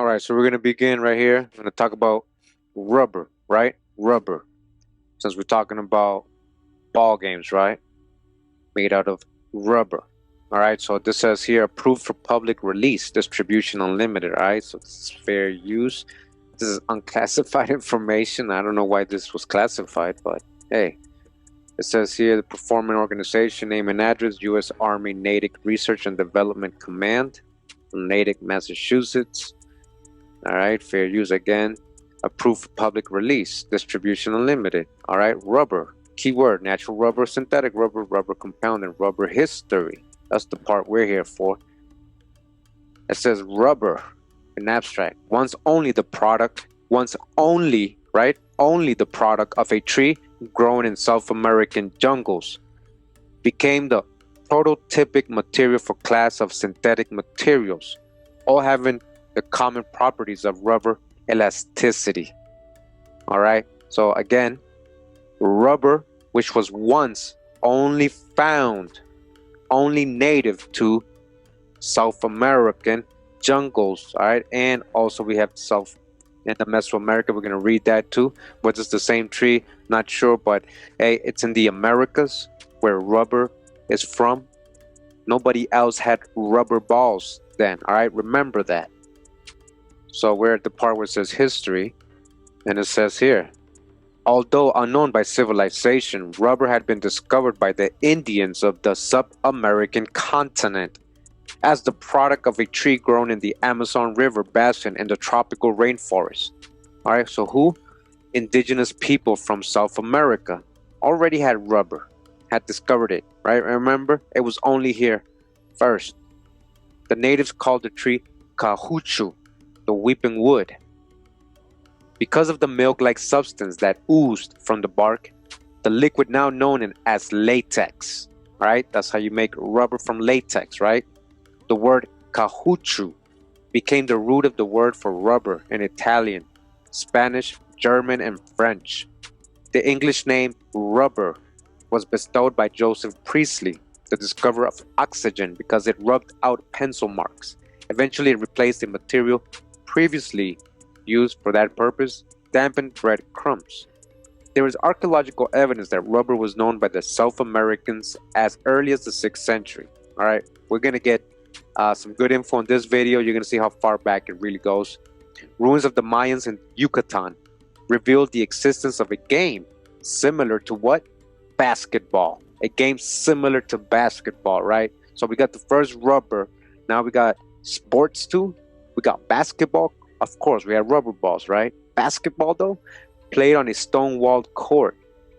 All right, so we're going to begin right here. I'm going to talk about rubber, right? Rubber. Since we're talking about ball games, right? Made out of rubber. All right, so this says here approved for public release, distribution unlimited. All right, so this is fair use. This is unclassified information. I don't know why this was classified, but hey. It says here the performing organization, name and address, U.S. Army Natick Research and Development Command, Natick, Massachusetts. All right, fair use again. Approved for public release, distribution unlimited. All right, rubber. Keyword, natural rubber, synthetic rubber, rubber compound, and rubber history. That's the part we're here for. It says rubber, in abstract. Once only the product, right? Only the product of a tree grown in South American jungles. Became the prototypic material for class of synthetic materials, all having the common properties of rubber elasticity. All right, so again, rubber, which was once only native to South American jungles. All right, and also we have South in the Mesoamerica. We're going to read that too. But it's the same tree, not sure, but hey, it's in the Americas where rubber is from. Nobody else had rubber balls then. All right, remember that. So we're at the part where it says history, and it says here, although unknown by civilization, rubber had been discovered by the Indians of the sub-American continent as the product of a tree grown in the Amazon River basin in the tropical rainforest. All right, so who? Indigenous people from South America already had rubber, had discovered it, right? Remember, it was only here first. The natives called the tree caoutchouc, the weeping wood. Because of the milk-like substance that oozed from the bark, the liquid now known as latex, right? That's how you make rubber from latex, right? The word caoutchouc became the root of the word for rubber in Italian, Spanish, German, and French. The English name rubber was bestowed by Joseph Priestley, the discoverer of oxygen, because it rubbed out pencil marks. Eventually, it replaced the material previously used for that purpose, dampened bread crumbs. There is archaeological evidence that rubber was known by the South Americans as early as the 6th century. All right, we're going to get some good info in this video. You're going to see how far back it really goes. Ruins of the Mayans in Yucatan revealed the existence of a game similar to what? Basketball. A game similar to basketball, right? So we got the first rubber. Now we got sports too. We got basketball. Of course, we have rubber balls, right? Basketball, though, played on a stone-walled court,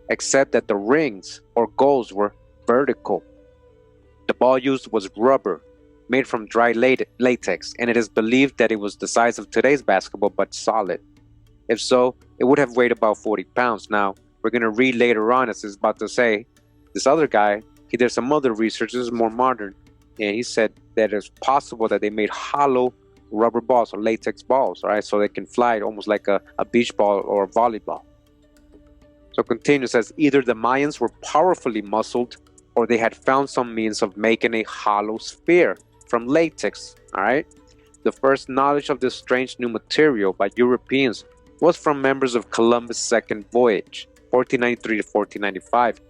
except that the rings or goals were vertical. The ball used was rubber, made from dry latex, and it is believed that it was the size of today's basketball, but solid. If so, it would have weighed about 40 pounds. Now, we're going to read later on, as it's about to say, this other guy, he did some other research. This is more modern, and he said that it's possible that they made hollow rubber balls or latex balls, right? So they can fly almost like a beach ball or a volleyball. So continue, says either the Mayans were powerfully muscled or they had found some means of making a hollow sphere from latex, all right? The first knowledge of this strange new material by Europeans was from members of Columbus' second voyage, 1493 to 1495,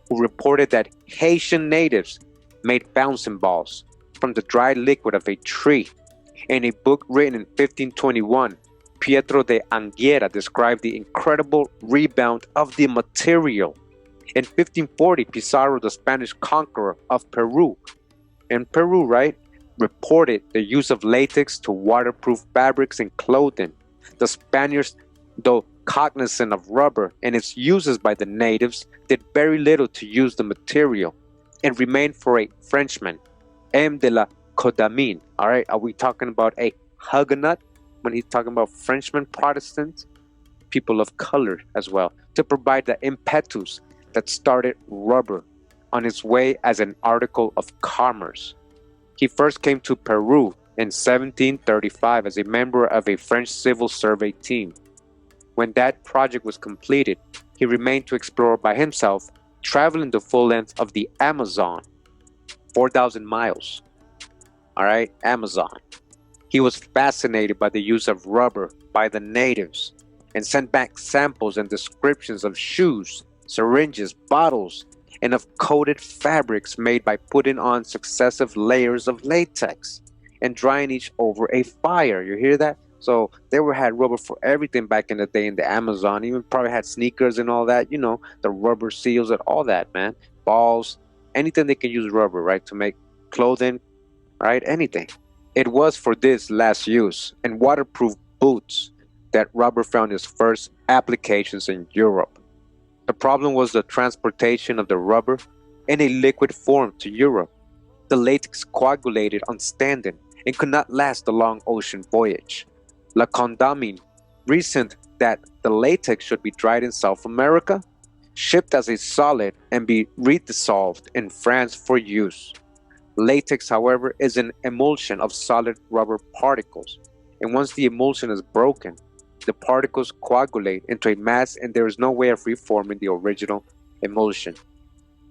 who reported that Haitian natives made bouncing balls from the dry liquid of a tree. In a book written in 1521, Pietro de Anguera described the incredible rebound of the material. In 1540, Pizarro, the Spanish conqueror of Peru, right, reported the use of latex to waterproof fabrics and clothing. The Spaniards, though cognizant of rubber and its uses by the natives, did very little to use the material and remained for a Frenchman, M. de la Condamine. All right, are we talking about a Huguenot when he's talking about Frenchmen, Protestants, people of color as well, to provide the impetus that started rubber on its way as an article of commerce. He first came to Peru in 1735 as a member of a French civil survey team. When that project was completed, he remained to explore by himself, traveling the full length of the Amazon, 4,000 miles. All right, Amazon. He was fascinated by the use of rubber by the natives and sent back samples and descriptions of shoes, syringes, bottles, and of coated fabrics made by putting on successive layers of latex and drying each over a fire. You hear that? So they had rubber for everything back in the day in the Amazon. Even probably had sneakers and all that. You know, the rubber seals and all that, man. Balls, anything they can use rubber, right, to make clothing, right? Anything. It was for this last use and waterproof boots that rubber found its first applications in Europe. The problem was the transportation of the rubber in a liquid form to Europe. The latex coagulated on standing and could not last a long ocean voyage. La Condamine reasoned that the latex should be dried in South America, shipped as a solid, and be redissolved in France for use. Latex, however, is an emulsion of solid rubber particles, and once the emulsion is broken, the particles coagulate into a mass and there is no way of reforming the original emulsion.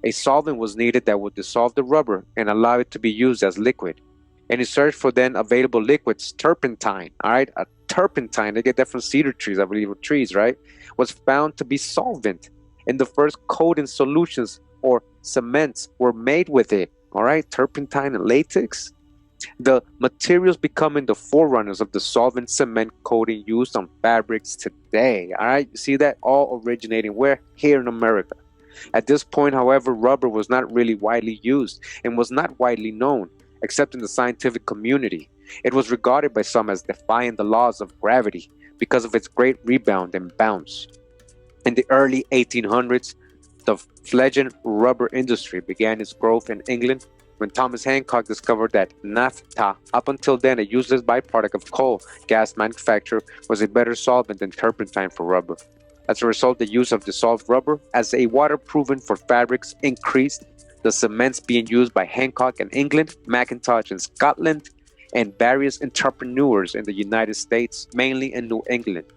A solvent was needed that would dissolve the rubber and allow it to be used as liquid. And he searched for then available liquids. Turpentine, all right, a turpentine, they get that from cedar trees, I believe, or trees, right, was found to be solvent. And the first coating solutions or cements were made with it, all right, turpentine and latex. The materials becoming the forerunners of the solvent cement coating used on fabrics today, all right, you see that, all originating where? Here in America. At this point, however, rubber was not really widely used and was not widely known, except in the scientific community. It was regarded by some as defying the laws of gravity because of its great rebound and bounce. In the early 1800s, the fledgling rubber industry began its growth in England when Thomas Hancock discovered that naphtha, up until then a useless byproduct of coal gas manufacture, was a better solvent than turpentine for rubber. As a result, the use of dissolved rubber as a waterproofing for fabrics increased, the cements being used by Hancock in England, Mackintosh in Scotland, and various entrepreneurs in the United States, mainly in New England.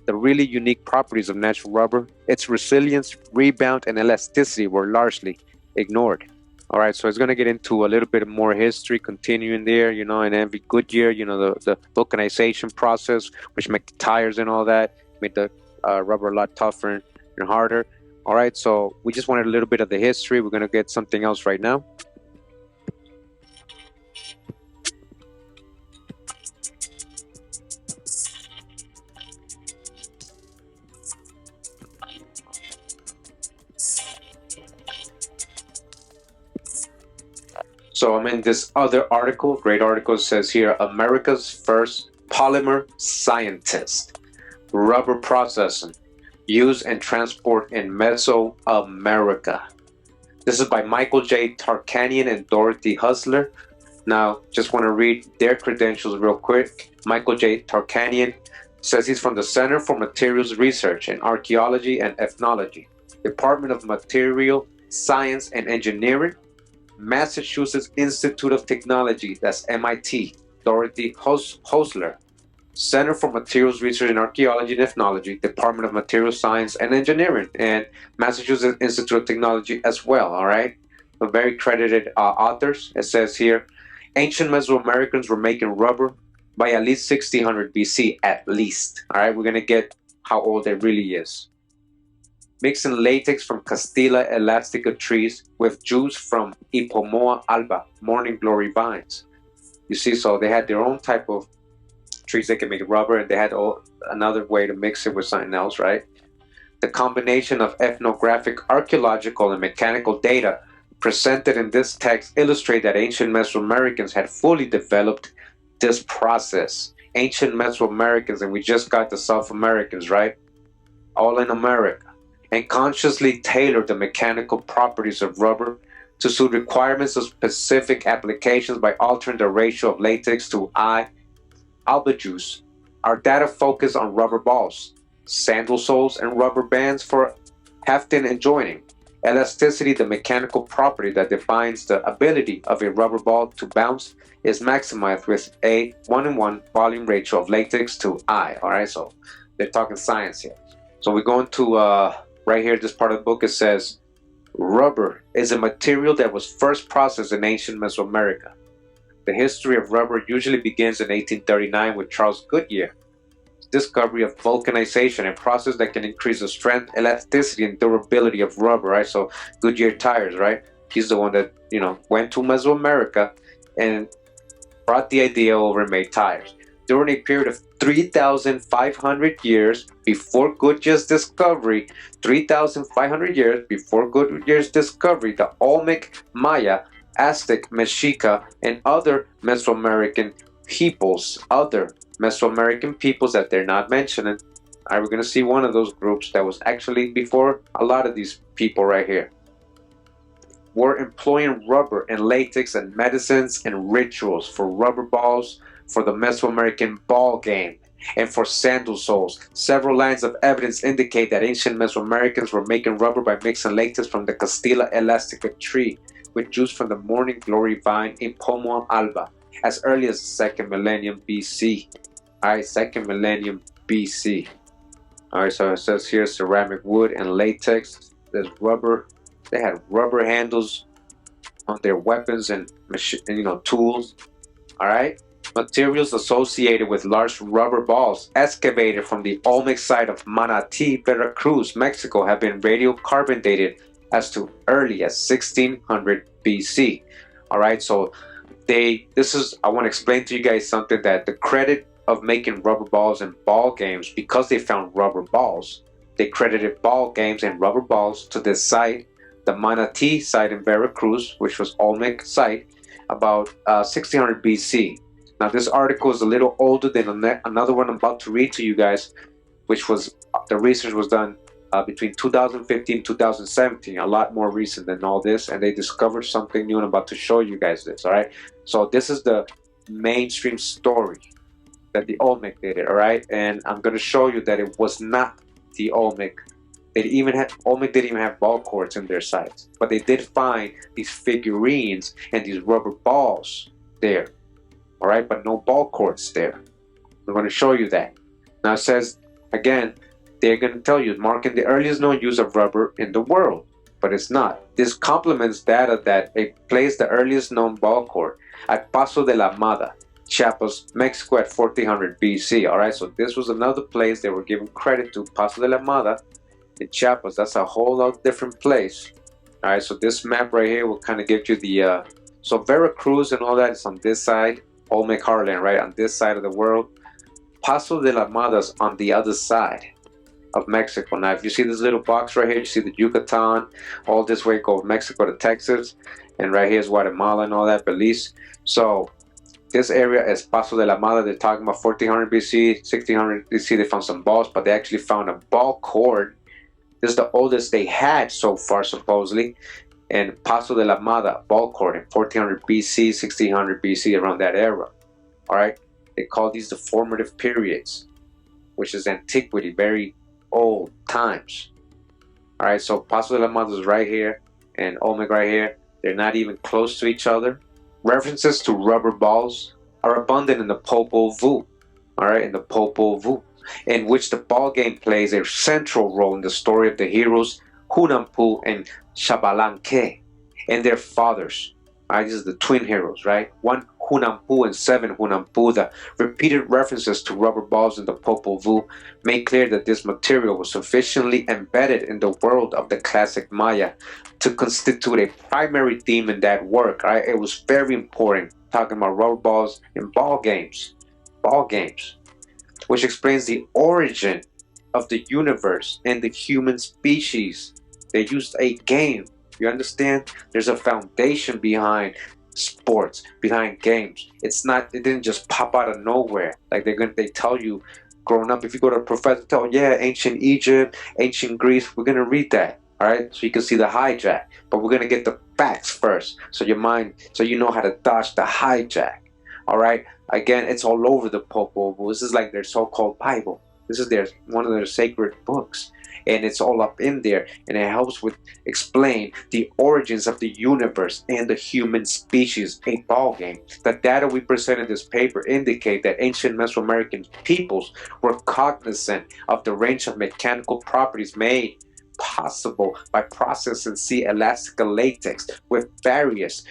The really unique properties of natural rubber, its resilience, rebound, and elasticity were largely ignored. All right, so it's going to get into a little bit more history, continuing there, you know, and every Goodyear, you know, the vulcanization process, which made the tires and all that, made the rubber a lot tougher and harder. All right, so we just wanted a little bit of the history. We're going to get something else right now. So I'm in this other article, great article, says here, America's first polymer scientist, rubber processing, use and transport in Mesoamerica. This is by Michael J. Tarkanian and Dorothy Hustler. Now, just want to read their credentials real quick. Michael J. Tarkanian says he's from the Center for Materials Research in Archeology and Ethnology, Department of Material Science and Engineering, Massachusetts Institute of Technology, that's MIT, Dorothy Hostler, Center for Materials Research in Archaeology and Ethnology, Department of Materials Science and Engineering, and Massachusetts Institute of Technology as well, all right? So very credited authors. It says here, ancient Mesoamericans were making rubber by at least 1600 BC, at least, all right? We're going to get how old it really is. Mixing latex from Castilla elastica trees with juice from Ipomoa alba, morning glory vines. You see, so they had their own type of trees that can make rubber, and they had another way to mix it with something else, right? The combination of ethnographic, archaeological, and mechanical data presented in this text illustrate that ancient Mesoamericans had fully developed this process. Ancient Mesoamericans, and we just got the South Americans, right? All in America. And consciously tailored the mechanical properties of rubber to suit requirements of specific applications by altering the ratio of latex to alba juice. Our data focus on rubber balls, sandal soles, and rubber bands for hefting and joining. Elasticity, the mechanical property that defines the ability of a rubber ball to bounce, is maximized with a 1:1 volume ratio of latex to I. All right, so they're talking science here. So we're going to right here, this part of the book, it says, rubber is a material that was first processed in ancient Mesoamerica. The history of rubber usually begins in 1839 with Charles Goodyear's discovery of vulcanization, a process that can increase the strength, elasticity, and durability of rubber, right? So Goodyear tires, right? He's the one that, went to Mesoamerica and brought the idea over and made tires. During a period of 3,500 years before Goodyear's discovery, 3,500 years before Goodyear's discovery, the Olmec, Maya, Aztec, Mexica, and other Mesoamerican peoples that they're not mentioning. All right, we're going to see one of those groups that was actually before a lot of these people right here. Were employing rubber and latex and medicines and rituals for rubber balls, for the Mesoamerican ball game, and for sandal soles. Several lines of evidence indicate that ancient Mesoamericans were making rubber by mixing latex from the Castilla elastica tree with juice from the morning glory vine in Pomo alba as early as the 2nd millennium BC. Alright, 2nd millennium BC. Alright, so it says here ceramic wood and latex. There's rubber. They had rubber handles on their weapons and tools. Alright. Materials associated with large rubber balls excavated from the Olmec site of Manatí, Veracruz, Mexico have been radiocarbon dated as to early as 1600 BC. Alright, so I want to explain to you guys something, that the credit of making rubber balls and ball games, because they found rubber balls, they credited ball games and rubber balls to this site, the Manatí site in Veracruz, which was Olmec site, about 1600 BC. Now this article is a little older than another one I'm about to read to you guys, which was, the research was done between 2015 and 2017, a lot more recent than all this, and they discovered something new, and I'm about to show you guys this. All right, so this is the mainstream story that the Olmec did it. All right, and I'm going to show you that it was not the Olmec. Olmec didn't even have ball courts in their sites, but they did find these figurines and these rubber balls there. All right, but no ball courts there. I'm going to show you that. Now it says again, they're going to tell you, marking the earliest known use of rubber in the world, but it's not. This complements data that it placed the earliest known ball court at Paso de la Mada, Chiapas, Mexico at 1400 BC. All right, so this was another place they were giving credit to, Paso de la Mada in Chiapas. That's a whole lot different place. All right, so this map right here will kind of give you the so Veracruz and all that is on this side, Olmec Heartland, right on this side of the world. Paso de la Mada's on the other side of Mexico. Now if you see this little box right here, you see the Yucatan, all this way go Mexico to Texas, and right here is Guatemala and all that, Belize. So this area is Paso de la Mada. They're talking about 1400 BC, 1600 BC. They found some balls, but they actually found a ball court. This is the oldest they had so far, supposedly, and Paso de la Mada ball court in 1400 BC, 1600 BC, around that era. All right, they call these the formative periods, which is antiquity, very old times. All right, so Paso de la Mada is right here and Olmec right here. They're not even close to each other. References to rubber balls are abundant in the Popol Vuh. All right, in the Popol Vuh, in which the ball game plays a central role in the story of the heroes Hunahpu and Xbalanque and their fathers. All right, these are the twin heroes, right? One Hunahpu and seven Hunahpu. The repeated references to rubber balls in the Popol Vuh make clear that this material was sufficiently embedded in the world of the classic Maya to constitute a primary theme in that work. Right? It was very important, talking about rubber balls in ball games, which explains the origin of the universe and the human species. They used a game. You understand? There's a foundation behind sports, behind games. It didn't just pop out of nowhere. Like they tell you growing up, if you go to a professor, tell you, yeah, ancient Egypt, ancient Greece, we're gonna read that. All right, so you can see the hijack, but we're gonna get the facts first, so you know how to dodge the hijack. All right, again, it's all over the Popol Vuh. This is like their so-called Bible. This is one of their sacred books, and it's all up in there, and it helps with explain the origins of the universe and the human species. A ball game. The data we present in this paper indicate that ancient Mesoamerican peoples were cognizant of the range of mechanical properties made possible by processing C. elastica latex with various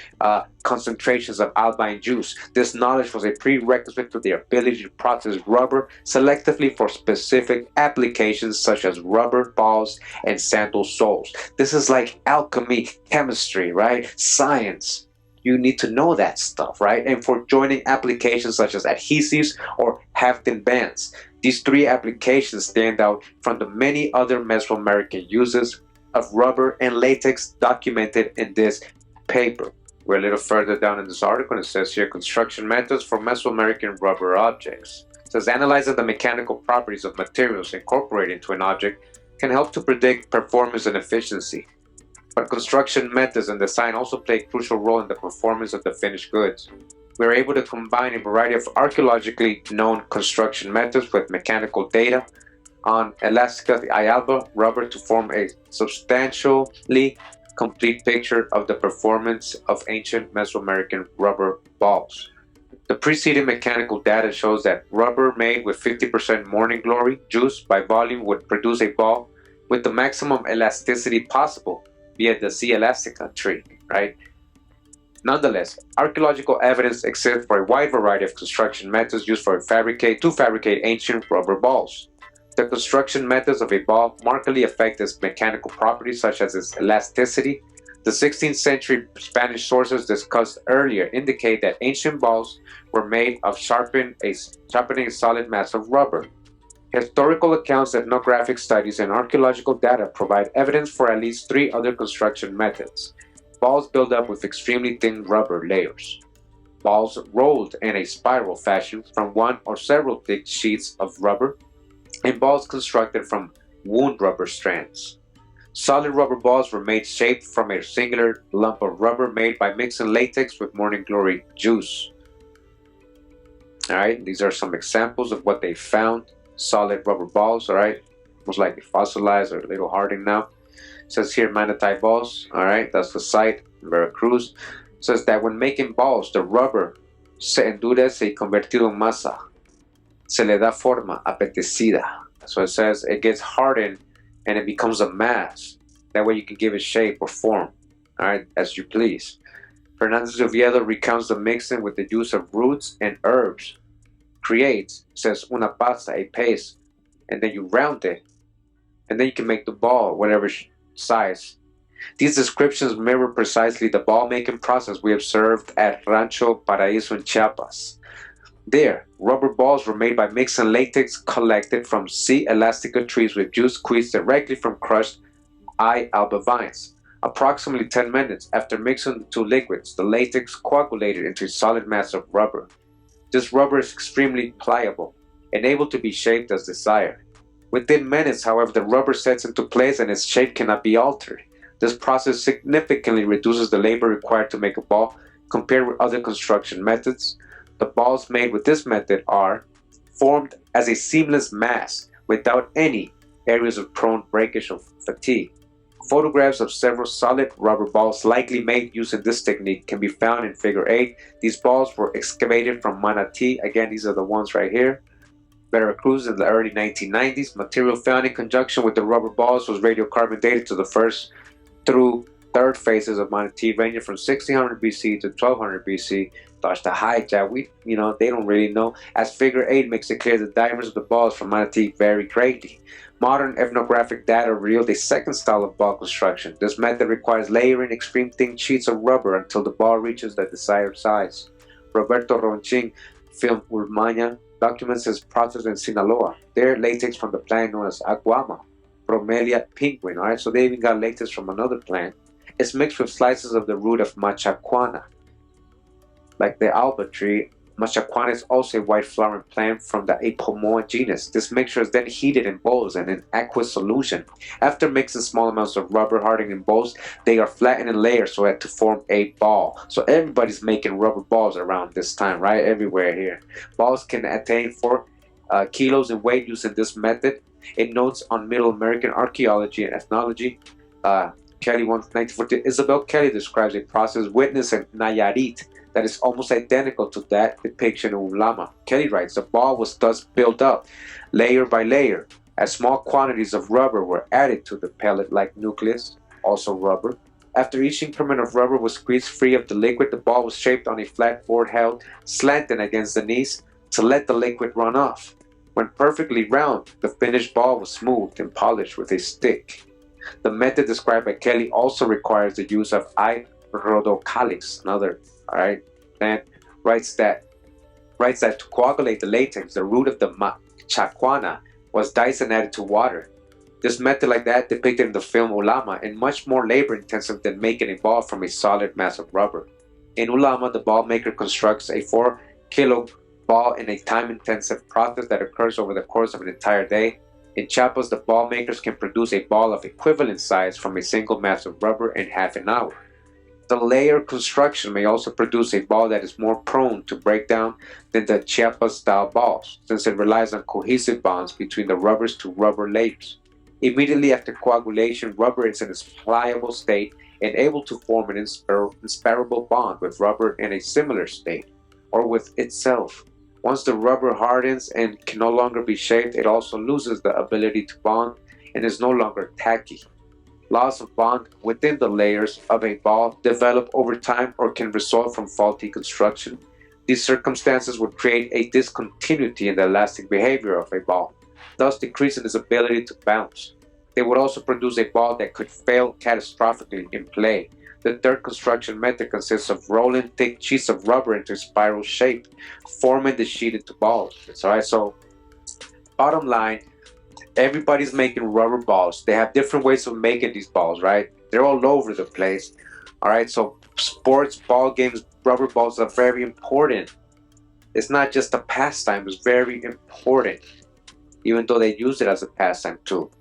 concentrations of alpine juice. This knowledge was a prerequisite to their ability to process rubber selectively for specific applications such as rubber balls and sandal soles. This is like alchemy, chemistry, right? Science. You need to know that stuff, right? And for joining applications such as adhesives or haften bands. These three applications stand out from the many other Mesoamerican uses of rubber and latex documented in this paper. We're a little further down in this article, and it says here, construction methods for Mesoamerican rubber objects. It says, analyzing the mechanical properties of materials incorporated into an object can help to predict performance and efficiency. But construction methods and design also play a crucial role in the performance of the finished goods. We are able to combine a variety of archaeologically known construction methods with mechanical data on Elastica Ialba rubber to form a substantially complete picture of the performance of ancient Mesoamerican rubber balls. The preceding mechanical data shows that rubber made with 50% morning glory juice by volume would produce a ball with the maximum elasticity possible via the C. elastica tree, right? Nonetheless, archaeological evidence exists for a wide variety of construction methods used to fabricate ancient rubber balls. The construction methods of a ball markedly affect its mechanical properties such as its elasticity. The 16th century Spanish sources discussed earlier indicate that ancient balls were made of sharpening a solid mass of rubber. Historical accounts, ethnographic studies, and archaeological data provide evidence for at least three other construction methods. Balls built up with extremely thin rubber layers. Balls rolled in a spiral fashion from one or several thick sheets of rubber, and balls constructed from wound rubber strands. Solid rubber balls were made shaped from a singular lump of rubber made by mixing latex with morning glory juice. Alright, these are some examples of what they found. Solid rubber balls, alright, most likely fossilized or a little hardened now. It says here manatee balls, alright, that's the site in Veracruz. It says that when making balls, the rubber se endurece y convertido en masa. Se le da forma apetecida. So it says it gets hardened and it becomes a mass. That way you can give it shape or form, alright, as you please. Fernandez de Oviedo recounts the mixing with the use of roots and herbs. Creates, says una pasta, a paste, and then you round it, and then you can make the ball whatever size. These descriptions mirror precisely the ball making process we observed at Rancho Paraíso in Chiapas. There, rubber balls were made by mixing latex collected from C. elastica trees with juice squeezed directly from crushed I. alba vines. Approximately 10 minutes after mixing the two liquids, the latex coagulated into a solid mass of rubber. This rubber is extremely pliable and able to be shaped as desired. Within minutes, however, the rubber sets into place and its shape cannot be altered. This process significantly reduces the labor required to make a ball compared with other construction methods. The balls made with this method are formed as a seamless mass without any areas of prone breakage or fatigue. Photographs of several solid rubber balls likely made using this technique can be found in Figure 8. These balls were excavated from Manatee. Again, these are the ones right here. Veracruz in the early 1990s. Material found in conjunction with the rubber balls was radiocarbon dated to the first through third phases of Manatee, ranging from 1600 BC to 1200 BC. That's the height that they don't really know. As Figure 8 makes it clear, the diameters of the balls from Manatee vary greatly. Modern ethnographic data revealed a second style of ball construction. This method requires layering extreme thin sheets of rubber until the ball reaches the desired size. Roberto Ronchín, film Urmaña, documents his process in Sinaloa. There, latex from the plant known as aguama, Bromelia pinguin. Alright, so they even got latex from another plant. It's mixed with slices of the root of machacuana. Like the alba tree, machacuana is also a white flowering plant from the Apomoa genus. This mixture is then heated in bowls and in aqueous solution. After mixing small amounts of rubber hardening in bowls, they are flattened in layers so as to form a ball. So everybody's making rubber balls around this time, right? Everywhere here. Balls can attain 4 kilos in weight using this method. It notes on Middle American archaeology and ethnology. Kelly, 1940, Isabel Kelly describes a process witnessed in Nayarit that is almost identical to that depiction in Ulama. Kelly writes, the ball was thus built up, layer by layer, As small quantities of rubber were added to the pellet-like nucleus, also rubber. After each increment of rubber was squeezed free of the liquid, the ball was shaped on a flat board held slanted against the knees to let the liquid run off. When perfectly round, the finished ball was smoothed and polished with a stick. The method described by Kelly also requires the use of rhodocalix, another, all right, and writes that to coagulate the latex, the root of the chacuana was diced and added to water. This method, like that depicted in the film Ulama, is much more labor intensive than making a ball from a solid mass of rubber. In Ulama, the ball maker constructs a 4 kilo ball in a time intensive process that occurs over the course of an entire day. In Chiapas, the ball makers can produce a ball of equivalent size from a single mass of rubber in half an hour. The layer construction may also produce a ball that is more prone to break down than the Chiapas-style balls, since it relies on cohesive bonds between the rubbers to rubber layers. Immediately after coagulation, rubber is in its pliable state and able to form an inseparable bond with rubber in a similar state, or with itself. Once the rubber hardens and can no longer be shaped, it also loses the ability to bond and is no longer tacky. Loss of bond within the layers of a ball develop over time or can result from faulty construction. These circumstances would create a discontinuity in the elastic behavior of a ball, thus decreasing its ability to bounce. They would also produce a ball that could fail catastrophically in play. The third construction method consists of rolling thick sheets of rubber into a spiral shape, forming the sheet into balls. Alright, so bottom line, everybody's making rubber balls. They have different ways of making these balls, right? They're all over the place. All right, so sports, ball games, rubber balls are very important. It's not just a pastime, it's very important, even though they use it as a pastime too.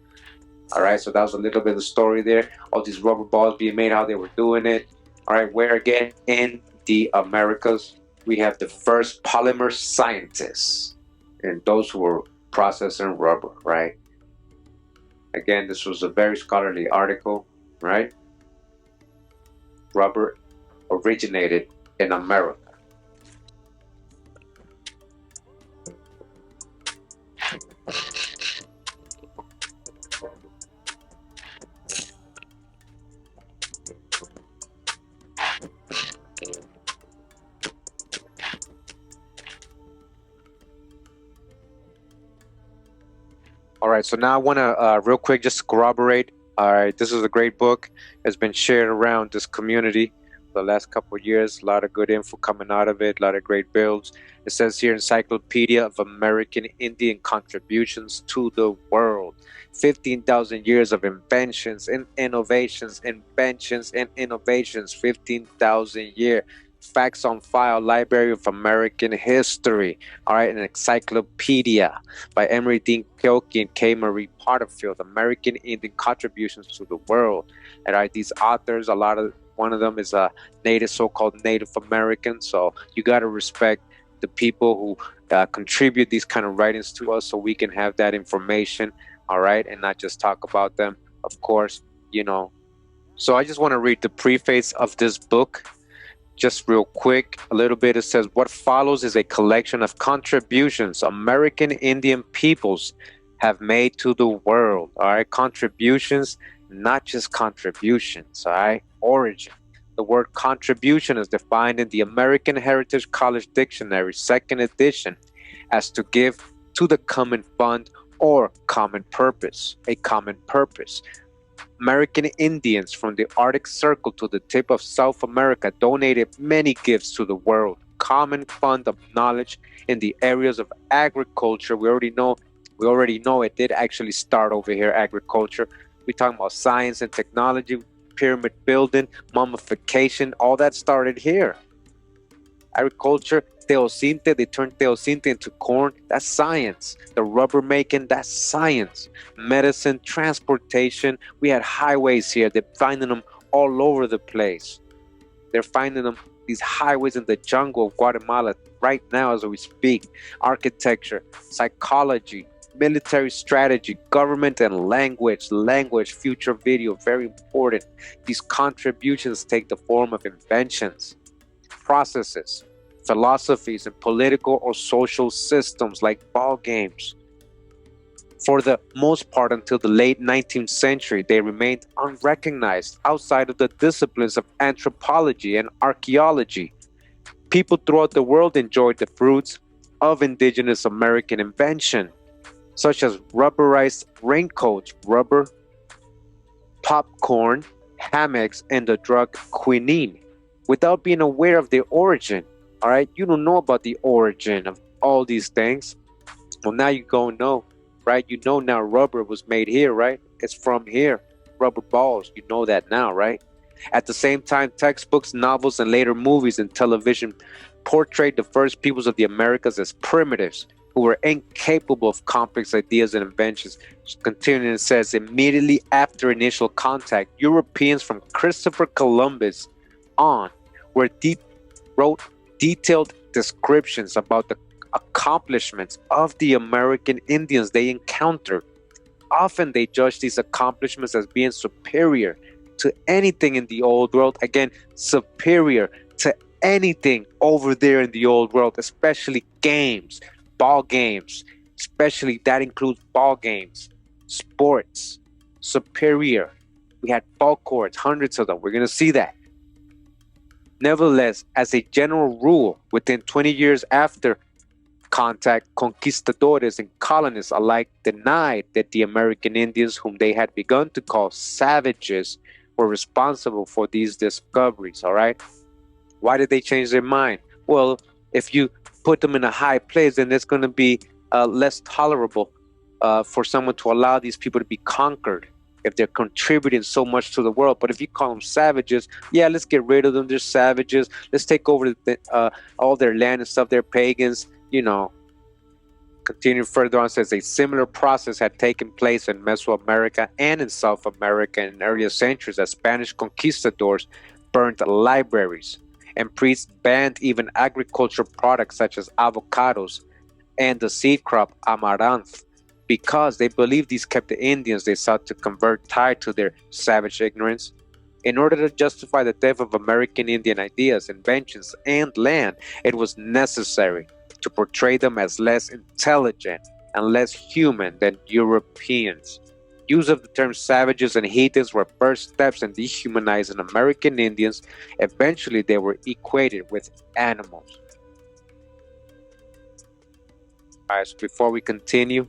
All right, so that was a little bit of the story there. All these rubber balls being made, how they were doing it. All right, where again in the Americas, we have the first polymer scientists and those who were processing rubber, right? Again, this was a very scholarly article, right? Rubber originated in America. All right, so now I want to real quick just corroborate. All right, this is a great book. It's been shared around this community the last couple of years. A lot of good info coming out of it, a lot of great builds. It says here, Encyclopedia of American Indian Contributions to the World. 15,000 years of inventions and innovations, 15,000 years. Facts on File, Library of American History. All right, an encyclopedia by Emery Dean Kyoki and K. Marie Porterfield, American Indian Contributions to the World. All right, these authors, one of them is a native, so-called Native American. So you got to respect the people who contribute these kind of writings to us, so we can have that information. All right, and not just talk about them, of course, you know. So I just want to read the preface of this book. Just real quick, a little bit. It says, what follows is a collection of contributions American Indian peoples have made to the world. All right, contributions, not just contributions. All right, origin. The word contribution is defined in the American Heritage College Dictionary, 2nd edition, as to give to the common fund or common purpose, a common purpose. American Indians from the Arctic Circle to the tip of South America donated many gifts to the world. Common fund of knowledge in the areas of agriculture. We already know it did actually start over here, agriculture. We're talking about science and technology, pyramid building, mummification, all that started here. Agriculture, teosinte, they turned teosinte into corn. That's science. The rubber making, that's science. Medicine, transportation. We had highways here. They're finding them all over the place. They're finding them, these highways in the jungle of Guatemala right now as we speak. Architecture, psychology, military strategy, government and language, future video, very important. These contributions take the form of inventions, processes, philosophies, and political or social systems like ball games, For the most part, until the late 19th century, they remained unrecognized outside of the disciplines of anthropology and archaeology. People throughout the world enjoyed the fruits of indigenous American invention, such as rubberized raincoats, rubber, popcorn, hammocks, and the drug quinine, without being aware of their origin. All right, you don't know about the origin of all these things. Well, now you go know, right? You know now rubber was made here, right? It's from here. Rubber balls, you know that now, right? At the same time, textbooks, novels, and later movies and television portrayed the first peoples of the Americas as primitives who were incapable of complex ideas and inventions. Continuing, it says, immediately after initial contact, Europeans from Christopher Columbus on wrote detailed descriptions about the accomplishments of the American Indians they encountered. Often they judged these accomplishments as being superior to anything in the old world. Again, superior to anything over there in the old world, especially games, ball games, especially that includes ball games, sports, superior. We had ball courts, hundreds of them. We're going to see that. Nevertheless, as a general rule, within 20 years after contact, conquistadores and colonists alike denied that the American Indians, whom they had begun to call savages, were responsible for these discoveries. All right. Why did they change their mind? Well, if you put them in a high place, then it's going to be less tolerable for someone to allow these people to be conquered if they're contributing so much to the world. But if you call them savages, yeah, let's get rid of them. They're savages. Let's take over all their land and stuff. They're pagans. You know. Continue further on, says a similar process had taken place in Mesoamerica and in South America in earlier centuries as Spanish conquistadors burned libraries and priests banned even agricultural products such as avocados and the seed crop amaranth because they believed these kept the Indians they sought to convert tied to their savage ignorance. In order to justify the death of American Indian ideas, inventions, and land, it was necessary to portray them as less intelligent and less human than Europeans. Use of the term savages and heathens were first steps in dehumanizing American Indians. Eventually, they were equated with animals. All right, so before we continue,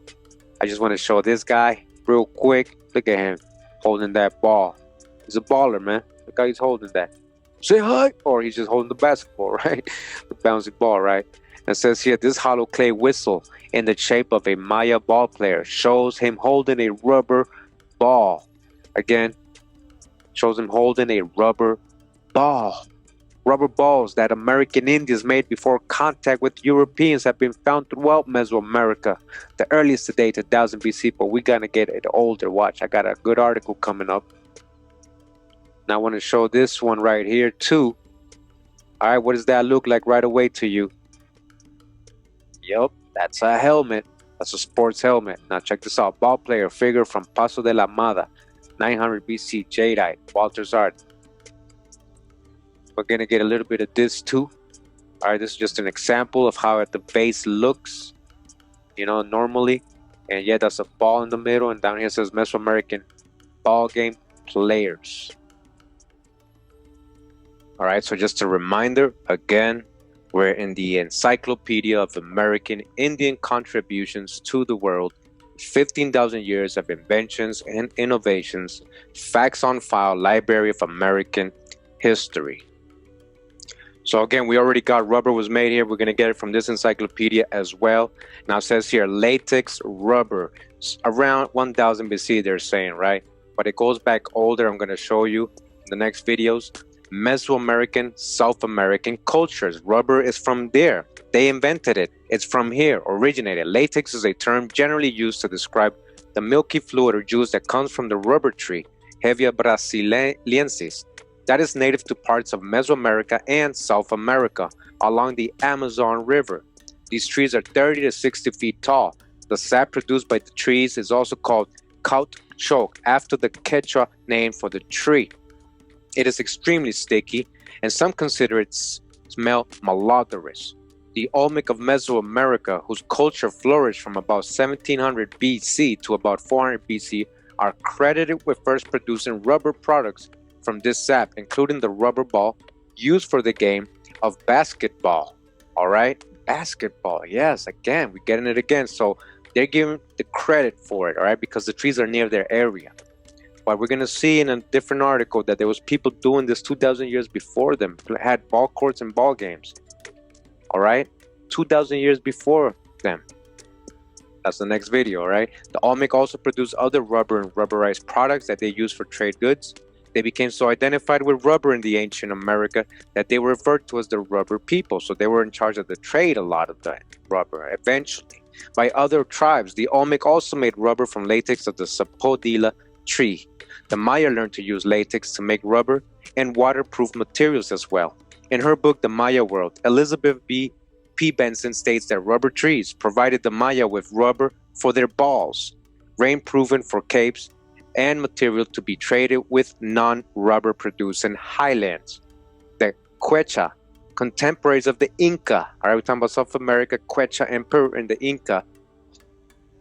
I just want to show this guy real quick. Look at him holding that ball. He's a baller, man. Look how he's holding that. Say hi! Or he's just holding the basketball, right? The bouncy ball, right? It says here, this hollow clay whistle in the shape of a Maya ball player shows him holding a rubber ball. Again, shows him holding a rubber ball. Rubber balls that American Indians made before contact with Europeans have been found throughout Mesoamerica. The earliest to date, 1000 BC, but we're going to get it older. Watch, I got a good article coming up. Now I want to show this one right here too. All right, what does that look like right away to you? Yep, that's a helmet. That's a sports helmet. Now check this out. Ball player figure from Paso de la Mada, 900 BC, jadeite, Walter's art. We're going to get a little bit of this too. All right, this is just an example of how at the base looks, you know, normally. And yeah, that's a ball in the middle. And down here says Mesoamerican ball game players. All right, so just a reminder, again, we're in the Encyclopedia of American Indian Contributions to the World, 15,000 years of inventions and innovations, facts on file, Library of American History. So again, we already got rubber was made here. We're going to get it from this encyclopedia as well. Now it says here, latex rubber, around 1000 BC, they're saying, right? But it goes back older. I'm going to show you in the next videos. Mesoamerican, South American cultures. Rubber is from there. They invented it. It's from here, originated. Latex is a term generally used to describe the milky fluid or juice that comes from the rubber tree, Hevea brasiliensis, that is native to parts of Mesoamerica and South America along the Amazon River. These trees are 30 to 60 feet tall. The sap produced by the trees is also called caoutchouc, after the Quechua name for the tree. It is extremely sticky, and some consider its smell malodorous. The Olmec of Mesoamerica, whose culture flourished from about 1700 BC to about 400 BC, are credited with first producing rubber products from this sap, including the rubber ball used for the game of basketball. All right, basketball. Yes, again, we're getting it again. So they're giving the credit for it, all right, because the trees are near their area. But we're gonna see in a different article that there was people doing this 2,000 years before them, had ball courts and ball games. All right, 2,000 years before them. That's the next video, all right? The Olmec also produced other rubber and rubberized products that they used for trade goods. They became so identified with rubber in the ancient America that they were referred to as the rubber people. So they were in charge of the trade, a lot of the rubber, eventually. By other tribes, the Olmec also made rubber from latex of the sapodilla tree. The Maya learned to use latex to make rubber and waterproof materials as well. In her book, The Maya World, Elizabeth P. Benson states that rubber trees provided the Maya with rubber for their balls, rain-proven for capes, and material to be traded with non-rubber producing highlands. The Quechua, contemporaries of the Inca, all right, we're talking about South America, Quechua Emperor and the Inca,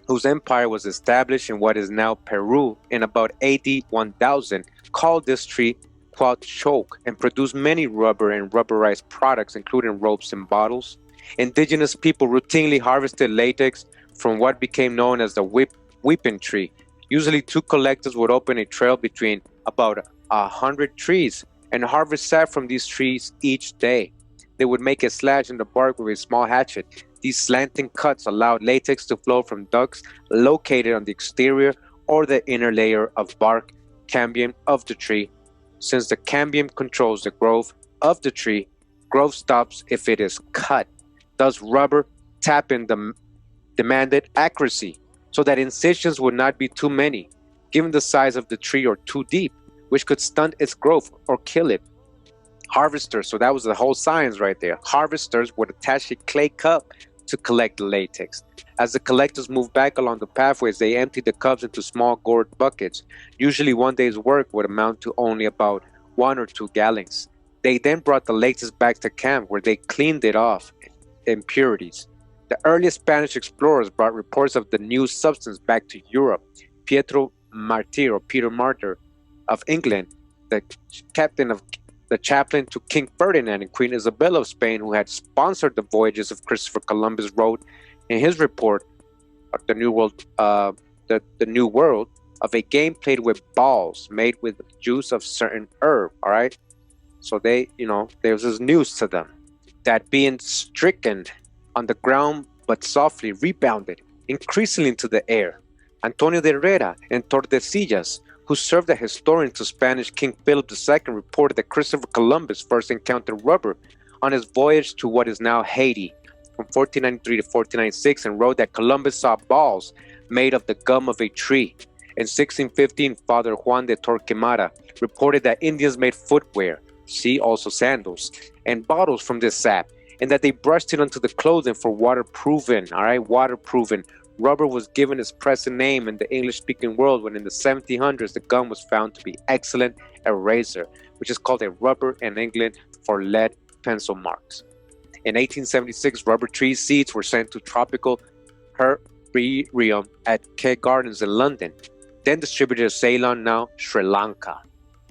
whose empire was established in what is now Peru in about AD 1000, called this tree Huachoc and produced many rubber and rubberized products, including ropes and bottles. Indigenous people routinely harvested latex from what became known as the weeping tree. Usually, two collectors would open a trail between about 100 trees and harvest sap from these trees each day. They would make a slash in the bark with a small hatchet. These slanting cuts allowed latex to flow from ducts located on the exterior or the inner layer of bark cambium of the tree. Since the cambium controls the growth of the tree, growth stops if it is cut. Thus, rubber tapping demanded accuracy so that incisions would not be too many, given the size of the tree, or too deep, which could stunt its growth or kill it. Harvesters, so that was the whole science right there. Harvesters would attach a clay cup to collect the latex. As the collectors moved back along the pathways, they emptied the cups into small gourd buckets. Usually one day's work would amount to only about 1 or 2 gallons. They then brought the latex back to camp where they cleaned it off impurities. The earliest Spanish explorers brought reports of the new substance back to Europe. Pietro Martir, or Peter Martyr of England, the chaplain to King Ferdinand and Queen Isabella of Spain, who had sponsored the voyages of Christopher Columbus, wrote in his report of the New World, the New World, of a game played with balls made with juice of certain herb. All right, so there was this news to them that being stricken on the ground but softly rebounded increasingly into the air. Antonio de Herrera and Tordesillas, who served as historian to Spanish King Philip II, reported that Christopher Columbus first encountered rubber on his voyage to what is now Haiti from 1493 to 1496, and wrote that Columbus saw balls made of the gum of a tree. In 1615, Father Juan de Torquemada reported that Indians made footwear, see also sandals, and bottles from this sap, and that they brushed it onto the clothing for waterproofing. All right, waterproofing. Rubber was given its present name in the English-speaking world when in the 1700s the gum was found to be excellent eraser, which is called a rubber in England for lead pencil marks. In 1876, rubber tree seeds were sent to tropical herbarium at Kew Gardens in London, then distributed to Ceylon, now Sri Lanka.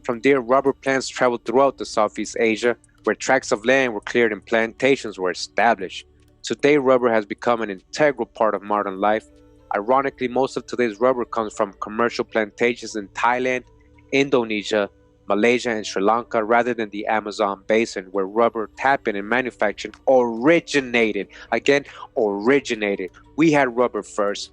From there, rubber plants traveled throughout the Southeast Asia, where tracts of land were cleared and plantations were established. Today, rubber has become an integral part of modern life. Ironically, most of today's rubber comes from commercial plantations in Thailand, Indonesia, Malaysia, and Sri Lanka, rather than the Amazon basin, where rubber tapping and manufacturing originated. Again, originated. We had rubber first.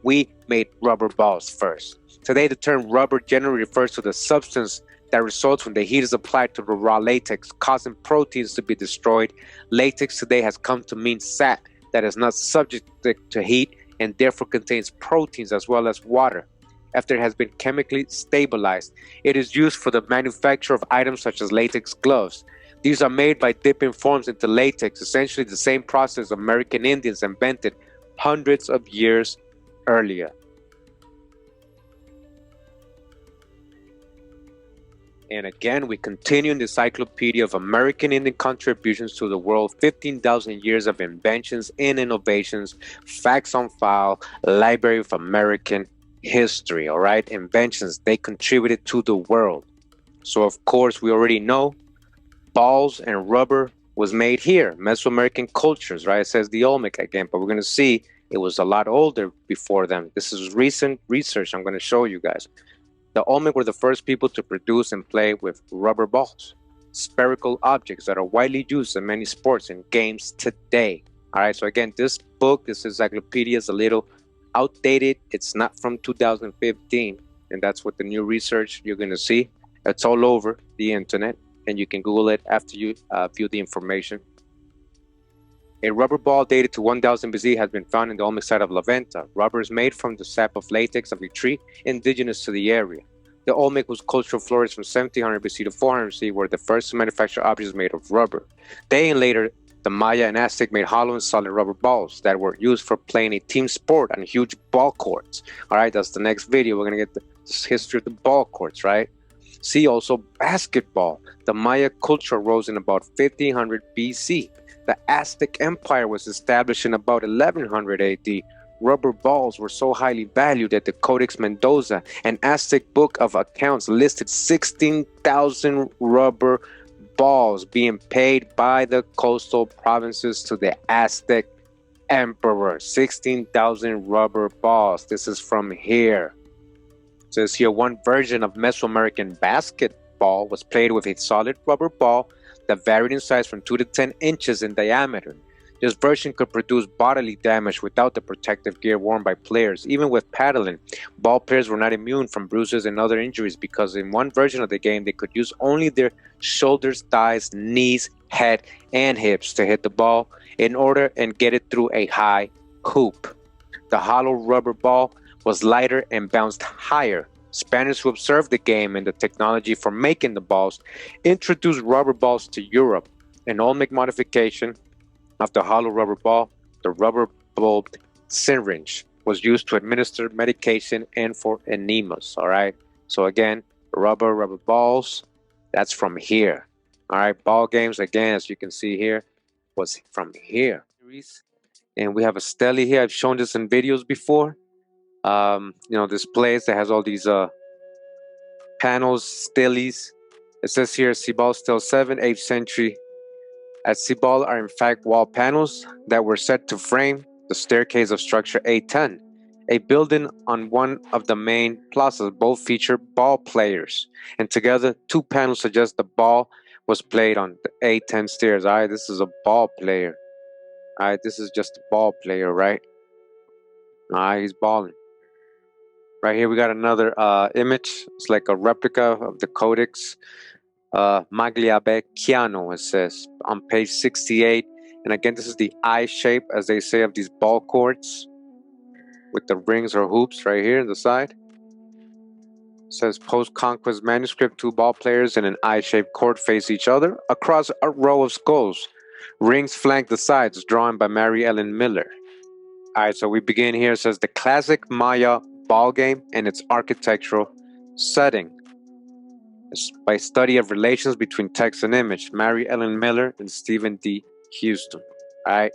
We made rubber balls first. Today, the term rubber generally refers to the substance that results when the heat is applied to the raw latex, causing proteins to be destroyed. Latex today has come to mean sap that is not subject to heat and therefore contains proteins as well as water. After it has been chemically stabilized, it is used for the manufacture of items such as latex gloves. These are made by dipping forms into latex, essentially the same process American Indians invented hundreds of years earlier. And again, we continue in the Encyclopedia of American Indian Contributions to the World, 15,000 years of inventions and innovations, facts on file, Library of American History, all right? Inventions, they contributed to the world. So, of course, we already know balls and rubber was made here, Mesoamerican cultures, right? It says the Olmec again, but we're going to see it was a lot older before them. This is recent research I'm going to show you guys. The Olmec were the first people to produce and play with rubber balls, spherical objects that are widely used in many sports and games today. All right, so again, this book, this encyclopedia is a little outdated. It's not from 2015, and that's what the new research you're going to see. It's all over the internet, and you can Google it after you view the information. A rubber ball dated to 1000 BC has been found in the Olmec site of La Venta. Rubber is made from the sap of latex of a tree indigenous to the area. The Olmec was cultural flourished from 1700 BC to 400 BC, were the first to manufacture objects made of rubber. They and later, the Maya and Aztec made hollow and solid rubber balls that were used for playing a team sport on huge ball courts. All right, that's the next video. We're going to get the history of the ball courts, right? See also basketball. The Maya culture rose in about 1500 BC. The Aztec Empire was established in about 1100 AD. Rubber balls were so highly valued that the Codex Mendoza, an Aztec book of accounts, listed 16,000 rubber balls being paid by the coastal provinces to the Aztec emperor. 16,000 rubber balls. This is from here. It says here one version of Mesoamerican basketball was played with a solid rubber ball that varied in size from 2 to 10 inches in diameter. This version could produce bodily damage without the protective gear worn by players. Even with paddling, ball players were not immune from bruises and other injuries because in one version of the game they could use only their shoulders, thighs, knees, head, and hips to hit the ball in order and get it through a high hoop. The hollow rubber ball was lighter and bounced higher. Spaniards who observed the game and the technology for making the balls introduced rubber balls to Europe. An Olmec modification of the hollow rubber ball, the rubber bulbed syringe, was used to administer medication and for enemas. All right, so again, rubber balls, that's from here. All right, ball games, again, as you can see here, was from here. And we have a stele here. I've shown this in videos before. Displays that has all these panels, steles. It says here Cibal Stele 7, 8th century. At Cibal are in fact wall panels that were set to frame the staircase of structure A10, a building on one of the main plazas. Both feature ball players, and together 2 panels suggest the ball was played on the A10 stairs. All right, this is a ball player. All right, this is just a ball player, right? All right, he's balling. Right here we got another image. It's like a replica of the Codex Magliabecchiano, it says, on page 68. And again, this is the I shape, as they say, of these ball courts with the rings or hoops right here on the side. It says post-conquest manuscript, 2 ball players in an I-shaped court face each other across a row of skulls. Rings flank the sides, drawn by Mary Ellen Miller. All right, so we begin here. It says the classic Maya ball game and its architectural setting. It's by study of relations between text and image, Mary Ellen Miller and Stephen D. Houston. All right,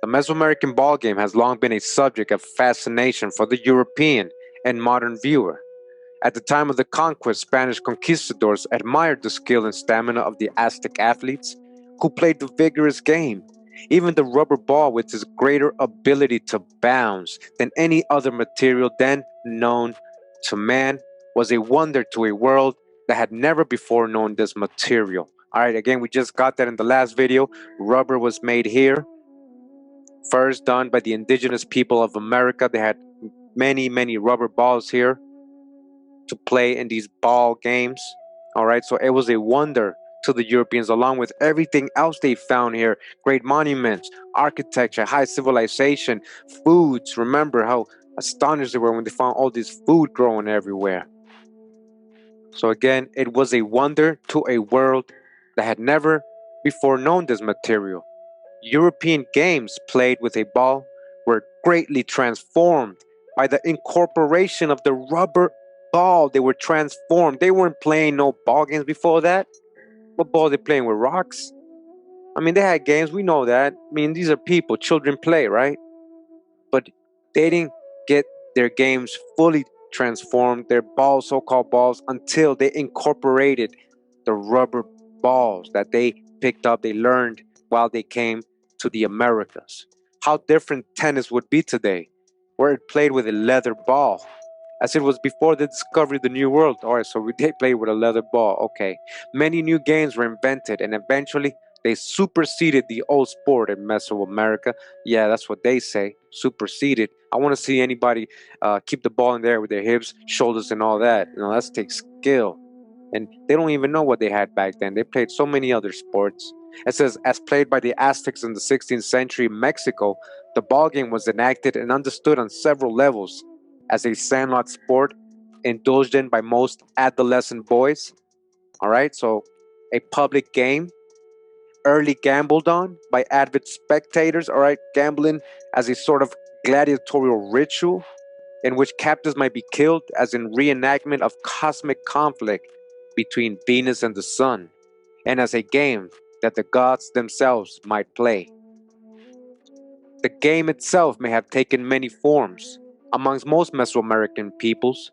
the Mesoamerican ball game has long been a subject of fascination for the European and modern viewer. At the time of the conquest, Spanish conquistadors admired the skill and stamina of the Aztec athletes who played the vigorous game. Even the rubber ball, with its greater ability to bounce than any other material then known to man, was a wonder to a world that had never before known this material. All right, again, we just got that in the last video. Rubber was made here, first done by the indigenous people of America. They had many rubber balls here to play in these ball games. All right, so it was a wonder to the Europeans, along with everything else they found here. Great monuments, architecture, high civilization, foods. Remember how astonished they were when they found all this food growing everywhere. So again, it was a wonder to a world that had never before known this material. European games played with a ball were greatly transformed by the incorporation of the rubber ball. They were transformed. They weren't playing no ball games before that. What ball they playing with? Rocks? I mean, they had games. We know that. I mean, these are people. Children play, right? But they didn't get their games fully transformed, their balls, so-called balls, until they incorporated the rubber balls that they picked up, they learned while they came to the Americas. How different tennis would be today, where it played with a leather ball, as it was before the discovery of the New World. All right, so they played with a leather ball. Okay. Many new games were invented, and eventually they superseded the old sport in Mesoamerica. Yeah, that's what they say. Superseded. I want to see anybody keep the ball in there with their hips, shoulders, and all that. You know, that takes skill. And they don't even know what they had back then. They played so many other sports. It says, as played by the Aztecs in the 16th century Mexico, the ball game was enacted and understood on several levels as a sandlot sport indulged in by most adolescent boys. All right, so a public game, early gambled on by avid spectators. All right, gambling as a sort of gladiatorial ritual in which captives might be killed as in reenactment of cosmic conflict between Venus and the sun, and as a game that the gods themselves might play. The game itself may have taken many forms. Amongst most Mesoamerican peoples,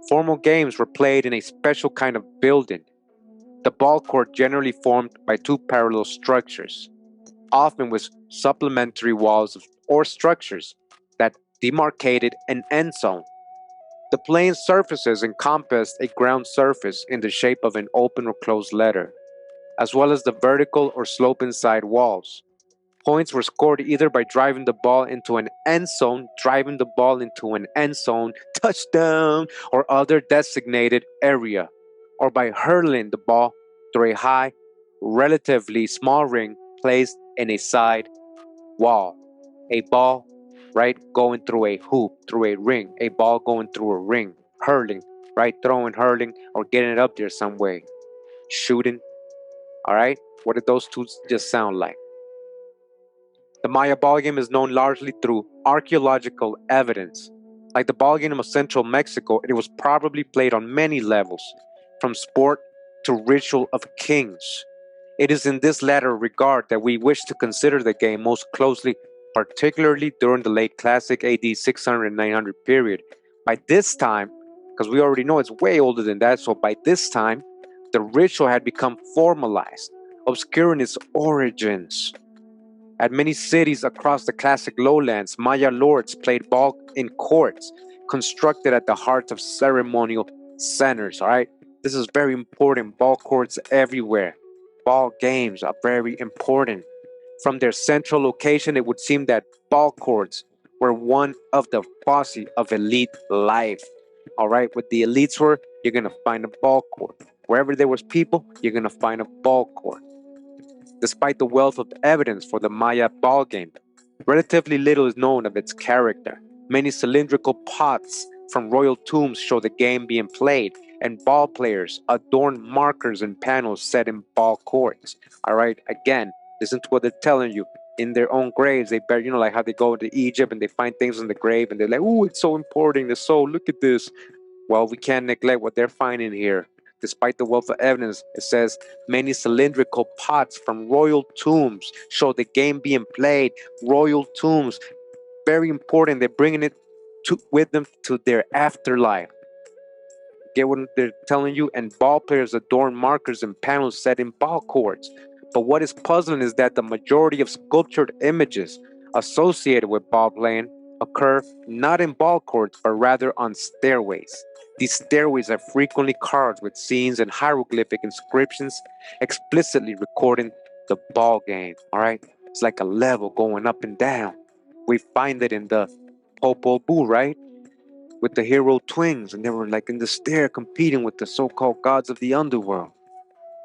formal games were played in a special kind of building, the ball court generally formed by two parallel structures, often with supplementary walls or structures that demarcated an end zone. The playing surfaces encompassed a ground surface in the shape of an open or closed letter, as well as the vertical or sloping side walls. Points were scored either by driving the ball into an end zone, touchdown, or other designated area, or by hurling the ball through a high, relatively small ring placed in a side wall. A ball, right, going through a hoop, through a ring, a ball going through a ring, hurling, right, throwing, hurling, or getting it up there some way, shooting, all right? What did those two just sound like? The Maya ballgame is known largely through archeological evidence. Like the ballgame of central Mexico, it was probably played on many levels, from sport to ritual of kings. It is in this latter regard that we wish to consider the game most closely, particularly during the late classic AD 600 and 900 period. By this time, because we already know it's way older than that, so by this time, the ritual had become formalized, obscure in its origins. At many cities across the classic lowlands, Maya lords played ball in courts constructed at the heart of ceremonial centers. All right, this is very important. Ball courts everywhere. Ball games are very important. From their central location, it would seem that ball courts were one of the foci of elite life. All right, what the elites were, you're gonna find a ball court. Wherever there was people, you're gonna find a ball court. Despite the wealth of evidence for the Maya ballgame, relatively little is known of its character. Many cylindrical pots from royal tombs show the game being played, and ball players adorn markers and panels set in ball courts. All right, again, listen to what they're telling you. In their own graves, they bury, like how they go to Egypt and they find things in the grave and they're like, "Ooh, it's so important. It's so, look at this." Well, we can't neglect what they're finding here. Despite the wealth of evidence, it says many cylindrical pots from royal tombs show the game being played. Royal tombs, very important. They're bringing it with them to their afterlife. Get what they're telling you? And ball players adorn markers and panels set in ball courts. But what is puzzling is that the majority of sculptured images associated with ball playing occur not in ball courts, but rather on stairways. These stairways are frequently carved with scenes and hieroglyphic inscriptions explicitly recording the ball game. All right, it's like a level going up and down. We find it in the Popol Vuh, right? With the hero twins, and they were like in the stair competing with the so-called gods of the underworld.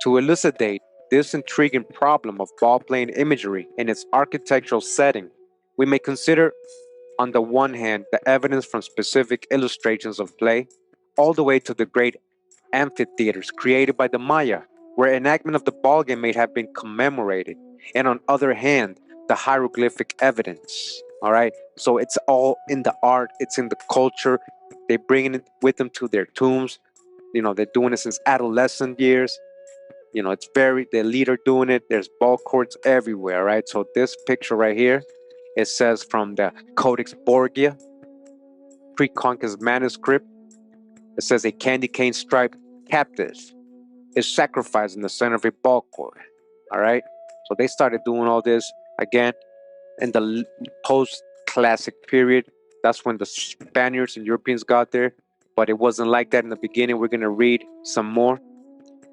To elucidate this intriguing problem of ball-playing imagery in its architectural setting, we may consider, on the one hand, the evidence from specific illustrations of play, all the way to the great amphitheaters created by the Maya, where enactment of the ball game may have been commemorated, and on other hand, the hieroglyphic evidence. All right, so it's all in the art, it's in the culture, They bringing it with them to their tombs. They're doing it since adolescent years. It's very, the leader doing it. There's ball courts everywhere, right? So this picture right here, it says from the Codex Borgia, pre-conquest manuscript. It says a candy cane striped captive is sacrificed in the center of a ball court. All right. So they started doing all this again in the post-classic period. That's when the Spaniards and Europeans got there. But it wasn't like that in the beginning. We're going to read some more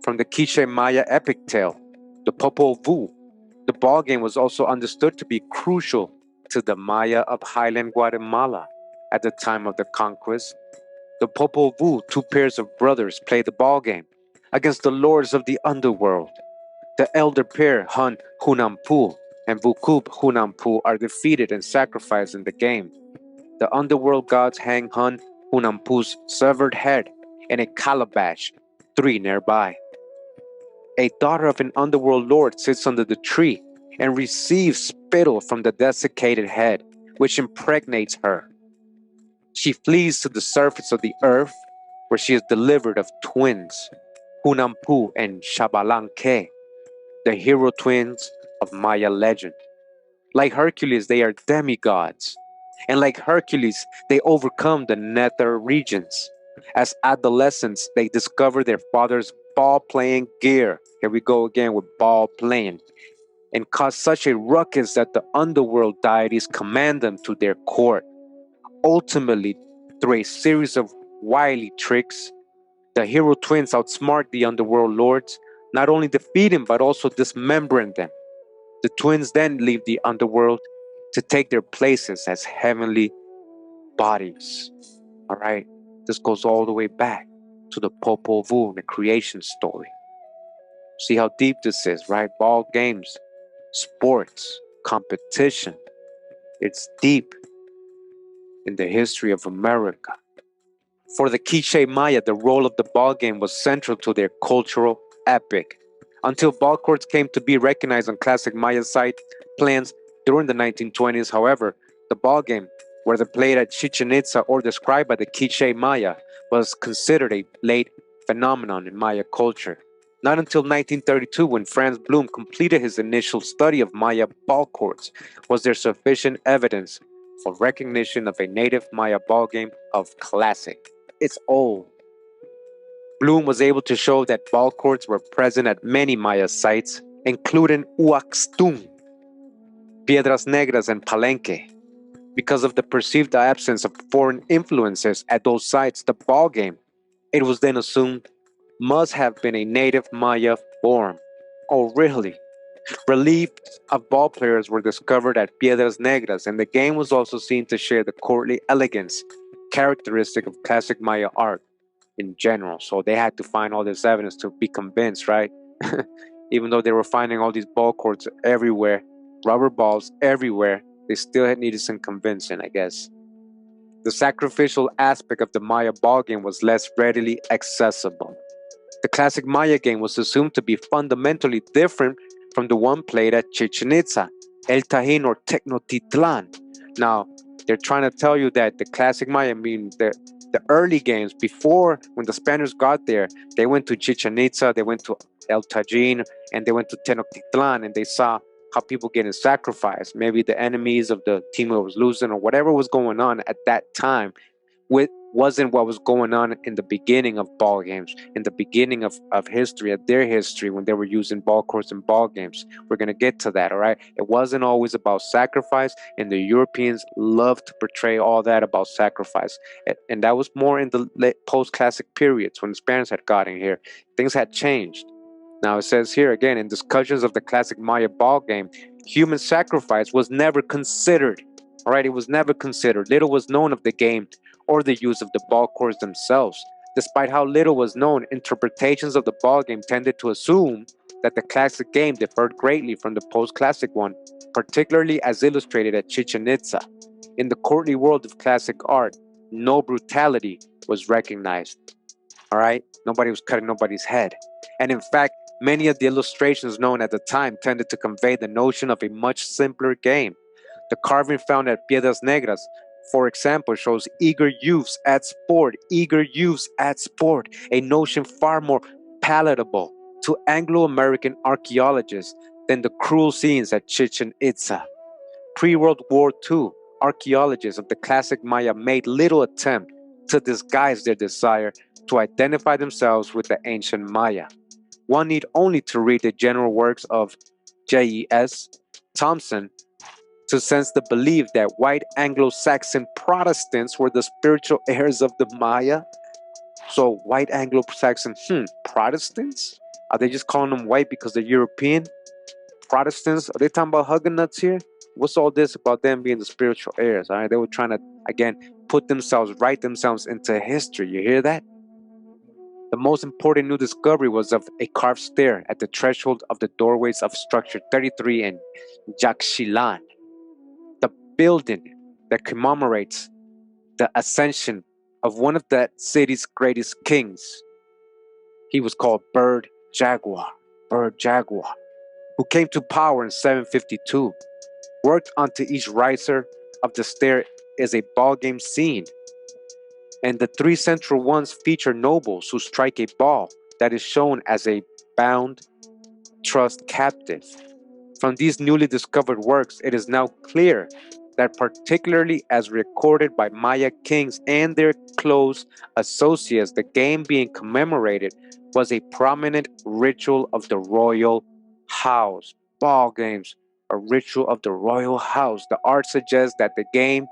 from the Quiche Maya epic tale, the Popol Vuh. The ball game was also understood to be crucial to the Maya of highland Guatemala at the time of the conquest. The Popol Vuh, two pairs of brothers, play the ball game against the lords of the underworld. The elder pair, Hun Hunampu and Vukub Hunampu, are defeated and sacrificed in the game. The underworld gods hang Hun Hunampu's severed head in a calabash, 3 nearby. A daughter of an underworld lord sits under the tree and receives spittle from the desiccated head, which impregnates her. She flees to the surface of the earth, where she is delivered of twins, Hunampu and Shabalanque, the hero twins of Maya legend. Like Hercules, they are demigods. And like Hercules, they overcome the nether regions. As adolescents, they discover their father's ball playing gear. Here we go again with ball playing. And cause such a ruckus that the underworld deities command them to their court. Ultimately, through a series of wily tricks, the hero twins outsmart the underworld lords, not only defeating but also dismembering them. The twins then leave the underworld to take their places as heavenly bodies. All right, this goes all the way back to the Popol Vuh, the creation story. See how deep this is, right? Ball games, sports, competition. It's deep in the history of America. For the Quiche Maya, the role of the ball game was central to their cultural epic. Until ball courts came to be recognized on classic Maya site plans during the 1920s, however, the ball game, whether played at Chichen Itza or described by the Quiche Maya, was considered a late phenomenon in Maya culture. Not until 1932, when Franz Blum completed his initial study of Maya ball courts, was there sufficient evidence for recognition of a native Maya ball game of classic. It's old. Bloom was able to show that ball courts were present at many Maya sites, including Uaxtún, Piedras Negras, and Palenque. Because of the perceived absence of foreign influences at those sites, the ball game, it was then assumed, must have been a native Maya form. Oh, really? Reliefs of ball players were discovered at Piedras Negras, and the game was also seen to share the courtly elegance characteristic of classic Maya art in general. So they had to find all this evidence to be convinced, right? Even though they were finding all these ball courts everywhere, rubber balls everywhere, they still had needed some convincing, I guess. The sacrificial aspect of the Maya ball game was less readily accessible. The classic Maya game was assumed to be fundamentally different from the one played at Chichen Itza, El Tajín, or Tecnotitlan. Now, they're trying to tell you that the classic Maya, I mean, the early games, before when the Spaniards got there, they went to Chichen Itza, they went to El Tajín, and they went to Tenochtitlan, and they saw how people getting sacrificed. Maybe the enemies of the team that was losing, or whatever was going on at that time, wasn't what was going on in the beginning of ball games, in the beginning of history, of their history, when they were using ball courts and ball games. We're going to get to that, all right? It wasn't always about sacrifice, and the Europeans loved to portray all that about sacrifice. And that was more in the post-classic periods when the Spaniards had gotten here. Things had changed. Now it says here again, in discussions of the classic Maya ball game, human sacrifice was never considered. All right, it was never considered. Little was known of the game or the use of the ball courts themselves. Despite how little was known, interpretations of the ball game tended to assume that the classic game differed greatly from the post-classic one, particularly as illustrated at Chichen Itza. In the courtly world of classic art, no brutality was recognized. All right, nobody was cutting nobody's head. And in fact, many of the illustrations known at the time tended to convey the notion of a much simpler game. The carving found at Piedras Negras for example, shows eager youths at sport, a notion far more palatable to Anglo-American archaeologists than the cruel scenes at Chichen Itza. Pre-World War II, archaeologists of the classic Maya made little attempt to disguise their desire to identify themselves with the ancient Maya. One need only to read the general works of J.E.S. Thompson to sense the belief that white Anglo-Saxon Protestants were the spiritual heirs of the Maya. So white Anglo-Saxon, Protestants? Are they just calling them white because they're European? Protestants? Are they talking about hugging nuts here? What's all this about them being the spiritual heirs? All right, they were trying to, again, write themselves into history. You hear that? The most important new discovery was of a carved stair at the threshold of the doorways of structure 33 in Jakshilan, the building that commemorates the ascension of one of that city's greatest kings. He was called Bird Jaguar, who came to power in 752. Worked onto each riser of the stair is a ballgame scene, and the three central ones feature nobles who strike a ball that is shown as a bound trust captive. From these newly discovered works, it is now clear that, particularly as recorded by Maya kings and their close associates, the game being commemorated was a prominent ritual of the royal house. Ball games, a ritual of the royal house. The art suggests that the game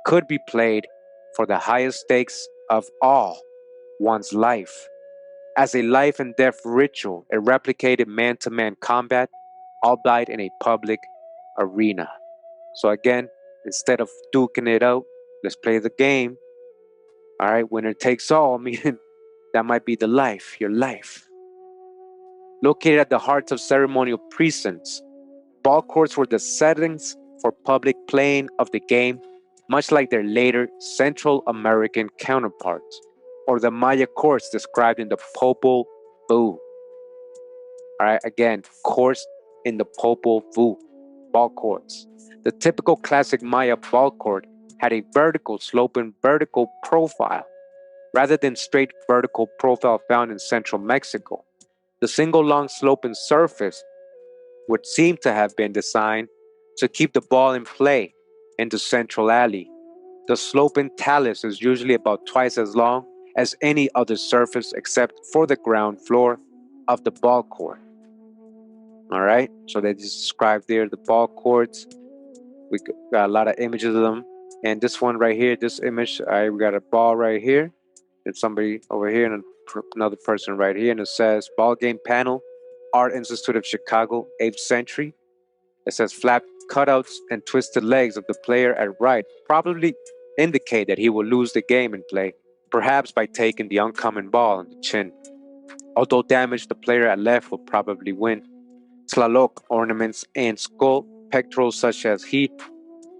could be played for the highest stakes of all, one's life. As a life and death ritual, it replicated man-to-man combat, albeit in a public arena. So again, instead of duking it out, let's play the game. All right, winner takes all, meaning that might be your life. Located at the heart of ceremonial precincts, ball courts were the settings for public playing of the game, much like their later Central American counterparts, or the Maya courts described in the Popol Vuh. All right, again, courts in the Popol Vuh, ball courts. The typical classic Maya ball court had a sloping vertical profile, rather than straight vertical profile found in central Mexico. The single long sloping surface would seem to have been designed to keep the ball in play in the central alley. The sloping talus is usually about twice as long as any other surface except for the ground floor of the ball court. All right, so they described there the ball courts. We got a lot of images of them, and this one right here, this image, we got a ball right here, and somebody over here, and another person right here, and it says ball game panel, Art Institute of Chicago, 8th century. It says flat cutouts and twisted legs of the player at right probably indicate that he will lose the game in play, perhaps by taking the uncommon ball on the chin. Although damaged, the player at left will probably win. Tlaloc ornaments and skull pectorals such as he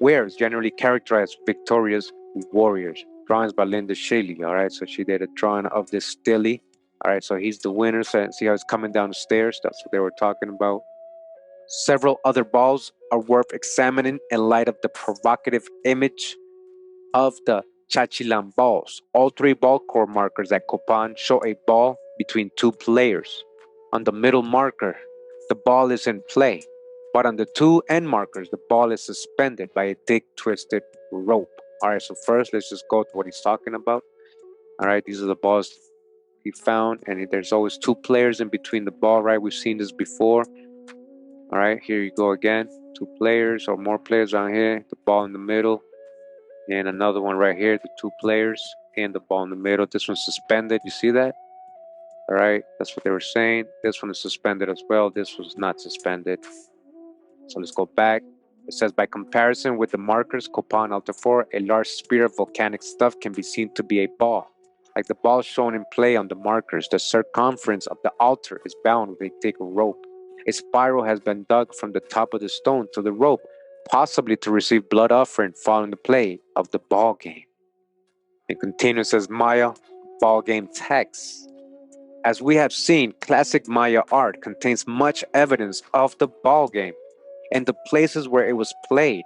wears generally characterized victorious warriors. Drawings by Linda Shaley. All right, so she did a drawing of this stilly. All right, so he's the winner. So see how he's coming down the stairs. That's what they were talking about. Several other balls are worth examining in light of the provocative image of the Chachilan balls. All three ball core markers at Copan show a ball between two players. On the middle marker, the ball is in play, but on the two end markers, the ball is suspended by a thick twisted rope. All right, so first let's just go to what he's talking about. All right, these are the balls he found, and there's always two players in between the ball, right? We've seen this before. All right, here you go again. Two players or more players on here, the ball in the middle, and another one right here, the two players and the ball in the middle. This one's suspended, you see that? All right, that's what they were saying. This one is suspended as well. This was not suspended. So let's go back. It says, by comparison with the markers, Copan Alta 4, a large spear of volcanic stuff can be seen to be a ball. Like the ball shown in play on the markers, the circumference of the altar is bound with a thick rope. A spiral has been dug from the top of the stone to the rope, possibly to receive blood offering following the play of the ball game. It continues as Maya ball game text. As we have seen, classic Maya art contains much evidence of the ball game and the places where it was played.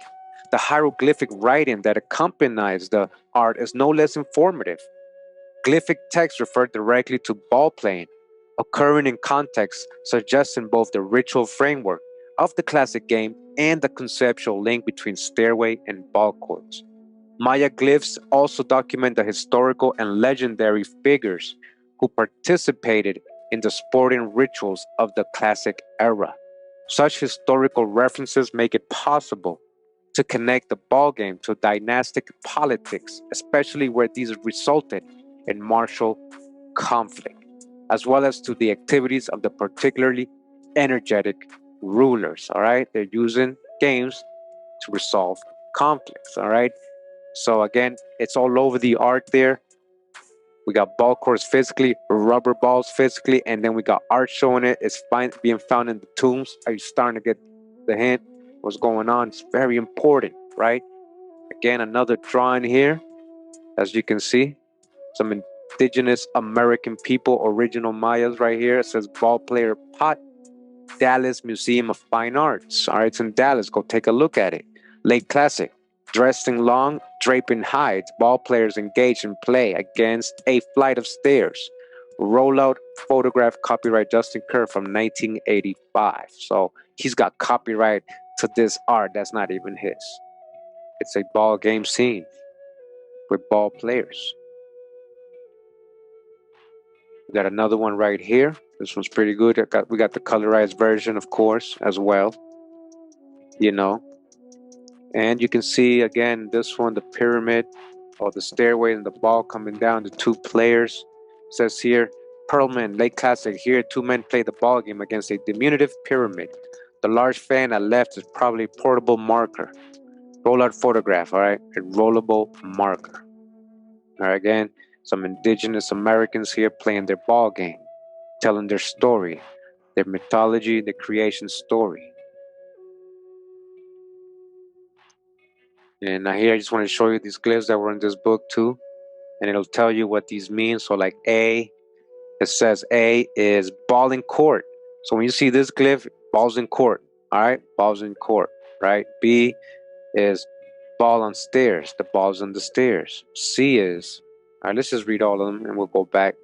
The hieroglyphic writing that accompanies the art is no less informative. Glyphic texts refer directly to ball playing, occurring in context suggesting both the ritual framework of the classic game and the conceptual link between stairway and ball courts. Maya glyphs also document the historical and legendary figures who participated in the sporting rituals of the classic era. Such historical references make it possible to connect the ball game to dynastic politics, especially where these resulted in martial conflict, as well as to the activities of the particularly energetic rulers. All right, they're using games to resolve conflicts. All right, so again, it's all over the art there. We got ball courts physically, rubber balls physically, and then we got art showing it. It's being found in the tombs. Are you starting to get the hint? What's going on? It's very important, right? Again, another drawing here, as you can see, some indigenous American people, original Mayas right here. It says ball player pot, Dallas Museum of Fine Arts. All right, it's in Dallas. Go take a look at it. Late classic. Dressed in long, draping hides, ball players engage in play against a flight of stairs. Rollout photograph, copyright Justin Kerr from 1985. So he's got copyright to this art that's not even his. It's a ball game scene with ball players. We got another one right here. This one's pretty good. We got the colorized version, of course, as well. You know, and you can see again this one, the pyramid or the stairway and the ball coming down. The two players. It says here, Perlman, late classic. Here, two men play the ball game against a diminutive pyramid. The large fan at left is probably a portable marker. Rollout photograph, all right, a rollable marker. All right, again, some indigenous Americans here playing their ball game, telling their story, their mythology, the creation story. And here I just want to show you these glyphs that were in this book too, and it'll tell you what these mean. So like A, it says A is ball in court. So when you see this glyph, balls in court, all right, balls in court, right? B is ball on stairs, the ball's on the stairs. C is, all right, let's just read all of them and we'll go back.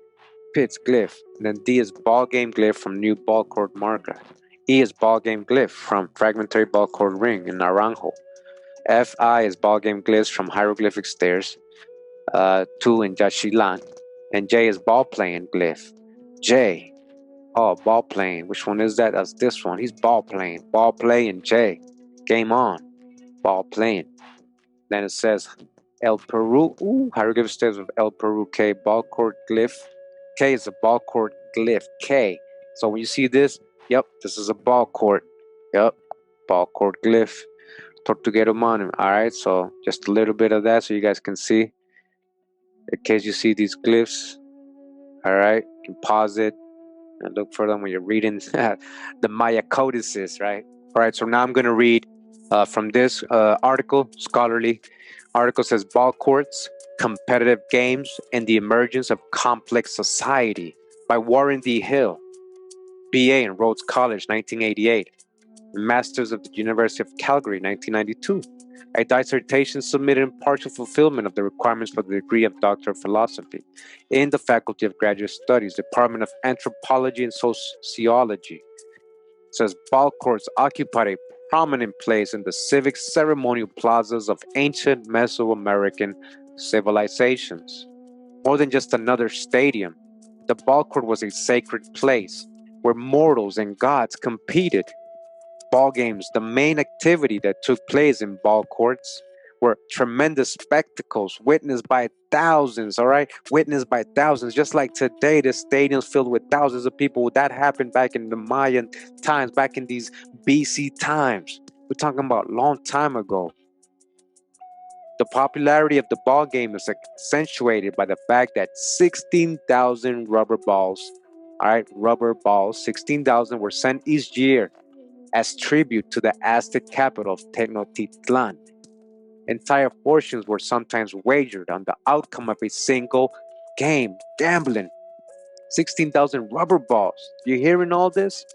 Pitts glyph. And then D is ball game glyph from new ball court marker. E is ball game glyph from fragmentary ball court ring in Naranjo. FI is ball game glyphs from hieroglyphic stairs, 2 in Jachilan. And J is ball playing glyph. J, oh, ball playing. Which one is that? That's this one. He's ball playing. Ball playing J. Game on. Ball playing. Then it says El Peru. Ooh, hieroglyphic stairs of El Peru K. Ball court glyph. K is a ball court glyph. K. So when you see this, yep, this is a ball court. Yep, ball court glyph. Tortuguero monument. All right, so just a little bit of that so you guys can see. In case you see these glyphs, all right, you can pause it and look for them when you're reading the Maya codices, right? All right, so now I'm going to read from this article, scholarly article says ball courts, competitive games, and the emergence of complex society by Warren D. Hill, BA in Rhodes College, 1988. Masters of the University of Calgary, 1992. A dissertation submitted in partial fulfillment of the requirements for the degree of Doctor of Philosophy in the Faculty of Graduate Studies, Department of Anthropology and Sociology. It says ball courts occupied a prominent place in the civic ceremonial plazas of ancient Mesoamerican civilizations. More than just another stadium, the ball court was a sacred place where mortals and gods competed. Ball games, the main activity that took place in ball courts, were tremendous spectacles witnessed by thousands, all right? Witnessed by thousands. Just like today, the stadium's filled with thousands of people. That happened back in the Mayan times, back in these BC times. We're talking about a long time ago. The popularity of the ball game is accentuated by the fact that 16,000 rubber balls, all right, rubber balls, 16,000 were sent each year as tribute to the Aztec capital of Tenochtitlan. Entire fortunes were sometimes wagered on the outcome of a single game. Gambling. 16,000 rubber balls. You hearing all this?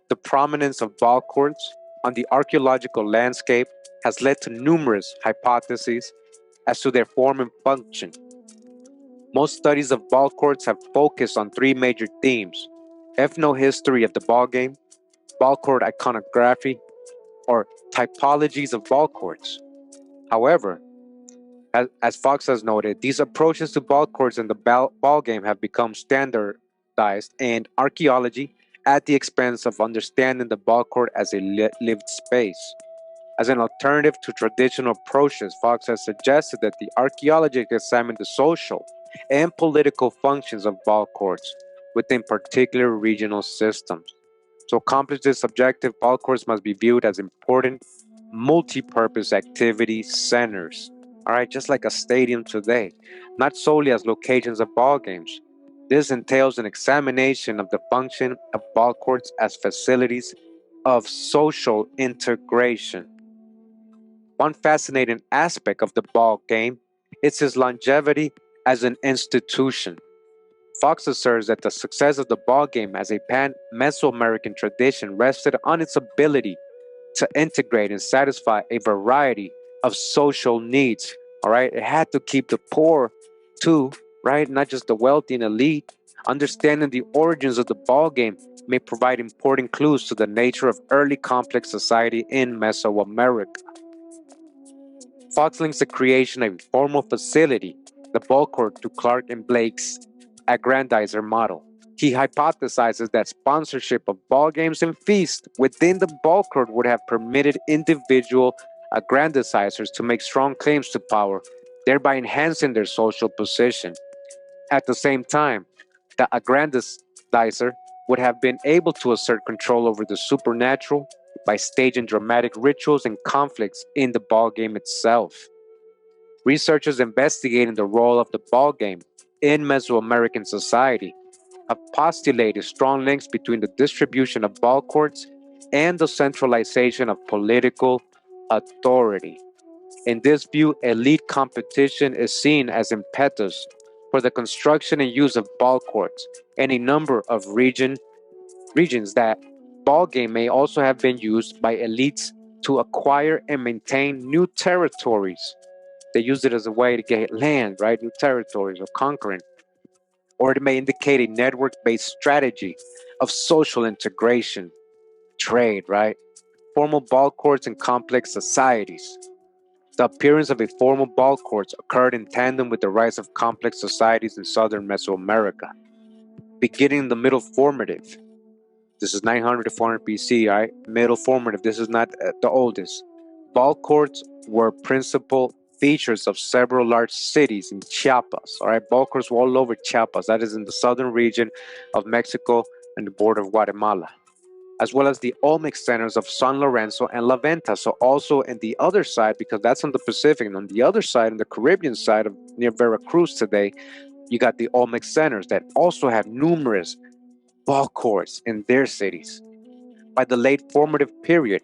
The prominence of ball courts on the archaeological landscape has led to numerous hypotheses as to their form and function. Most studies of ball courts have focused on three major themes: ethnohistory of the ball game, ball court iconography, or typologies of ball courts. However, as Fox has noted, these approaches to ball courts in the ball game have become standardized in archaeology at the expense of understanding the ball court as a lived space. As an alternative to traditional approaches, Fox has suggested that the archaeology examine the social and political functions of ball courts within particular regional systems. To accomplish this objective, ball courts must be viewed as important multi-purpose activity centers. All right, just like a stadium today, not solely as locations of ball games. This entails an examination of the function of ball courts as facilities of social integration. One fascinating aspect of the ball game is its longevity as an institution. Fox asserts that the success of the ball game as a pan Mesoamerican tradition rested on its ability to integrate and satisfy a variety of social needs. All right, it had to keep the poor too, right? Not just the wealthy and elite. Understanding the origins of the ball game may provide important clues to the nature of early complex society in Mesoamerica. Fox links the creation of a formal facility, the ball court, to Clark and Blake's aggrandizer model. He hypothesizes that sponsorship of ball games and feasts within the ball court would have permitted individual aggrandizers to make strong claims to power, thereby enhancing their social position. At the same time, the aggrandizer would have been able to assert control over the supernatural by staging dramatic rituals and conflicts in the ball game itself. Researchers investigating the role of the ball game in Mesoamerican society have postulated strong links between the distribution of ball courts and the centralization of political authority. In this view, elite competition is seen as impetus for the construction and use of ball courts in a number of regions. That ball game may also have been used by elites to acquire and maintain new territories. They used it as a way to get land, right? New territories or conquering. Or it may indicate a network based strategy of social integration, trade, right? Formal ball courts in complex societies. The appearance of a formal ball courts occurred in tandem with the rise of complex societies in southern Mesoamerica, beginning in the Middle Formative. This is 900 to 400 BC, all right? Middle Formative. This is not the oldest. Ball courts were principal features of several large cities in Chiapas, all right? Ball courts were all over Chiapas. That is in the southern region of Mexico and the border of Guatemala, as well as the Olmec centers of San Lorenzo and La Venta. So also in the other side, because that's on the Pacific, and on the other side, on the Caribbean side of near Veracruz today, you got the Olmec centers that also have numerous ball courts in their cities. By the late formative period,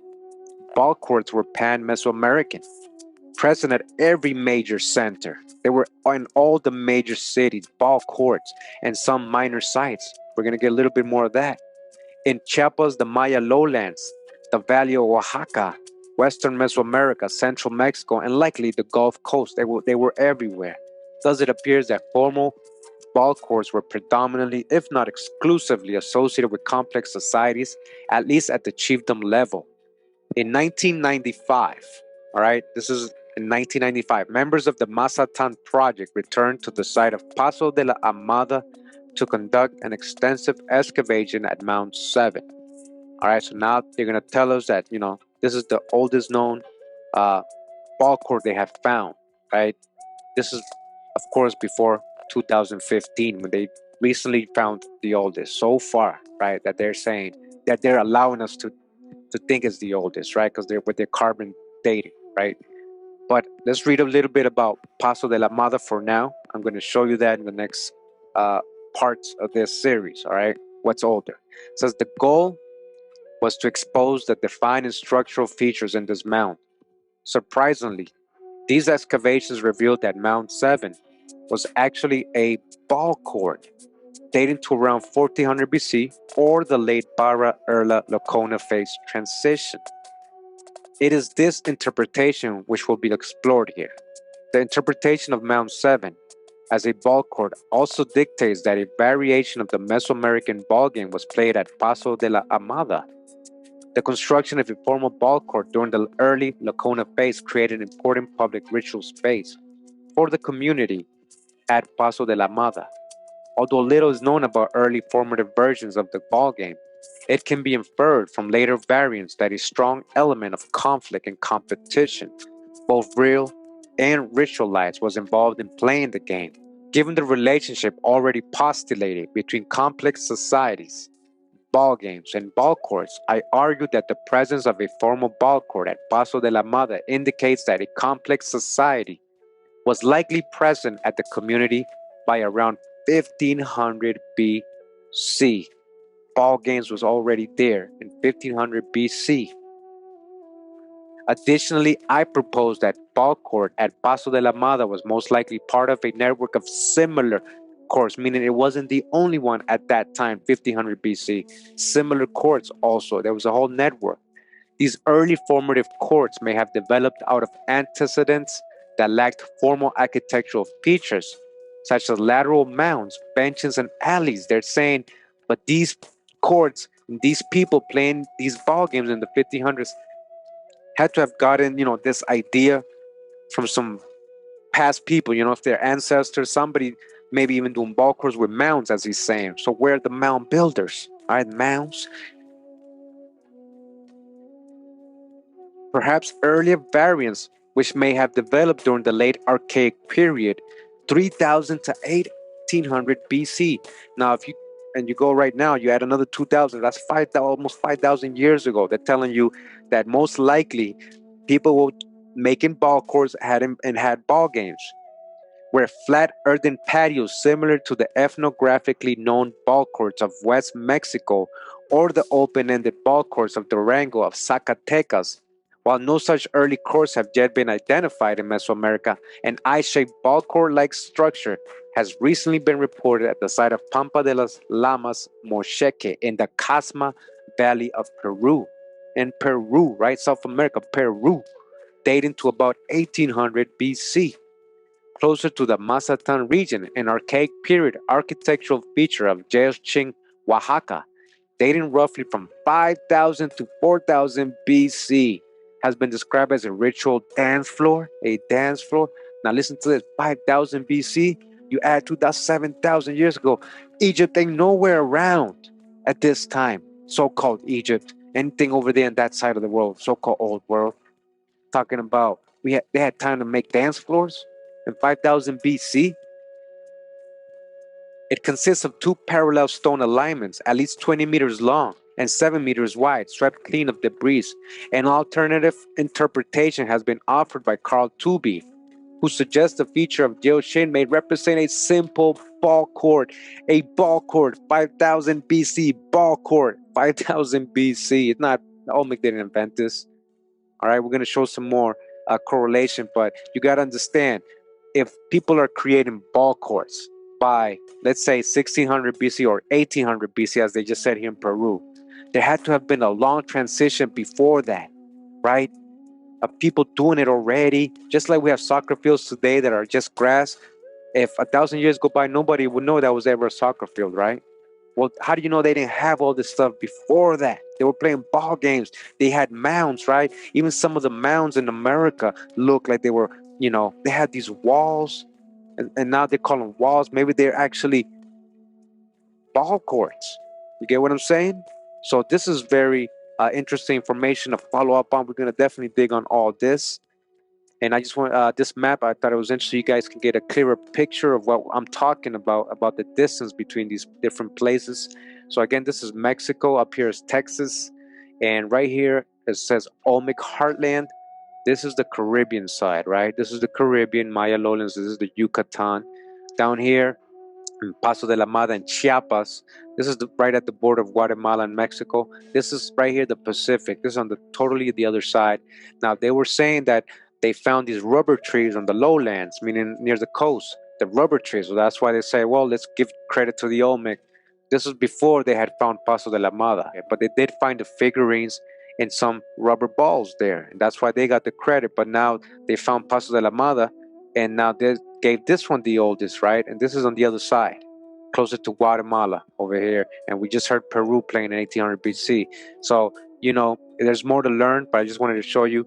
ball courts were pan-Mesoamerican, present at every major center. They were in all the major cities, ball courts, and some minor sites. We're going to get a little bit more of that. In Chiapas, the Maya lowlands, the Valley of Oaxaca, Western Mesoamerica, Central Mexico, and likely the Gulf Coast. They were everywhere. Thus, it appears that formal ball courts were predominantly, if not exclusively, associated with complex societies, at least at the chiefdom level. In 1995, all right, this is in 1995, members of the Mazatlan Project returned to the site of Paso de la Amada to conduct an extensive excavation at Mount 7. All right, so now they're going to tell us that, this is the oldest known uh, ball court they have found, right? This is, of course, before 2015 when they recently found the oldest so far, right? That they're saying that they're allowing us to think it's the oldest, right? Because they're with their carbon dating, right? But let's read a little bit about Paso de la Mada for now. I'm going to show you that in the next uh, parts of this series, all right? What's older? It says the goal was to expose the defined and structural features in this mound. Surprisingly, these excavations revealed that Mount 7 was actually a ball court dating to around 1400 BC or the late Barra Erla Lacona phase transition. It is this interpretation which will be explored here. The interpretation of Mount 7 as a ball court also dictates that a variation of the Mesoamerican ball game was played at Paso de la Amada. The construction of a formal ball court during the early Lacona phase created an important public ritual space for the community at Paso de la Amada. Although little is known about early formative versions of the ball game, it can be inferred from later variants that a strong element of conflict and competition, both real and ritualized, was involved in playing the game. Given the relationship already postulated between complex societies, ball games, and ball courts, I argue that the presence of a formal ball court at Paso de la Mada indicates that a complex society was likely present at the community by around 1500 BC. Ball games was already there in 1500 BC. Additionally, I propose that ball court at Paso de la Mada was most likely part of a network of similar courts, meaning it wasn't the only one at that time, 1500 BC. Similar courts also, there was a whole network. These early formative courts may have developed out of antecedents that lacked formal architectural features, such as lateral mounds, benches, and alleys. They're saying, but these courts, these people playing these ball games in the 1500s had to have gotten, this idea from some past people, if their ancestors, somebody maybe even doing ball courts with mounds, as he's saying. So where are the mound builders? All right, mounds. Perhaps earlier variants which may have developed during the late Archaic period, 3000 to 1800 BC. Now, if you go right now, you add another 2000, that's almost 5,000 years ago. They're telling you that most likely people were making ball courts had ball games where flat earthen patios similar to the ethnographically known ball courts of West Mexico or the open-ended ball courts of Durango of Zacatecas. While no such early courts have yet been identified in Mesoamerica, an eye-shaped ball court-like structure has recently been reported at the site of Pampa de las Lamas, Mocheque, in the Casma Valley of Peru. In Peru, right? South America, Peru, dating to about 1800 BC. Closer to the Mazatlan region, an archaic period architectural feature of Jelching, Oaxaca, dating roughly from 5000 to 4000 BC, has been described as a ritual dance floor. A dance floor. Now listen to this: 5000 BC, you add to that 7000 years ago. Egypt ain't nowhere around at this time. So-called Egypt, anything over there in that side of the world, so-called old world. Talking about they had time to make dance floors in 5000 BC. It consists of two parallel stone alignments, at least 20 meters long and 7 meters wide, swept clean of debris. An alternative interpretation has been offered by Carl Tooby, who suggests the feature of Jiaoshin may represent a simple ball court. A ball court, 5000 BC, ball court, 5000 BC. It's not, Olmec didn't invent this. All right, we're going to show some more correlation, but you got to understand, if people are creating ball courts by, let's say, 1600 BC or 1800 BC, as they just said here in Peru, there had to have been a long transition before that, right? Of people doing it already, just like we have soccer fields today that are just grass. If 1,000 years go by, nobody would know that was ever a soccer field, right? Well, how do you know they didn't have all this stuff before that? They were playing ball games. They had mounds, right? Even some of the mounds in America look like they were, they had these walls, and now they call them walls. Maybe they're actually ball courts. You get what I'm saying? So this is very interesting information to follow up on. We're going to definitely dig on all this. And I just want this map. I thought it was interesting. You guys can get a clearer picture of what I'm talking about the distance between these different places. So again, this is Mexico. Up here is Texas, and right here it says Olmec Heartland. This is the Caribbean side, right? This is the Caribbean, Maya lowlands. This is the Yucatan. Down here in Paso de la Mada in Chiapas. This is right at the border of Guatemala and Mexico. This is right here the Pacific. This is on the totally the other side. Now they were saying that they found these rubber trees on the lowlands, meaning near the coast, the rubber trees. So that's why they say, well, let's give credit to the Olmec. This was before they had found Paso de la Mada, but they did find the figurines and some rubber balls there. And that's why they got the credit. But now they found Paso de la Mada, and now they gave this one the oldest, right? And this is on the other side, closer to Guatemala over here. And we just heard Peru playing in 1800 BC. So, there's more to learn, but I just wanted to show you.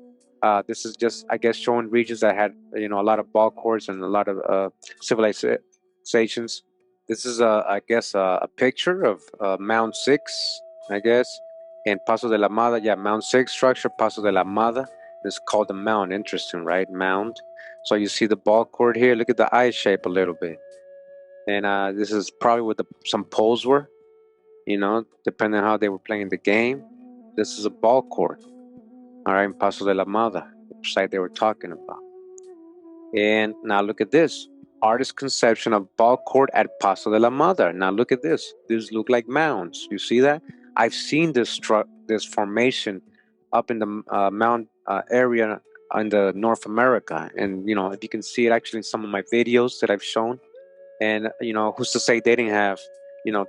This is just, I guess, showing regions that had, a lot of ball courts and a lot of civilizations. This is, I guess, a picture of Mound 6, I guess, in Paso de la Mada. Yeah, Mound 6 structure, Paso de la Mada. It's called the mound. Interesting, right? Mound. So you see the ball court here. Look at the eye shape a little bit. And this is probably what some poles were, depending on how they were playing the game. This is a ball court, all right, in Paso de la Mada, the site they were talking about. And now look at this. Artist's conception of ball court at Paso de la Mada. Now look at this. These look like mounds. You see that? I've seen this formation up in the mound area in the North America. And, if you can see it actually in some of my videos that I've shown. And, who's to say they didn't have,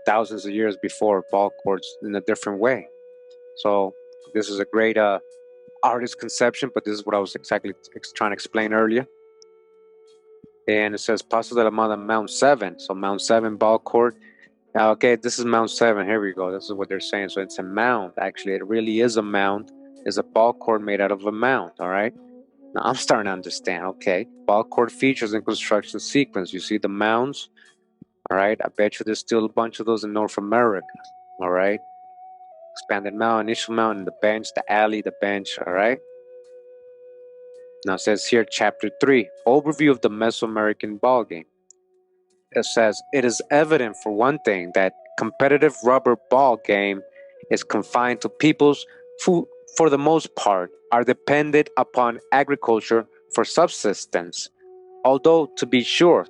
thousands of years before ball courts in a different way. So this is a great artist conception, but this is what I was exactly trying to explain earlier. And it says Paso de la Mada Mount 7. So Mount 7 ball court. Okay, this is Mount 7. Here we go. This is what they're saying. So it's a mound. Actually, it really is a mound. It's a ball court made out of a mound. All right. Now I'm starting to understand. Okay. Ball court features and construction sequence. You see the mounds. All right. I bet you there's still a bunch of those in North America. All right. Expanded mound, initial mound, the bench, the alley, the bench. All right. Now it says here, Chapter 3, Overview of the Mesoamerican Ball Game. It says, it is evident for one thing that competitive rubber ball game is confined to peoples who, for the most part, are dependent upon agriculture for subsistence. Although, to be sure,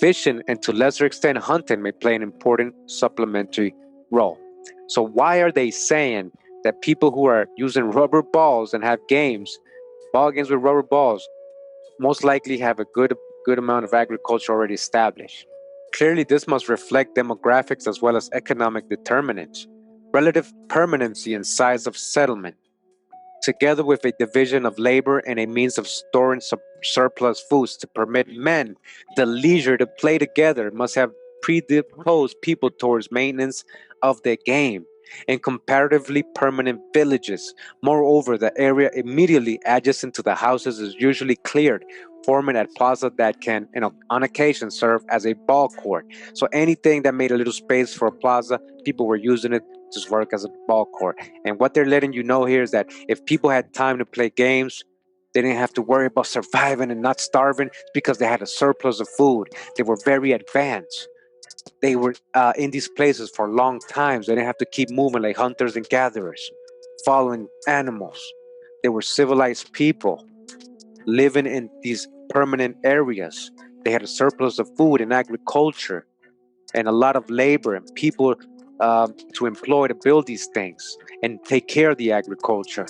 fishing and to lesser extent hunting may play an important supplementary role. So why are they saying that people who are using rubber balls and have ball games with rubber balls, most likely have a good amount of agriculture already established? Clearly, this must reflect demographics as well as economic determinants, relative permanency and size of settlement, together with a division of labor and a means of storing surplus foods to permit men the leisure to play together, must have predisposed people towards maintenance of the game in comparatively permanent villages. Moreover, the area immediately adjacent to the houses is usually cleared, forming a plaza that can, on occasion, serve as a ball court. So anything that made a little space for a plaza, people were using it to work as a ball court. And what they're letting you know here is that if people had time to play games, they didn't have to worry about surviving and not starving because they had a surplus of food. They were very advanced. They were in these places for long times. They didn't have to keep moving like hunters and gatherers, following animals. They were civilized people living in these permanent areas. They had a surplus of food and agriculture and a lot of labor and people to employ to build these things and take care of the agriculture.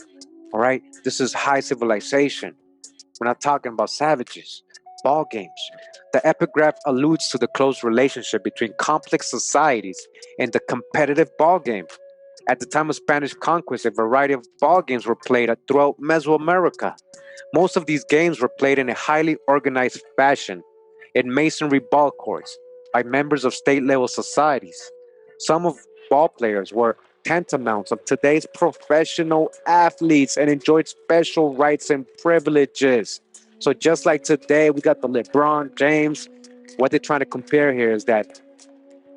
All right, this is high civilization. We're not talking about savages. Ball games. The epigraph alludes to the close relationship between complex societies and the competitive ball game. At the time of Spanish conquest, a variety of ball games were played throughout Mesoamerica. Most of these games were played in a highly organized fashion in masonry ball courts by members of state-level societies. Some of ball players were tantamounts of today's professional athletes and enjoyed special rights and privileges. So just like today, we got the LeBron James. What they're trying to compare here is that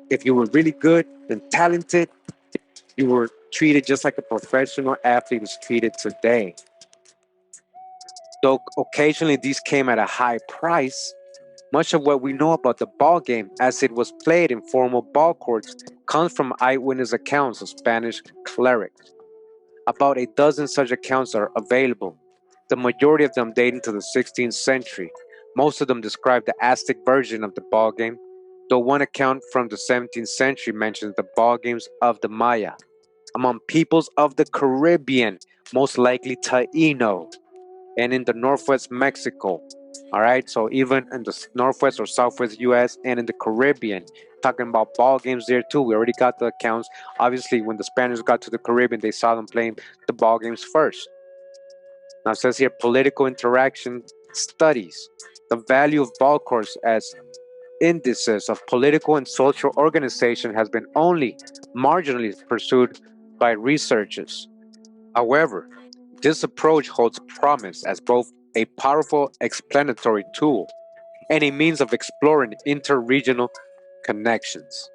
if you were really good and talented, you were treated just like a professional athlete is treated today. Though occasionally these came at a high price, much of what we know about the ball game as it was played in formal ball courts comes from eyewitness accounts of Spanish clerics. About a dozen such accounts are available, the majority of them dating to the 16th century. Most of them describe the Aztec version of the ball game, though one account from the 17th century mentions the ball games of the Maya. Among peoples of the Caribbean, most likely Taino, and in the northwest Mexico. All right, so even in the northwest or southwest US and in the Caribbean, talking about ball games there too. We already got the accounts. Obviously, when the Spaniards got to the Caribbean, they saw them playing the ball games first. Now it says here political interaction studies the value of ball courts as indices of political and social organization has been only marginally pursued by researchers. However, this approach holds promise as both a powerful explanatory tool and a means of exploring interregional connections.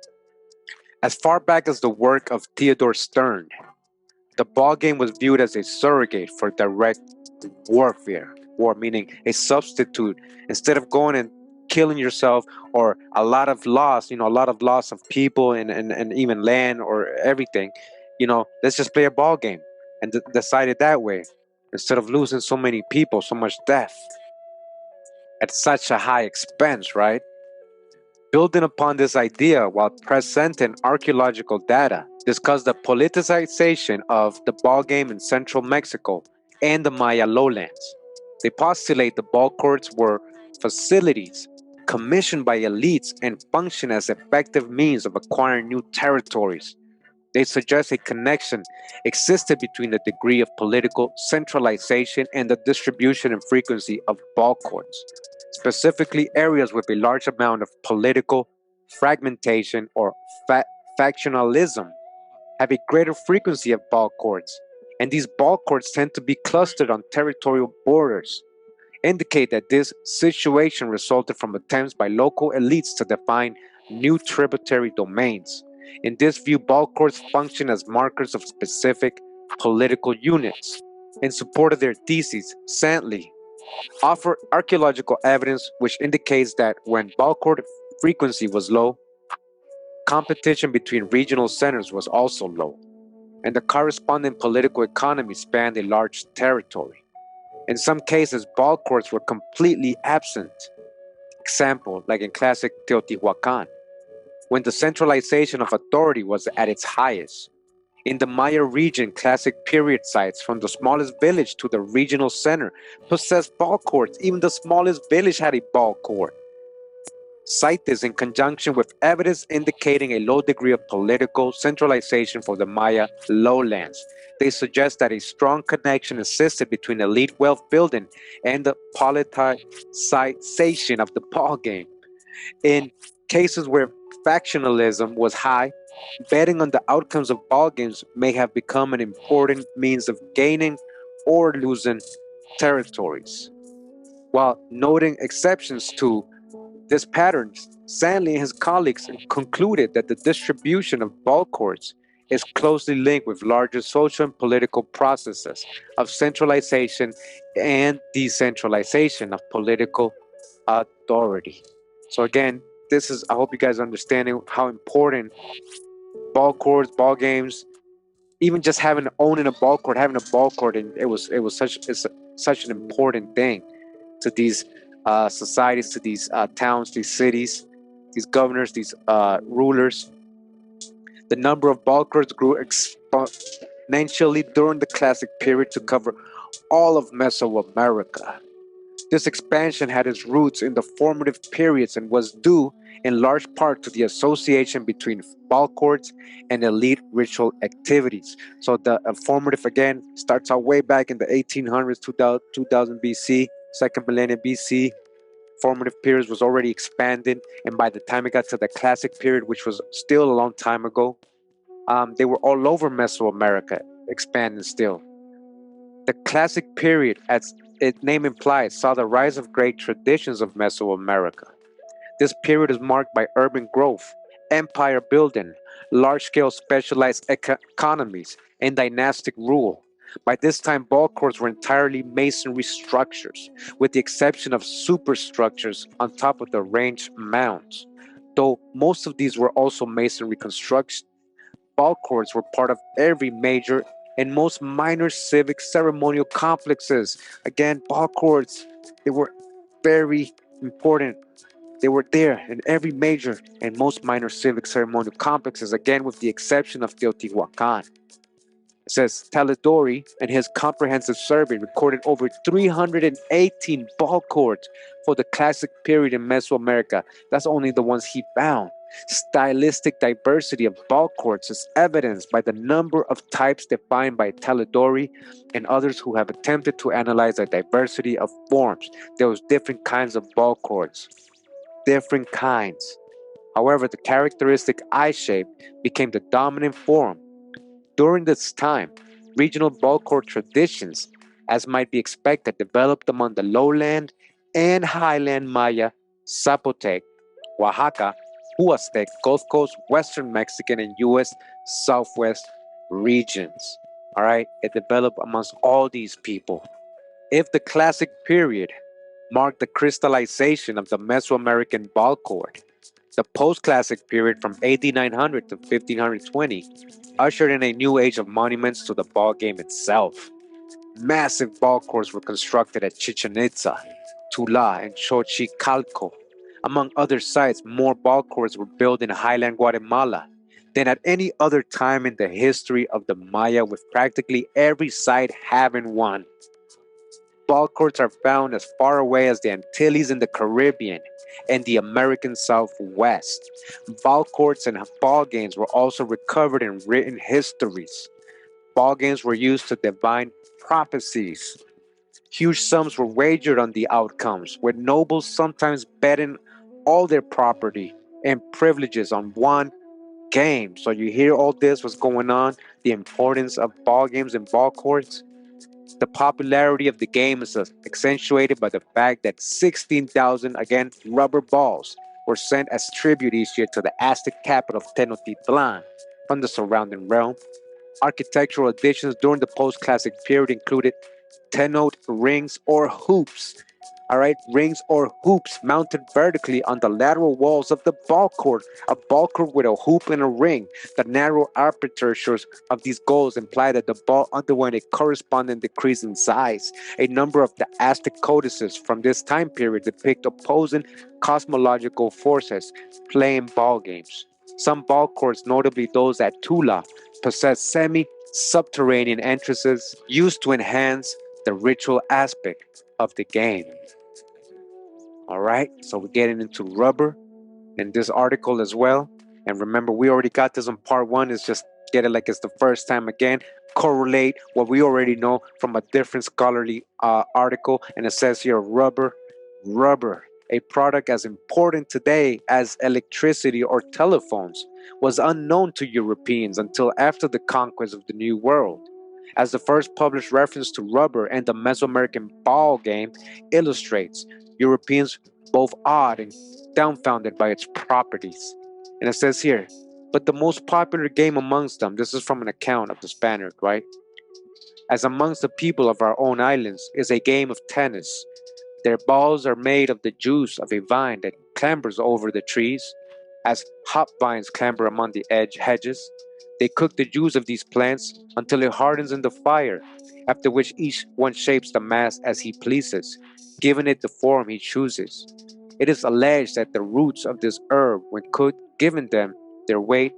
As far back as the work of Theodore Stern, the ball game was viewed as a surrogate for direct warfare, war meaning a substitute. Instead of going and killing yourself or a lot of loss, a lot of loss of people and even land or everything, let's just play a ball game and decide it that way instead of losing so many people, so much death at such a high expense, right? Building upon this idea while presenting archaeological data, discuss the politicization of the ball game in central Mexico and the Maya lowlands. They postulate the ball courts were facilities commissioned by elites and function as effective means of acquiring new territories. They suggest a connection existed between the degree of political centralization and the distribution and frequency of ball courts, specifically areas with a large amount of political fragmentation or factionalism have a greater frequency of ball courts, and these ball courts tend to be clustered on territorial borders, indicate that this situation resulted from attempts by local elites to define new tributary domains. In this view, ball courts function as markers of specific political units. In support of their thesis, Santley offered archaeological evidence which indicates that when ball court frequency was low, competition between regional centers was also low, and the corresponding political economy spanned a large territory. In some cases, ball courts were completely absent. Example, like in classic Teotihuacan, when the centralization of authority was at its highest. In the Maya region, classic period sites from the smallest village to the regional center possessed ball courts. Even the smallest village had a ball court. Cite this in conjunction with evidence indicating a low degree of political centralization for the Maya lowlands. They suggest that a strong connection existed between elite wealth building and the politicization of the ball game. In cases where factionalism was high, betting on the outcomes of ball games may have become an important means of gaining or losing territories. While noting exceptions to this pattern, Stanley and his colleagues concluded that the distribution of ball courts is closely linked with larger social and political processes of centralization and decentralization of political authority. So again, this is, I hope you guys are understanding how important ball courts, ball games, even just owning a ball court, having a ball court, and it was such an important thing to these societies, to these towns, these cities, these governors, these rulers. The number of ball courts grew exponentially during the Classic period to cover all of Mesoamerica. This expansion had its roots in the formative periods and was due in large part to the association between ball courts and elite ritual activities. So the formative, again, starts out way back in the 1800s, 2000 BC, second millennium BC. Formative periods was already expanding, and by the time it got to the Classic period, which was still a long time ago, they were all over Mesoamerica, expanding still. The Classic period, as its name implies, saw the rise of great traditions of Mesoamerica. This period is marked by urban growth, empire building, large-scale specialized economies, and dynastic rule. By this time, ball courts were entirely masonry structures, with the exception of superstructures on top of the range mounds. Though most of these were also masonry constructions, ball courts were part of every major and most minor civic ceremonial complexes. Again, ball courts, they were very important. They were there in every major and most minor civic ceremonial complexes, again, with the exception of Teotihuacan. It says Taladori, in his comprehensive survey, recorded over 318 ball courts for the Classic period in Mesoamerica. That's only the ones he found. Stylistic diversity of ball courts is evidenced by the number of types defined by Talidori and others who have attempted to analyze the diversity of forms. There was different kinds of ball courts, different kinds. However, the characteristic I shape became the dominant form. During this time, regional ball court traditions, as might be expected, developed among the lowland and highland Maya, Zapotec, Oaxaca, Huastec, Gulf Coast, Western Mexican, and U.S. Southwest regions. All right, it developed amongst all these people. If the classic period marked the crystallization of the Mesoamerican ball court, the post-classic period from AD 900 to 1520 ushered in a new age of monuments to the ball game itself. Massive ball courts were constructed at Chichen Itza, Tula, and Xochicalco. Among other sites, more ball courts were built in highland Guatemala than at any other time in the history of the Maya, with practically every site having one. Ball courts are found as far away as the Antilles in the Caribbean and the American Southwest. Ball courts and ball games were also recovered in written histories. Ball games were used to divine prophecies. Huge sums were wagered on the outcomes, with nobles sometimes betting all their property and privileges on one game. So you hear all this, what's going on, the importance of ball games and ball courts. The popularity of the game is accentuated by the fact that 16,000, again, rubber balls were sent as tribute each year to the Aztec capital of Tenochtitlan from the surrounding realm. Architectural additions during the post-classic period included Tenote rings or hoops. All right, rings or hoops mounted vertically on the lateral walls of the ball court. A ball court with a hoop and a ring. The narrow apertures of these goals imply that the ball underwent a corresponding decrease in size. A number of the Aztec codices from this time period depict opposing cosmological forces playing ball games. Some ball courts, notably those at Tula, possess semi-subterranean entrances used to enhance the ritual aspect of the game. All right, so we're getting into rubber in this article as well. And remember, we already got this on part one. It's just get it like it's the first time again. Correlate what we already know from a different scholarly article. And it says here rubber, a product as important today as electricity or telephones, was unknown to Europeans until after the conquest of the New World. As the first published reference to rubber and the Mesoamerican ball game illustrates, Europeans both awed and dumbfounded by its properties. And it says here, but the most popular game amongst them, this is from an account of the Spaniard, right? As amongst the people of our own islands, is a game of tennis. Their balls are made of the juice of a vine that clambers over the trees, as hop vines clamber among the edge hedges. They cook the juice of these plants until it hardens in the fire, after which each one shapes the mass as he pleases, giving it the form he chooses. It is alleged that the roots of this herb, when cooked, given them their weight,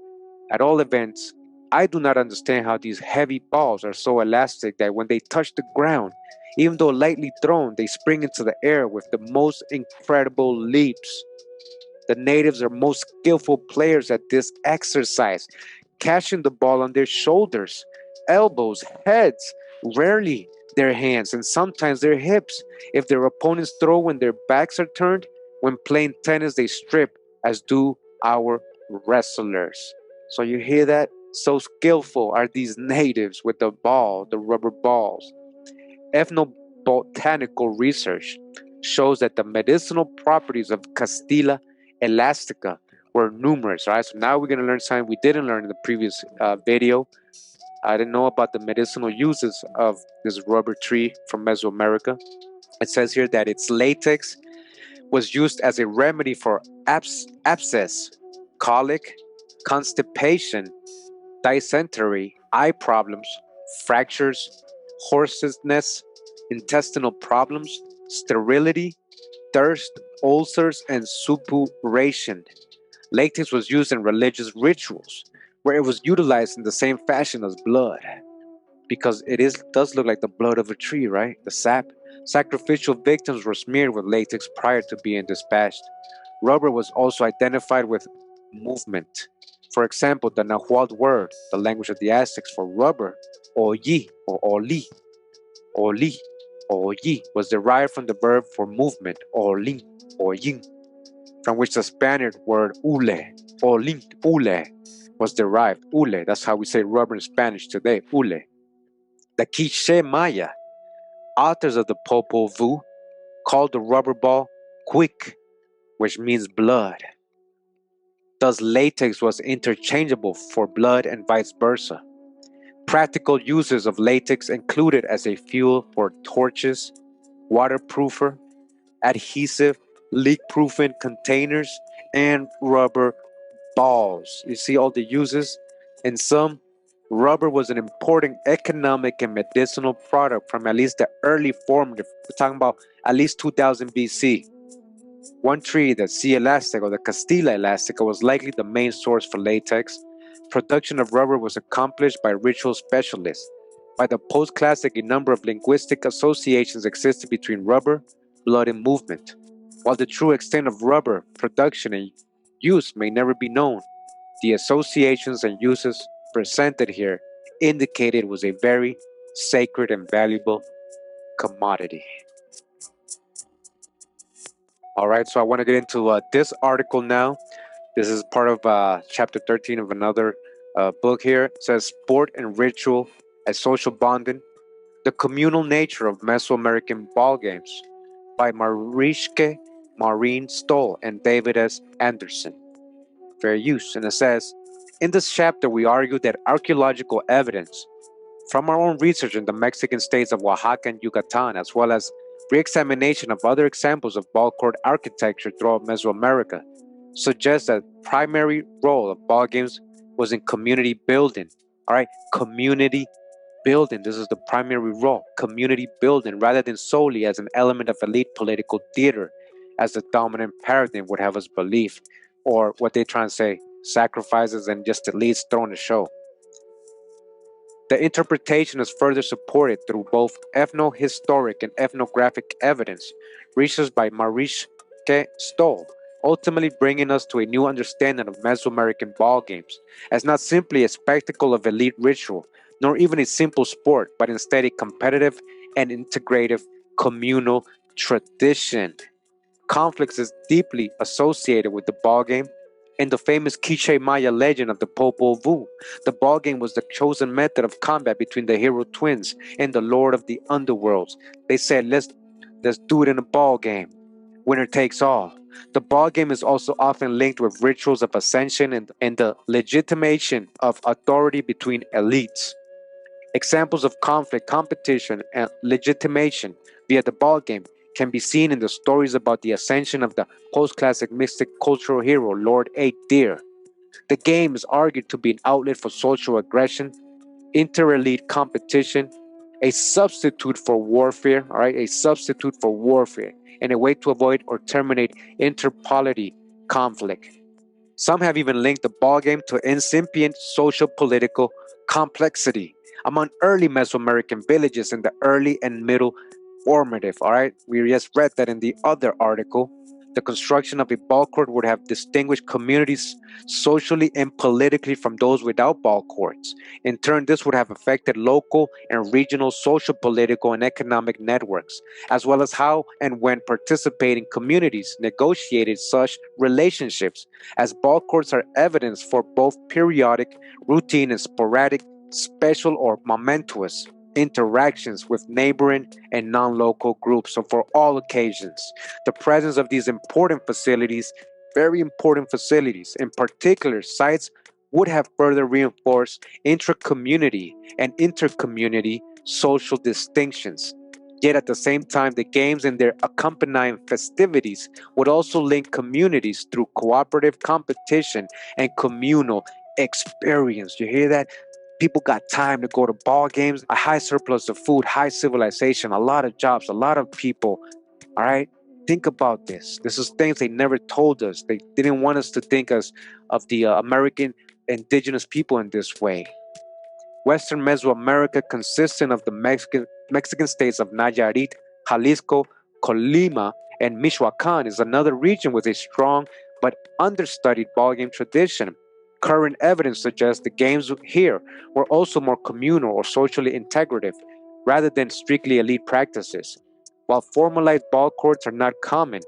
at all events, I do not understand how these heavy balls are so elastic that when they touch the ground, even though lightly thrown, they spring into the air with the most incredible leaps. The natives are most skillful players at this exercise, catching the ball on their shoulders, elbows, heads, rarely their hands, and sometimes their hips. If their opponents throw when their backs are turned, when playing tennis, they strip, as do our wrestlers. So you hear that? So skillful are these natives with the ball, the rubber balls. Ethnobotanical research shows that the medicinal properties of Castilla elastica were numerous, right? So now we're going to learn something we didn't learn in the previous video. I didn't know about the medicinal uses of this rubber tree from Mesoamerica. It says here that its latex was used as a remedy for abscess, colic, constipation, dysentery, eye problems, fractures, hoarseness, intestinal problems, sterility, thirst, ulcers, and suppuration. Latex was used in religious rituals, where it was utilized in the same fashion as blood, because does look like the blood of a tree, right? The sap. Sacrificial victims were smeared with latex prior to being dispatched. Rubber was also identified with movement. For example, the Nahuatl word, the language of the Aztecs for rubber, oyi or oli, oyi, was derived from the verb for movement, olin, oyin, from which the Spanish word ule, olin, ule, was derived. Ule, that's how we say rubber in Spanish today, ule. The Quiche Maya, authors of the Popol Vuh, called the rubber ball quick, which means blood. Thus, latex was interchangeable for blood and vice versa. Practical uses of latex included as a fuel for torches, waterproofer, adhesive, leak-proofing containers, and rubber balls. You see all the uses? In sum, rubber was an important economic and medicinal product from at least the early formative, we're talking about at least 2000 BC. One tree, the C. elastica or the Castilla elastica, was likely the main source for latex. Production of rubber was accomplished by ritual specialists. By the post-classic, a number of linguistic associations existed between rubber, blood, and movement. While the true extent of rubber production and use may never be known, the associations and uses presented here indicate it was a very sacred and valuable commodity. All right, so I want to get into this article now. This is part of chapter 13 of another book here. It says Sport and Ritual as Social Bonding, the Communal Nature of Mesoamerican Ball Games by Mariske Maureen Stoll and David S. Anderson. Fair use. And it says, in this chapter, we argue that archaeological evidence from our own research in the Mexican states of Oaxaca and Yucatan, as well as re-examination of other examples of ball court architecture throughout Mesoamerica, suggests that primary role of ball games was in community building. All right, community building. This is the primary role, community building, rather than solely as an element of elite political theater, as the dominant paradigm would have us believe, or what they try and say, sacrifices and just elites throwing a show. The interpretation is further supported through both ethnohistoric and ethnographic evidence, researched by Mariske Stoll, ultimately bringing us to a new understanding of Mesoamerican ball games, as not simply a spectacle of elite ritual, nor even a simple sport, but instead a competitive and integrative communal tradition. Conflicts is deeply associated with the ball game. In the famous Quiche Maya legend of the Popol Vuh, the ball game was the chosen method of combat between the hero twins and the Lord of the Underworlds. They said, let's do it in a ball game. Winner takes all. The ball game is also often linked with rituals of ascension and the legitimation of authority between elites. Examples of conflict, competition, and legitimation via the ball game can be seen in the stories about the ascension of the post-classic mystic cultural hero Lord Eight Deer. The game is argued to be an outlet for social aggression, inter-elite competition, a substitute for warfare, all right, a substitute for warfare, and a way to avoid or terminate interpolity conflict. Some have even linked the ballgame to incipient social political complexity among early Mesoamerican villages in the early and middle formative. All right, we just read that in the other article. The construction of a ball court would have distinguished communities socially and politically from those without ball courts. In turn, this would have affected local and regional social, political, and economic networks, as well as how and when participating communities negotiated such relationships, as ball courts are evidence for both periodic, routine, and sporadic, special, or momentous interactions with neighboring and non-local groups. So for all occasions, the presence of these important facilities, very important facilities, in particular sites, would have further reinforced intra-community and inter-community social distinctions. Yet at the same time, the games and their accompanying festivities would also link communities through cooperative competition and communal experience. You hear that? People got time to go to ball games, a high surplus of food, high civilization, a lot of jobs, a lot of people. All right, think about this. This is things they never told us. They didn't want us to think of the American indigenous people in this way. Western Mesoamerica, consisting of the Mexican states of Nayarit, Jalisco, Colima, and Michoacan, is another region with a strong but understudied ballgame tradition. Current evidence suggests the games here were also more communal or socially integrative rather than strictly elite practices. While formalized ball courts are not common,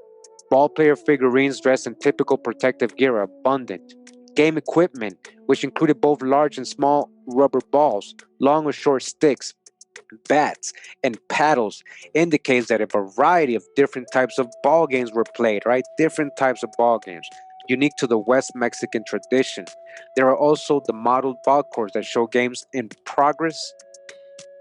ball player figurines dressed in typical protective gear are abundant. Game equipment, which included both large and small rubber balls, long or short sticks, bats, and paddles, indicates that a variety of different types of ball games were played, right? Different types of ball games, unique to the West Mexican tradition. There are also the modeled ball courts that show games in progress.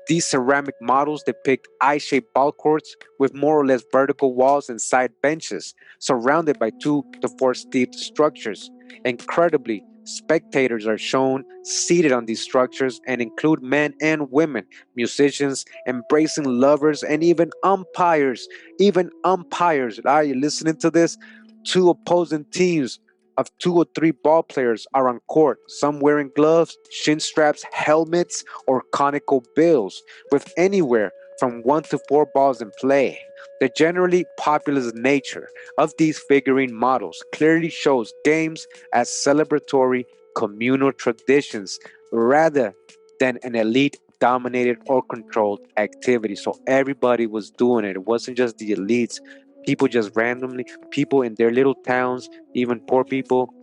These ceramic models depict eye-shaped ball courts with more or less vertical walls and side benches, surrounded by 2 to 4 steep structures. Incredibly, spectators are shown seated on these structures and include men and women, musicians, embracing lovers, and even umpires. Even umpires. Are you listening to this? Two opposing teams of 2 or 3 ball players are on court, some wearing gloves, shin straps, helmets, or conical bills, with anywhere from 1 to 4 balls in play. The generally populist nature of these figurine models clearly shows games as celebratory communal traditions rather than an elite dominated or controlled activity. So everybody was doing it. It wasn't just the elites. People just randomly, people in their little towns, even poor people,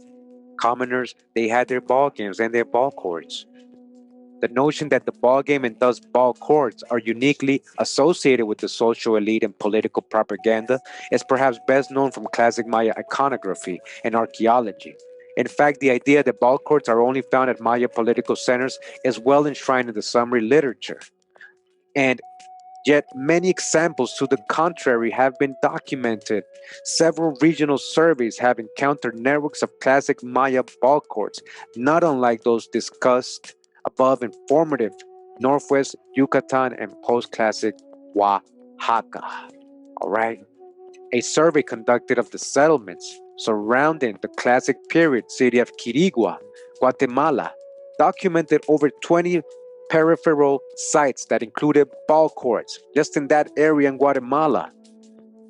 commoners, they had their ball games and their ball courts. The notion that the ball game and thus ball courts are uniquely associated with the social elite and political propaganda is perhaps best known from classic Maya iconography and archaeology. In fact, the idea that ball courts are only found at Maya political centers is well enshrined in the Sumeri literature. And yet, many examples to the contrary have been documented. Several regional surveys have encountered networks of classic Maya ball courts, not unlike those discussed above in formative Northwest Yucatan and post classic Oaxaca. All right. A survey conducted of the settlements surrounding the classic period city of Quirigua, Guatemala, documented over 20 peripheral sites that included ball courts just in that area in Guatemala.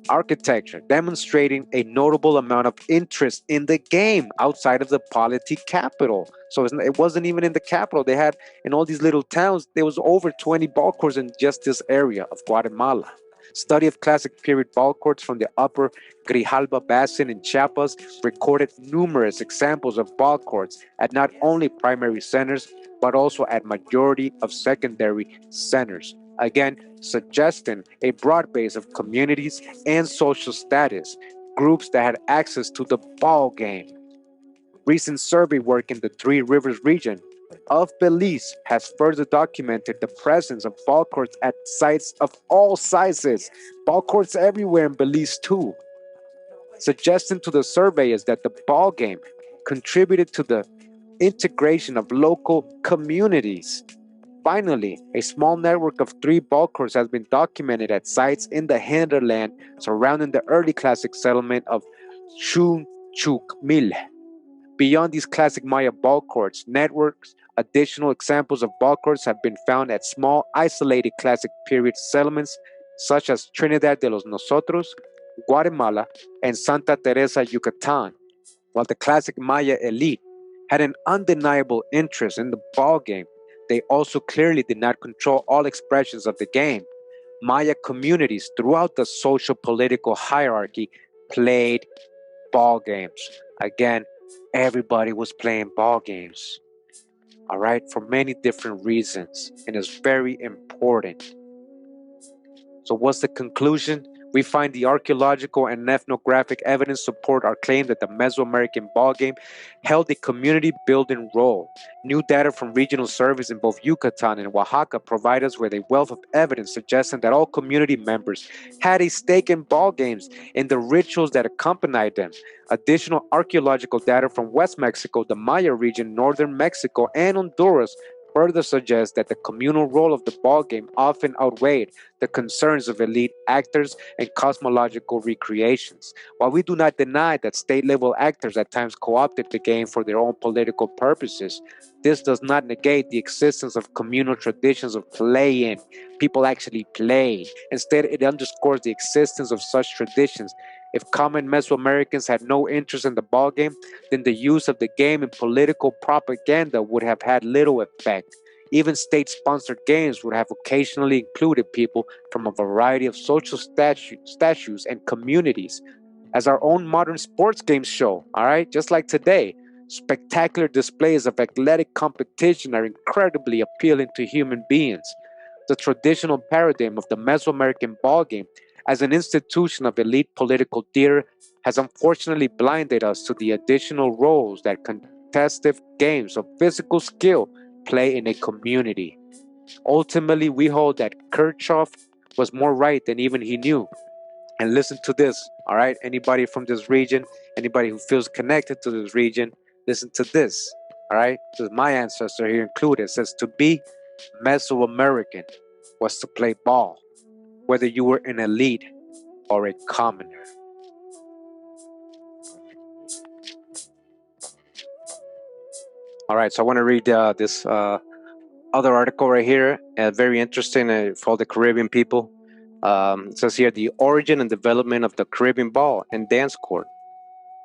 Architecture demonstrating a notable amount of interest in the game outside of the polity capital. So it wasn't even in the capital. They had in all these little towns, there was over 20 ball courts in just this area of Guatemala. Study of classic period ball courts from the upper Grijalba Basin in Chiapas recorded numerous examples of ball courts at not only primary centers, but also at majority of secondary centers. Again, suggesting a broad base of communities and social status, groups that had access to the ball game. Recent survey work in the Three Rivers region of Belize has further documented the presence of ball courts at sites of all sizes. Ball courts everywhere in Belize too, suggesting to the surveyors that the ball game contributed to the integration of local communities. Finally, a small network of 3 ball courts has been documented at sites in the hinterland surrounding the early classic settlement of Chunchukmil. Beyond these classic Maya ball courts networks, additional examples of ball courts have been found at small, isolated classic period settlements such as Trinidad de los Nosotros, Guatemala, and Santa Teresa, Yucatan. While the classic Maya elite had an undeniable interest in the ball game, they also clearly did not control all expressions of the game. Maya communities throughout the social political hierarchy played ball games. Again, everybody was playing ball games, all right, for many different reasons, and it's very important. So, what's the conclusion? We find the archaeological and ethnographic evidence support our claim that the Mesoamerican ballgame held a community building role. New data from regional surveys in both Yucatan and Oaxaca provide us with a wealth of evidence suggesting that all community members had a stake in ball games and the rituals that accompanied them. Additional archaeological data from West Mexico, the Maya region, northern Mexico, and Honduras further suggests that the communal role of the ball game often outweighed the concerns of elite actors and cosmological recreations. While we do not deny that state level actors at times co opted the game for their own political purposes, this does not negate the existence of communal traditions of playing. People actually played. Instead, it underscores the existence of such traditions If common Mesoamericans had no interest in the ball game, then the use of the game in political propaganda would have had little effect. Even state-sponsored games would have occasionally included people from a variety of social statues and communities, as our own modern sports games show, all right? Just like today, spectacular displays of athletic competition are incredibly appealing to human beings. The traditional paradigm of the Mesoamerican ball game as an institution of elite political theater has unfortunately blinded us to the additional roles that contested games of physical skill play in a community. Ultimately, we hold that Kirchhoff was more right than even he knew. And listen to this, all right? Anybody from this region, anybody who feels connected to this region, listen to this, all right? This is my ancestor here included. It says to be Mesoamerican was to play ball, whether you were an elite or a commoner. All right, so I want to read this other article right here, very interesting for all the Caribbean people. It says here the origin and development of the Caribbean ball and dance court.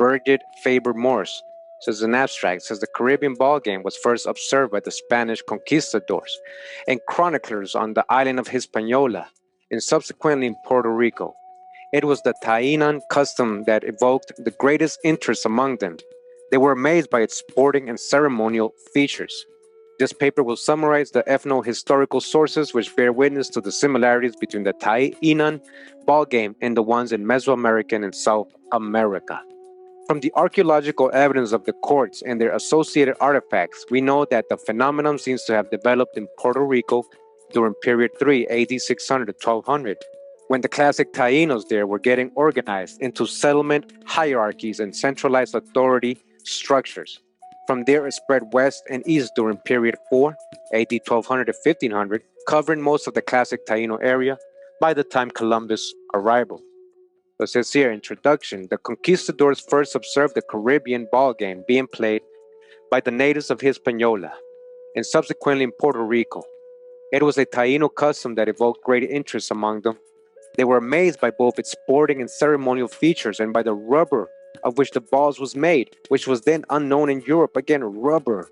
Birgit Faber Morse says an abstract says the Caribbean ball game was first observed by the Spanish conquistadors and chroniclers on the island of Hispaniola and subsequently in Puerto Rico. It was the Tainan custom that evoked the greatest interest among them. They were amazed by its sporting and ceremonial features. This paper will summarize the ethno-historical sources which bear witness to the similarities between the Tainan ball game and the ones in Mesoamerican and South America. From the archaeological evidence of the courts and their associated artifacts, we know that the phenomenon seems to have developed in Puerto Rico during period 3, AD 600 to 1200, when the classic Tainos there were getting organized into settlement hierarchies and centralized authority structures. From there, it spread west and east during period 4, AD 1200 to 1500, covering most of the classic Taino area by the time Columbus' arrival. So it says here, introduction, the conquistadors first observed the Caribbean ball game being played by the natives of Hispaniola and subsequently in Puerto Rico. It was a Taino custom that evoked great interest among them. They were amazed by both its sporting and ceremonial features and by the rubber of which the balls was made, which was then unknown in Europe. Again, rubber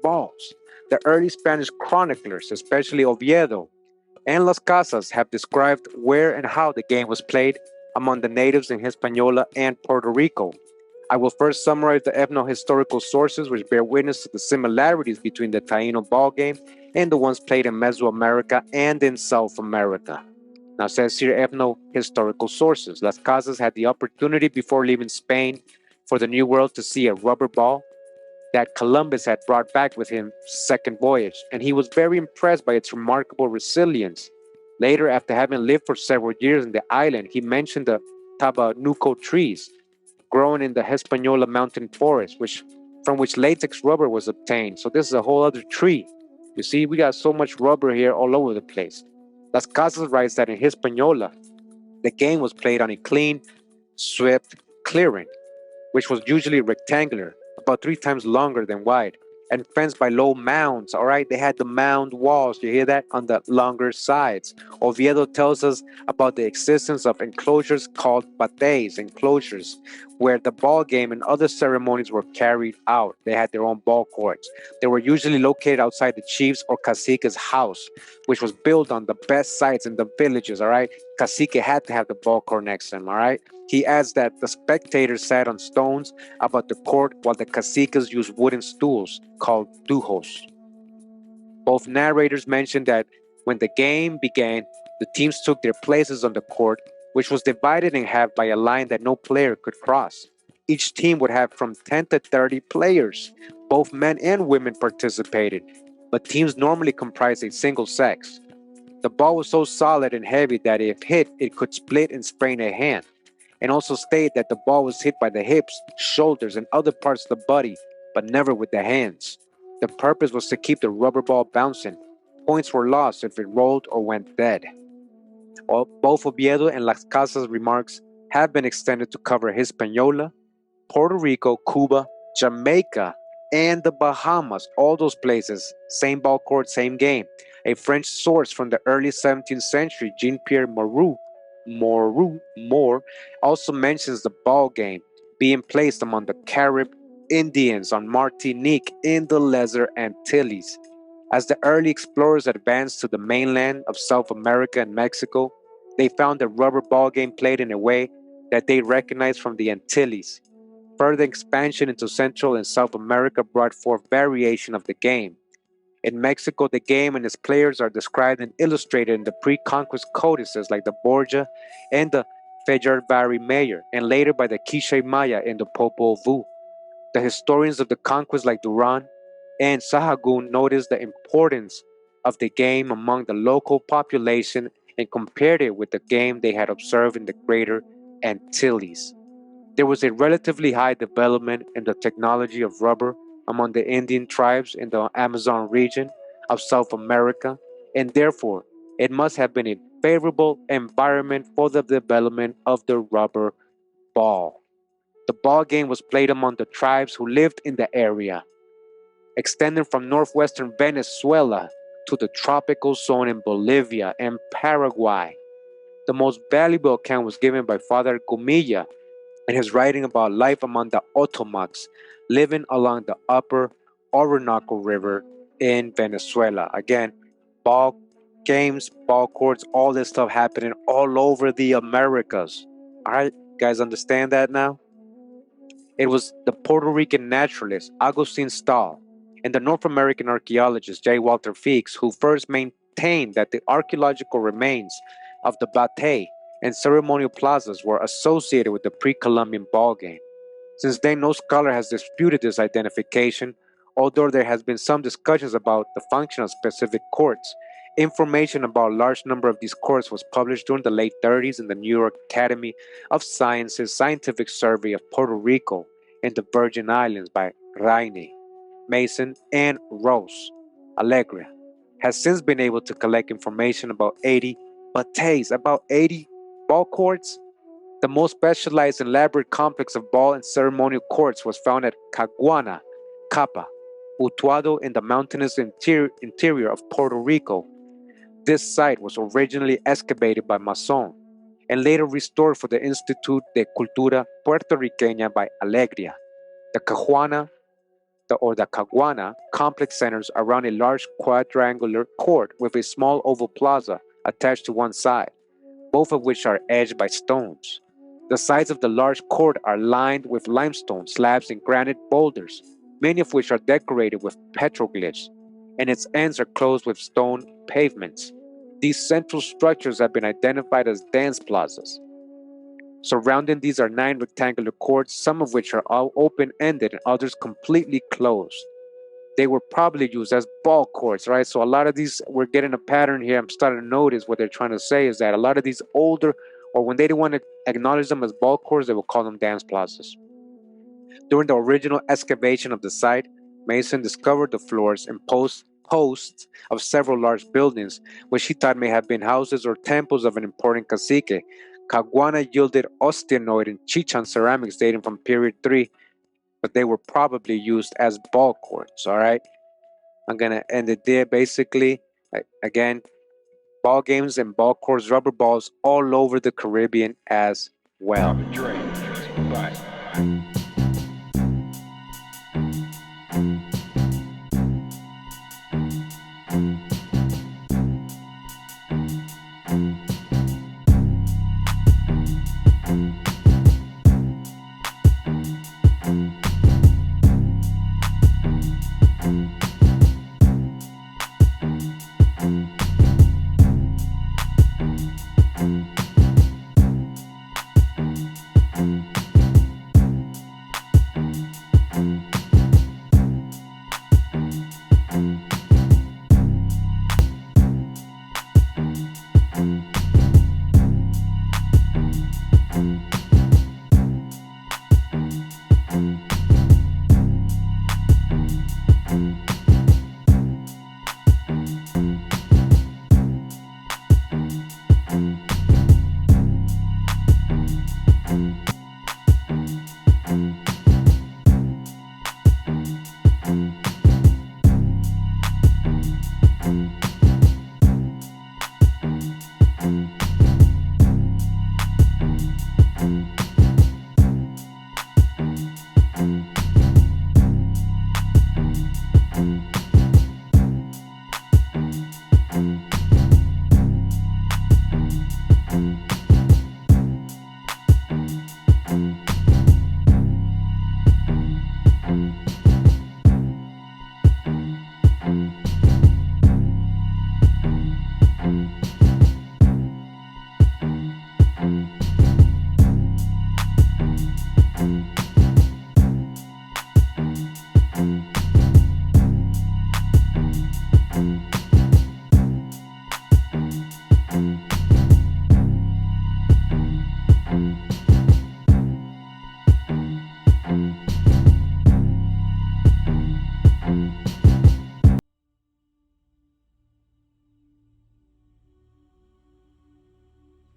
balls. The early Spanish chroniclers, especially Oviedo and Las Casas, have described where and how the game was played among the natives in Hispaniola and Puerto Rico. I will first summarize the ethno-historical sources which bear witness to the similarities between the Taino ball game and the ones played in Mesoamerica and in South America. Now, it says here ethno-historical sources. Las Casas had the opportunity before leaving Spain for the New World to see a rubber ball that Columbus had brought back with him second voyage, and he was very impressed by its remarkable resilience. Later, after having lived for several years in the island, he mentioned the tabanuco trees growing in the Hispaniola mountain forest, from which latex rubber was obtained. So this is a whole other tree. You see, we got so much rubber here all over the place. Las Casas writes that in Hispaniola, the game was played on a clean, swept clearing, which was usually rectangular, about 3 times longer than wide, and fenced by low mounds. All right, they had the mound walls. You hear that? On the longer sides. Oviedo tells us about the existence of enclosures called bates, enclosures, where the ball game and other ceremonies were carried out. They had their own ball courts. They were usually located outside the chief's or cacique's house, which was built on the best sites in the villages. All right, cacique had to have the ball court next to him. All right. He adds that the spectators sat on stones about the court while the caciques used wooden stools called dujos. Both narrators mentioned that when the game began, the teams took their places on the court, which was divided in half by a line that no player could cross. Each team would have from 10 to 30 players. Both men and women participated, but teams normally comprised a single sex. The ball was so solid and heavy that if hit, it could split and sprain a hand, and also state that the ball was hit by the hips, shoulders, and other parts of the body, but never with the hands. The purpose was to keep the rubber ball bouncing. Points were lost if it rolled or went dead. Both Oviedo and Las Casas remarks have been extended to cover Hispaniola, Puerto Rico, Cuba, Jamaica, and the Bahamas. All those places, same ball court, same game. A French source from the early 17th century, Jean-Pierre Moreau, Moore also mentions the ball game being placed among the Carib Indians on Martinique in the Lesser Antilles. As the early explorers advanced to the mainland of South America and Mexico, they found the rubber ball game played in a way that they recognized from the Antilles. Further expansion into Central and South America brought forth variation of the game. In Mexico, the game and its players are described and illustrated in the pre-conquest codices like the Borgia and the Fejarvari Mayor, and later by the Quiche Maya and the Popol Vuh. The historians of the conquest like Duran and Sahagún noticed the importance of the game among the local population and compared it with the game they had observed in the greater Antilles. There was a relatively high development in the technology of rubber among the Indian tribes in the Amazon region of South America, and therefore it must have been a favorable environment for the development of the rubber ball. The ball game was played among the tribes who lived in the area, extending from northwestern Venezuela to the tropical zone in Bolivia and Paraguay. The most valuable account was given by Father Gumilla in his writing about life among the Otomacs living along the upper Orinoco River in Venezuela. Again, ball games, ball courts, all this stuff happening all over the Americas. All right, guys, understand that now? It was the Puerto Rican naturalist Agustin Stahl and the North American archaeologist J. Walter Feeks who first maintained that the archaeological remains of the batey and ceremonial plazas were associated with the pre-Columbian ball game. Since then, no scholar has disputed this identification, although there has been some discussions about the function of specific courts. Information about a large number of these courts was published during the late 30s in the New York Academy of Sciences Scientific Survey of Puerto Rico and the Virgin Islands by Raine, Mason, and Rose. Alegria has since been able to collect information about 80 bateys, about 80 ball courts. The most specialized and elaborate complex of ball and ceremonial courts was found at Caguana, Capa, Utuado in the mountainous interior of Puerto Rico. This site was originally excavated by Masson and later restored for the Institut de Cultura Puertorriqueña by Alegria. The Caguana complex centers around a large quadrangular court with a small oval plaza attached to one side, both of which are edged by stones. The sides of the large court are lined with limestone slabs and granite boulders, many of which are decorated with petroglyphs, and its ends are closed with stone pavements. These central structures have been identified as dance plazas. Surrounding these are 9 rectangular courts, some of which are all open-ended and others completely closed. They were probably used as ball courts, right? So a lot of these, we're getting a pattern here. I'm starting to notice what they're trying to say is that a lot of these older, or when they didn't want to acknowledge them as ball courts, they would call them dance plazas. During the original excavation of the site, Mason discovered the floors and posts of several large buildings, which he thought may have been houses or temples of an important cacique. Caguana yielded osteoid and Chichan ceramics dating from period 3, but they were probably used as ball courts, all right? I'm going to end it there. Basically, again, ball games and ball courts, rubber balls all over the Caribbean as well. Bye.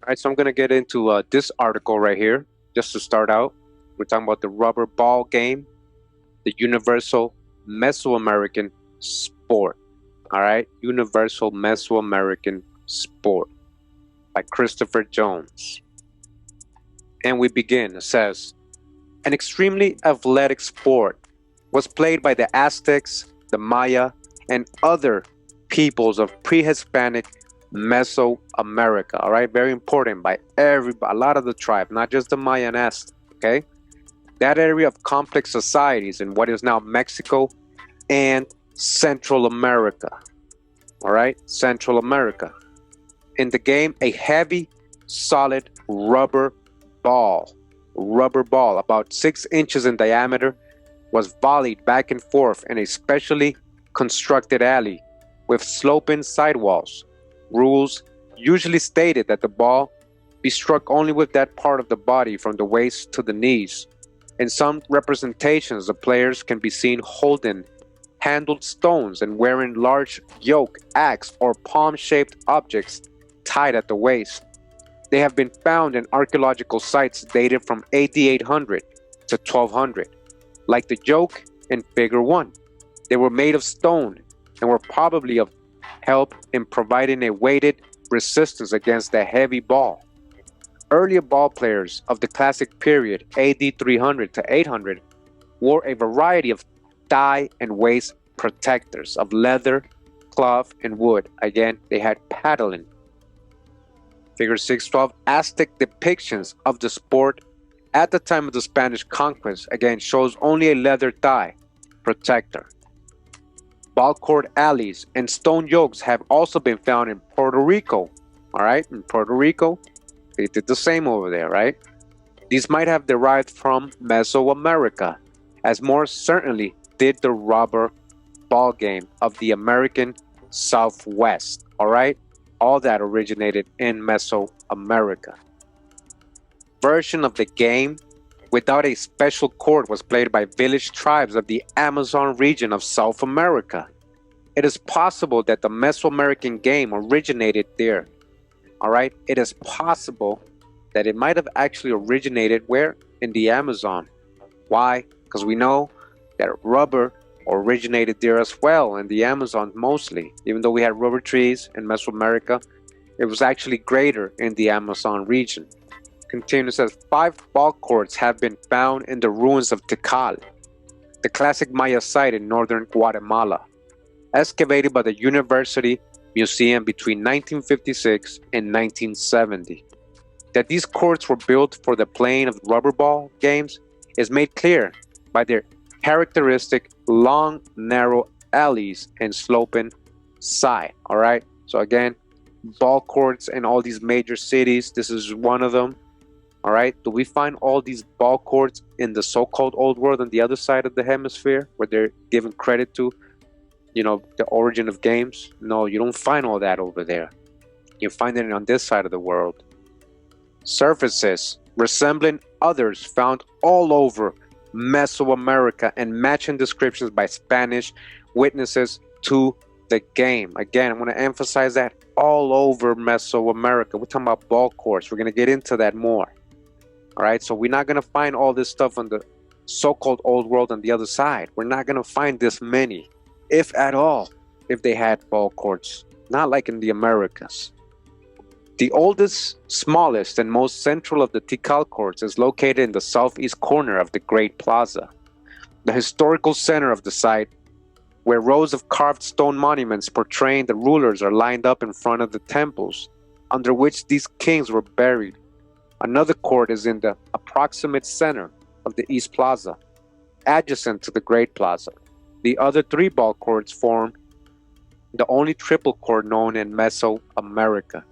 right, so I'm going to get into this article right here, just to start out. We're talking about the rubber ball game, the universal Mesoamerican sport. All right, universal Mesoamerican sport by Christopher Jones. And we begin. It says, an extremely athletic sport was played by the Aztecs, the Maya, and other peoples of pre-Hispanic Mesoamerica. All right, very important, by everybody, a lot of the tribe, not just the Maya and Aztec. Okay, that area of complex societies in what is now Mexico and Central America. All right, Central America. In the game, a heavy, solid rubber ball about 6 inches in diameter was volleyed back and forth in a specially constructed alley with sloping sidewalls. Rules usually stated that the ball be struck only with that part of the body from the waist to the knees. In some representations, the players can be seen holding handled stones and wearing large yoke, axe, or palm-shaped objects tied at the waist. They have been found in archaeological sites dated from AD 800 to 1200. Like the yoke in Figure 1, they were made of stone and were probably of help in providing a weighted resistance against the heavy ball. Earlier ball players of the classic period, AD 300 to 800, wore a variety of thigh and waist protectors of leather, cloth, and wood. Again, they had paddling. Figure 612, Aztec depictions of the sport at the time of the Spanish conquest, again, shows only a leather thigh protector. Ball court alleys and stone yokes have also been found in Puerto Rico. All right, in Puerto Rico, they did the same over there, right? These might have derived from Mesoamerica, as more certainly did the rubber ball game of the American Southwest. All right, all that originated in Mesoamerica. Version of the game without a special court was played by village tribes of the Amazon region of South America. It is possible that the Mesoamerican game originated there. All right, it is possible that it might have actually originated where? In the Amazon. Why? Because we know that rubber originated there as well, in the Amazon mostly. Even though we had rubber trees in Mesoamerica, it was actually greater in the Amazon region. Continues, says 5 ball courts have been found in the ruins of Tikal, the classic Maya site in northern Guatemala, excavated by the University Museum between 1956 and 1970. That these courts were built for the playing of rubber ball games is made clear by their characteristic long, narrow alleys and sloping side. All right, so again, ball courts in all these major cities, this is one of them. All right, do we find all these ball courts in the so-called old world on the other side of the hemisphere where they're giving credit to, you know, the origin of games? No, you don't find all that over there. You find it on this side of the world. Surfaces resembling others found all over Mesoamerica and matching descriptions by Spanish witnesses to the game. Again, I'm going to emphasize that, all over Mesoamerica. We're talking about ball courts. We're going to get into that more. All right, so we're not going to find all this stuff on the so-called old world on the other side. We're not going to find this many, if at all, if they had ball courts. Not like in the Americas. The oldest, smallest, and most central of the Tikal courts is located in the southeast corner of the Great Plaza, the historical center of the site, where rows of carved stone monuments portraying the rulers are lined up in front of the temples under which these kings were buried. Another court is in the approximate center of the East Plaza, adjacent to the Great Plaza. The other 3 ball courts form the only triple court known in Mesoamerica,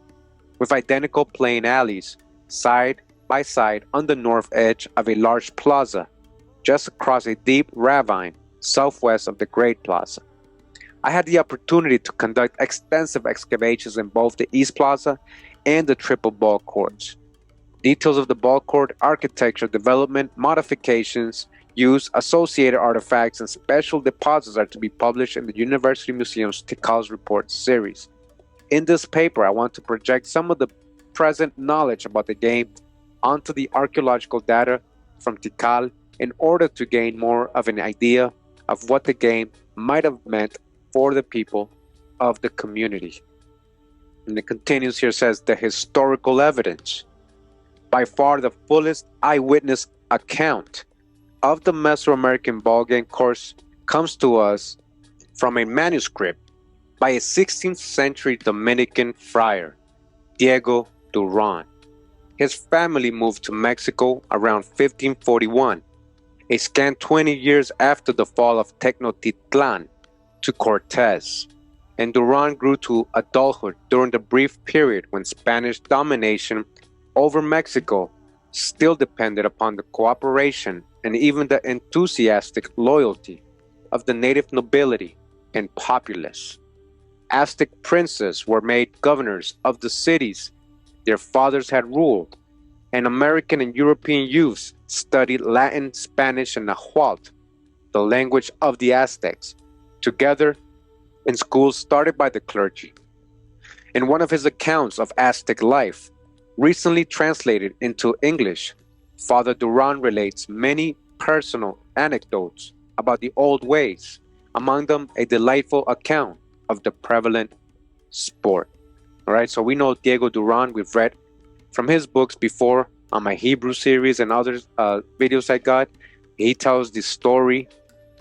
with identical plain alleys, side by side on the north edge of a large plaza, just across a deep ravine southwest of the Great Plaza. I had the opportunity to conduct extensive excavations in both the East Plaza and the triple ball courts. Details of the ball court architecture, development, modifications, use, associated artifacts, and special deposits are to be published in the University Museum's Tikal's Report series. In this paper, I want to project some of the present knowledge about the game onto the archaeological data from Tikal in order to gain more of an idea of what the game might have meant for the people of the community. And it continues here, says the historical evidence. By far the fullest eyewitness account of the Mesoamerican ball game course comes to us from a manuscript by a 16th century Dominican friar, Diego Duran. His family moved to Mexico around 1541, a scant 20 years after the fall of Tenochtitlan to Cortez, and Duran grew to adulthood during the brief period when Spanish domination over Mexico still depended upon the cooperation and even the enthusiastic loyalty of the native nobility and populace. Aztec princes were made governors of the cities their fathers had ruled, and American and European youths studied Latin, Spanish, and Nahuatl, the language of the Aztecs, together in schools started by the clergy. In one of his accounts of Aztec life, recently translated into English, Father Duran relates many personal anecdotes about the old ways, among them a delightful account of the prevalent sport. All right, so we know Diego Duran. We've read from his books before on my Hebrew series and other videos I got. He tells the story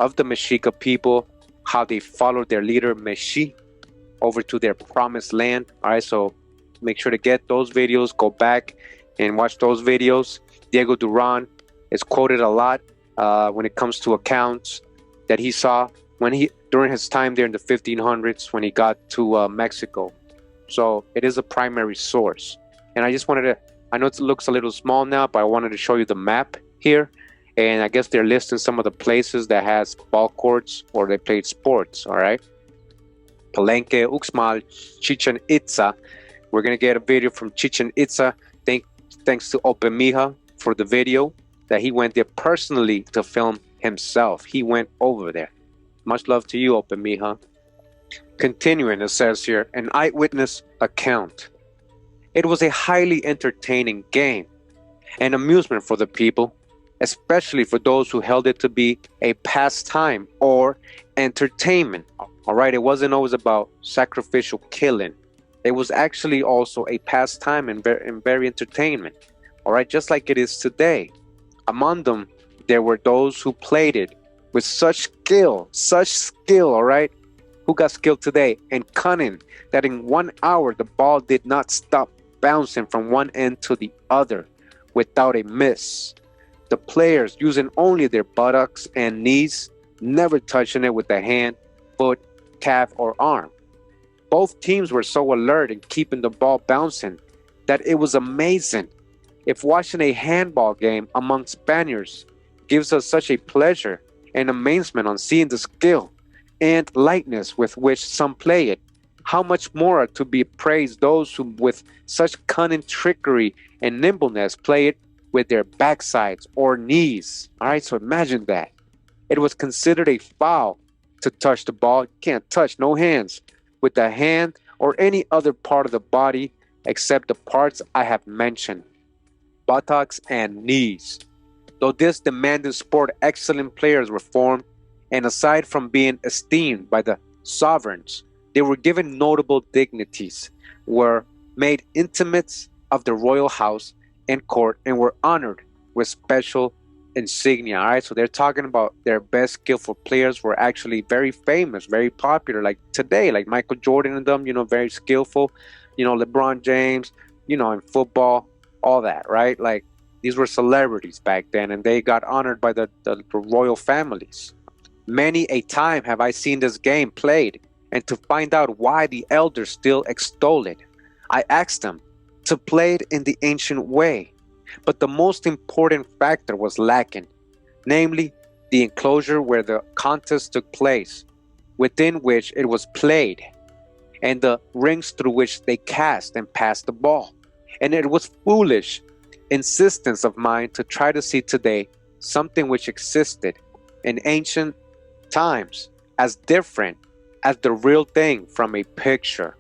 of the Mexica people, how they followed their leader Meshi over to their promised land. All right, so make sure to get those videos, go back and watch those videos. Diego Duran is quoted a lot when it comes to accounts that he saw during his time there in the 1500s when he got to Mexico. So it is a primary source. And I just wanted to, I know it looks a little small now, but I wanted to show you the map here. And I guess they're listing some of the places that has ball courts or they played sports, all right? Palenque, Uxmal, Chichen Itza. We're going to get a video from Chichen Itza. Thanks to Opemija for the video that he went there personally to film himself. He went over there. Much love to you, Opemija. Continuing, it says here, an eyewitness account. It was a highly entertaining game, an amusement for the people, especially for those who held it to be a pastime or entertainment. All right, it wasn't always about sacrificial killing. It was actually also a pastime and very entertainment. All right, just like it is today. Among them, there were those who played it with such skill, all right? Who got skill today and cunning that in 1 hour the ball did not stop bouncing from one end to the other without a miss. The players using only their buttocks and knees, never touching it with a hand, foot, calf, or arm. Both teams were so alert in keeping the ball bouncing that it was amazing. If watching a handball game among Spaniards gives us such a pleasure and amazement on seeing the skill and lightness with which some play it, how much more are to be praised those who with such cunning trickery and nimbleness play it with their backsides or knees. All right, so imagine that. It was considered a foul to touch the ball. You can't touch, no hands, with the hand or any other part of the body except the parts I have mentioned, buttocks and knees. Though this demanding sport, excellent players were formed, and aside from being esteemed by the sovereigns, they were given notable dignities, were made intimates of the royal house and court, and were honored with special insignia. All right, so they're talking about their best skillful players were actually very famous, very popular, like today, like Michael Jordan and them, very skillful, LeBron James, in football, all that, right? Like these were celebrities back then, and they got honored by the royal families. Many a time have I seen this game played, and to find out why the elders still extol it, I asked them to play it in the ancient way. But the most important factor was lacking, namely the enclosure where the contest took place, within which it was played, and the rings through which they cast and passed the ball. And it was foolish insistence of mine to try to see today something which existed in ancient times as different as the real thing from a picture,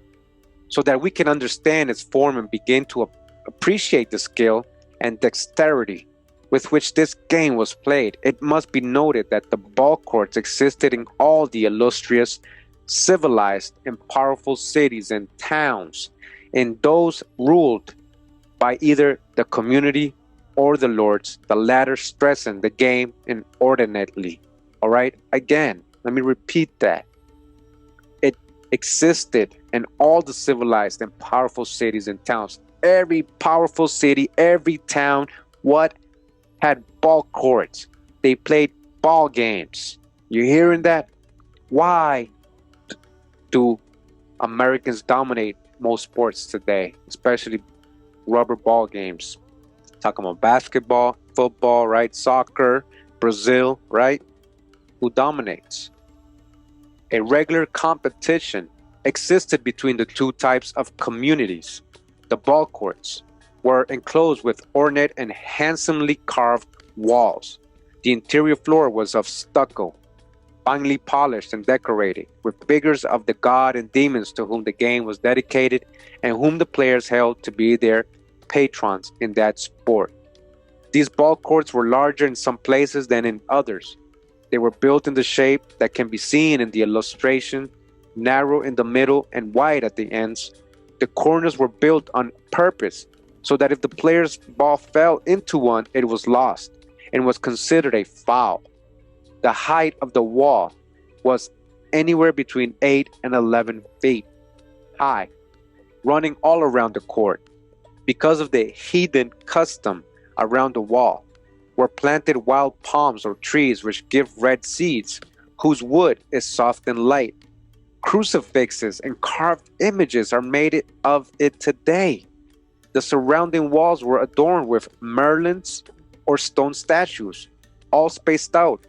so that we can understand its form and begin to appreciate the skill and dexterity with which this game was played, it must be noted that the ball courts existed in all the illustrious, civilized, and powerful cities and towns, and those ruled by either the community or the lords, the latter stressing the game inordinately. All right, again, let me repeat that. It existed in all the civilized and powerful cities and towns. Every powerful city, every town, what had ball courts. They played ball games. You hearing that? Why do Americans dominate most sports today, especially rubber ball games? Talking about basketball, football, right? Soccer, Brazil, right? Who dominates? A regular competition existed between the two types of communities. The ball courts were enclosed with ornate and handsomely carved walls. The interior floor was of stucco, finely polished and decorated, with figures of the god and demons to whom the game was dedicated and whom the players held to be their patrons in that sport. These ball courts were larger in some places than in others. They were built in the shape that can be seen in the illustration, narrow in the middle and wide at the ends. The corners were built on purpose so that if the player's ball fell into one, it was lost and was considered a foul. The height of the wall was anywhere between 8 and 11 feet high, running all around the court. Because of the heathen custom around the wall were planted wild palms or trees which give red seeds, whose wood is soft and light. Crucifixes and carved images are made of it today. The surrounding walls were adorned with merlins or stone statues, all spaced out.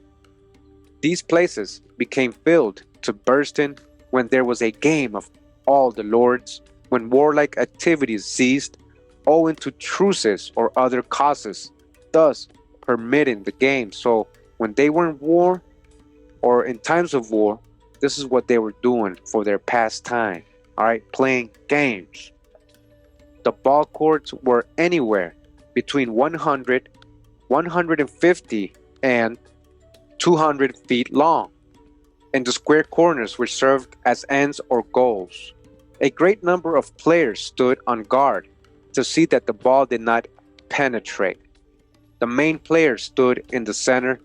These places became filled to bursting when there was a game of all the lords, when warlike activities ceased, owing to truces or other causes, thus permitting the game. So when they were in war or in times of war, this is what they were doing for their pastime, all right, playing games. The ball courts were anywhere between 100, 150, and 200 feet long, and the square corners were served as ends or goals. A great number of players stood on guard to see that the ball did not penetrate. The main player stood in the center,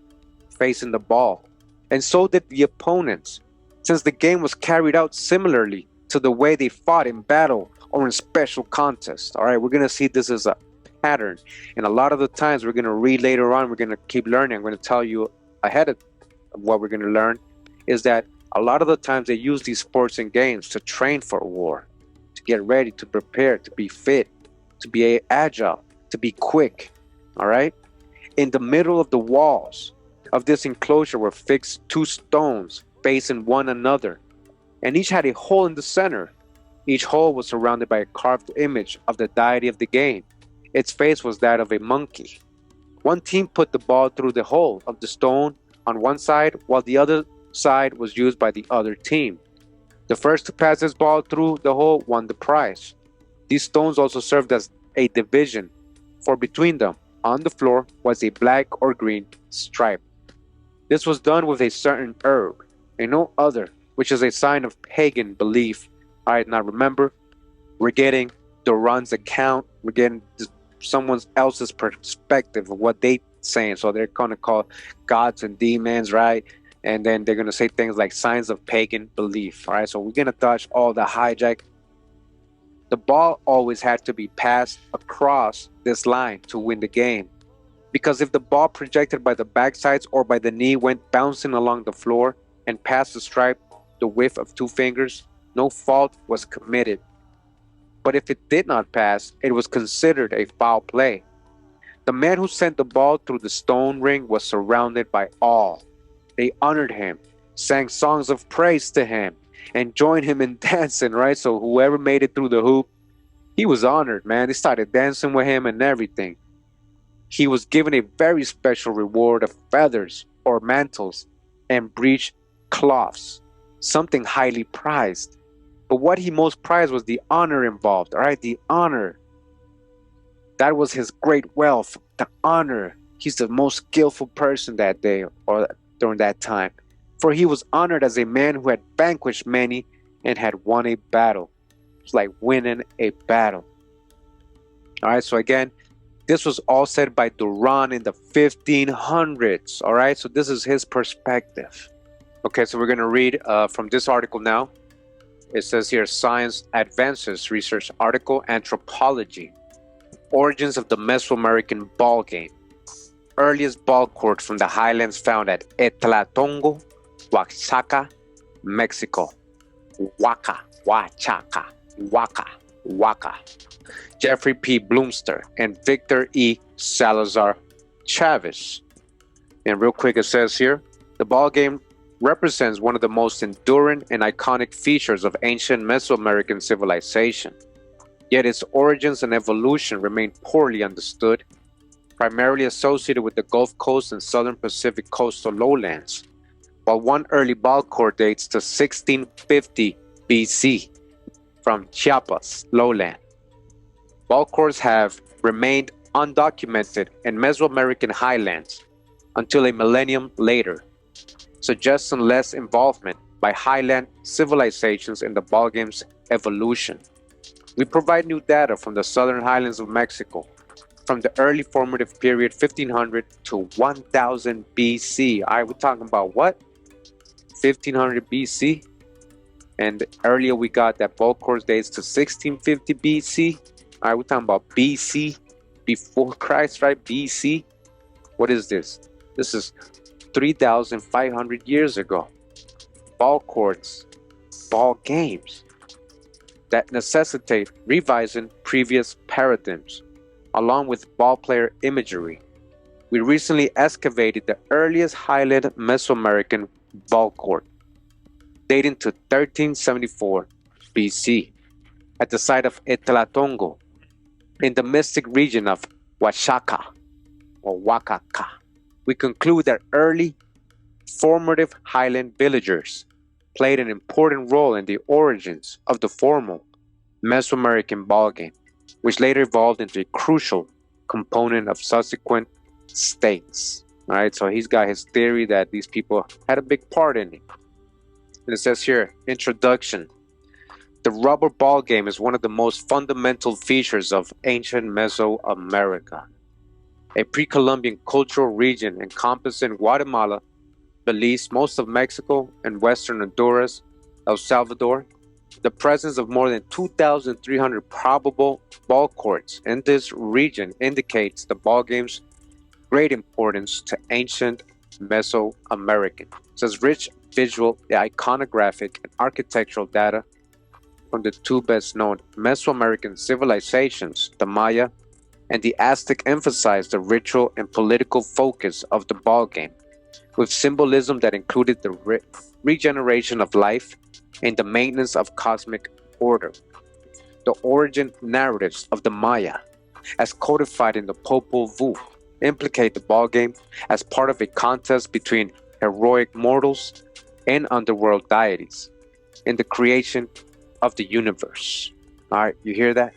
facing the ball, and so did the opponents, since the game was carried out similarly to the way they fought in battle or in special contests. All right, we're going to see this as a pattern, and a lot of the times we're going to read later on, we're going to keep learning. I'm going to tell you ahead of what we're going to learn is that a lot of the times they use these sports and games to train for war, to get ready, to prepare, to be fit, to be agile, to be quick. All right, in the middle of the walls of this enclosure were fixed two stones facing one another, and each had a hole in the center. Each hole was surrounded by a carved image of the deity of the game. Its face was that of a monkey. One team put the ball through the hole of the stone on one side, while the other side was used by the other team. The first to pass this ball through the hole won the prize. These stones also served as a division, for between them, on the floor, was a black or green stripe. This was done with a certain herb, and no other, which is a sign of pagan belief. All right, now remember, we're getting Duran's account, we're getting someone else's perspective of what they saying. So they're going to call gods and demons, right? And then they're going to say things like signs of pagan belief. All right, so we're going to touch all the hijack. The ball always had to be passed across this line to win the game, because if the ball projected by the backsides or by the knee went bouncing along the floor and past the stripe the width of 2 fingers, no fault was committed. But if it did not pass, it was considered a foul play. The man who sent the ball through the stone ring was surrounded by all. They honored him, sang songs of praise to him, and joined him in dancing, right? So whoever made it through the hoop, he was honored, man. They started dancing with him and everything. He was given a very special reward of feathers or mantles and breech cloths, something highly prized. But what he most prized was the honor involved, all right? The honor. That was his great wealth, the honor. He's the most skillful person that day or during that time. For he was honored as a man who had vanquished many and had won a battle. It's like winning a battle. All right, so again, this was all said by Duran in the 1500s. All right, so this is his perspective. Okay, so we're going to read from this article now. It says here, Science Advances Research Article, Anthropology, Origins of the Mesoamerican Ball Game. Earliest ball court from the highlands found at Etlatongo, Oaxaca, Mexico. Waka, Oaxaca, Waka. Jeffrey P. Bloomster and Victor E. Salazar Chavez. And real quick, it says here, the ball game represents one of the most enduring and iconic features of ancient Mesoamerican civilization. Yet its origins and evolution remain poorly understood, primarily associated with the Gulf Coast and Southern Pacific coastal lowlands. While one early ball court dates to 1650 BC from Chiapas lowland, ball courts have remained undocumented in Mesoamerican highlands until a millennium later, suggesting less involvement by highland civilizations in the ball game's evolution. We provide new data from the southern highlands of Mexico, from the early formative period 1500 to 1000 BC. All right, we're talking about what? 1500 BC? And earlier we got that ball course dates to 1650 BC. All right, we're talking about BC, before Christ, right? BC. What is this? This is 3,500 years ago. Ball courts, ball games that necessitate revising previous paradigms, along with ball player imagery. We recently excavated the earliest highland Mesoamerican ball court, dating to 1374 BC, at the site of Etlatongo, in the mystic region of Oaxaca or Oaxaca. We conclude that early formative highland villagers played an important role in the origins of the formal Mesoamerican ballgame, which later evolved into a crucial component of subsequent states. All right, so he's got his theory that these people had a big part in it. And it says here, introduction. The rubber ball game is one of the most fundamental features of ancient Mesoamerica, a pre-Columbian cultural region encompassing Guatemala, Belize, most of Mexico, and western Honduras, El Salvador. The presence of more than 2,300 probable ball courts in this region indicates the ball game's great importance to ancient Mesoamerican. It says rich visual, iconographic, and architectural data from the two best known Mesoamerican civilizations, the Maya and the Aztec, emphasized the ritual and political focus of the ball game, with symbolism that included the regeneration of life and the maintenance of cosmic order. The origin narratives of the Maya, as codified in the Popol Vuh, implicate the ball game as part of a contest between heroic mortals and underworld deities in the creation of the universe. All right, you hear that?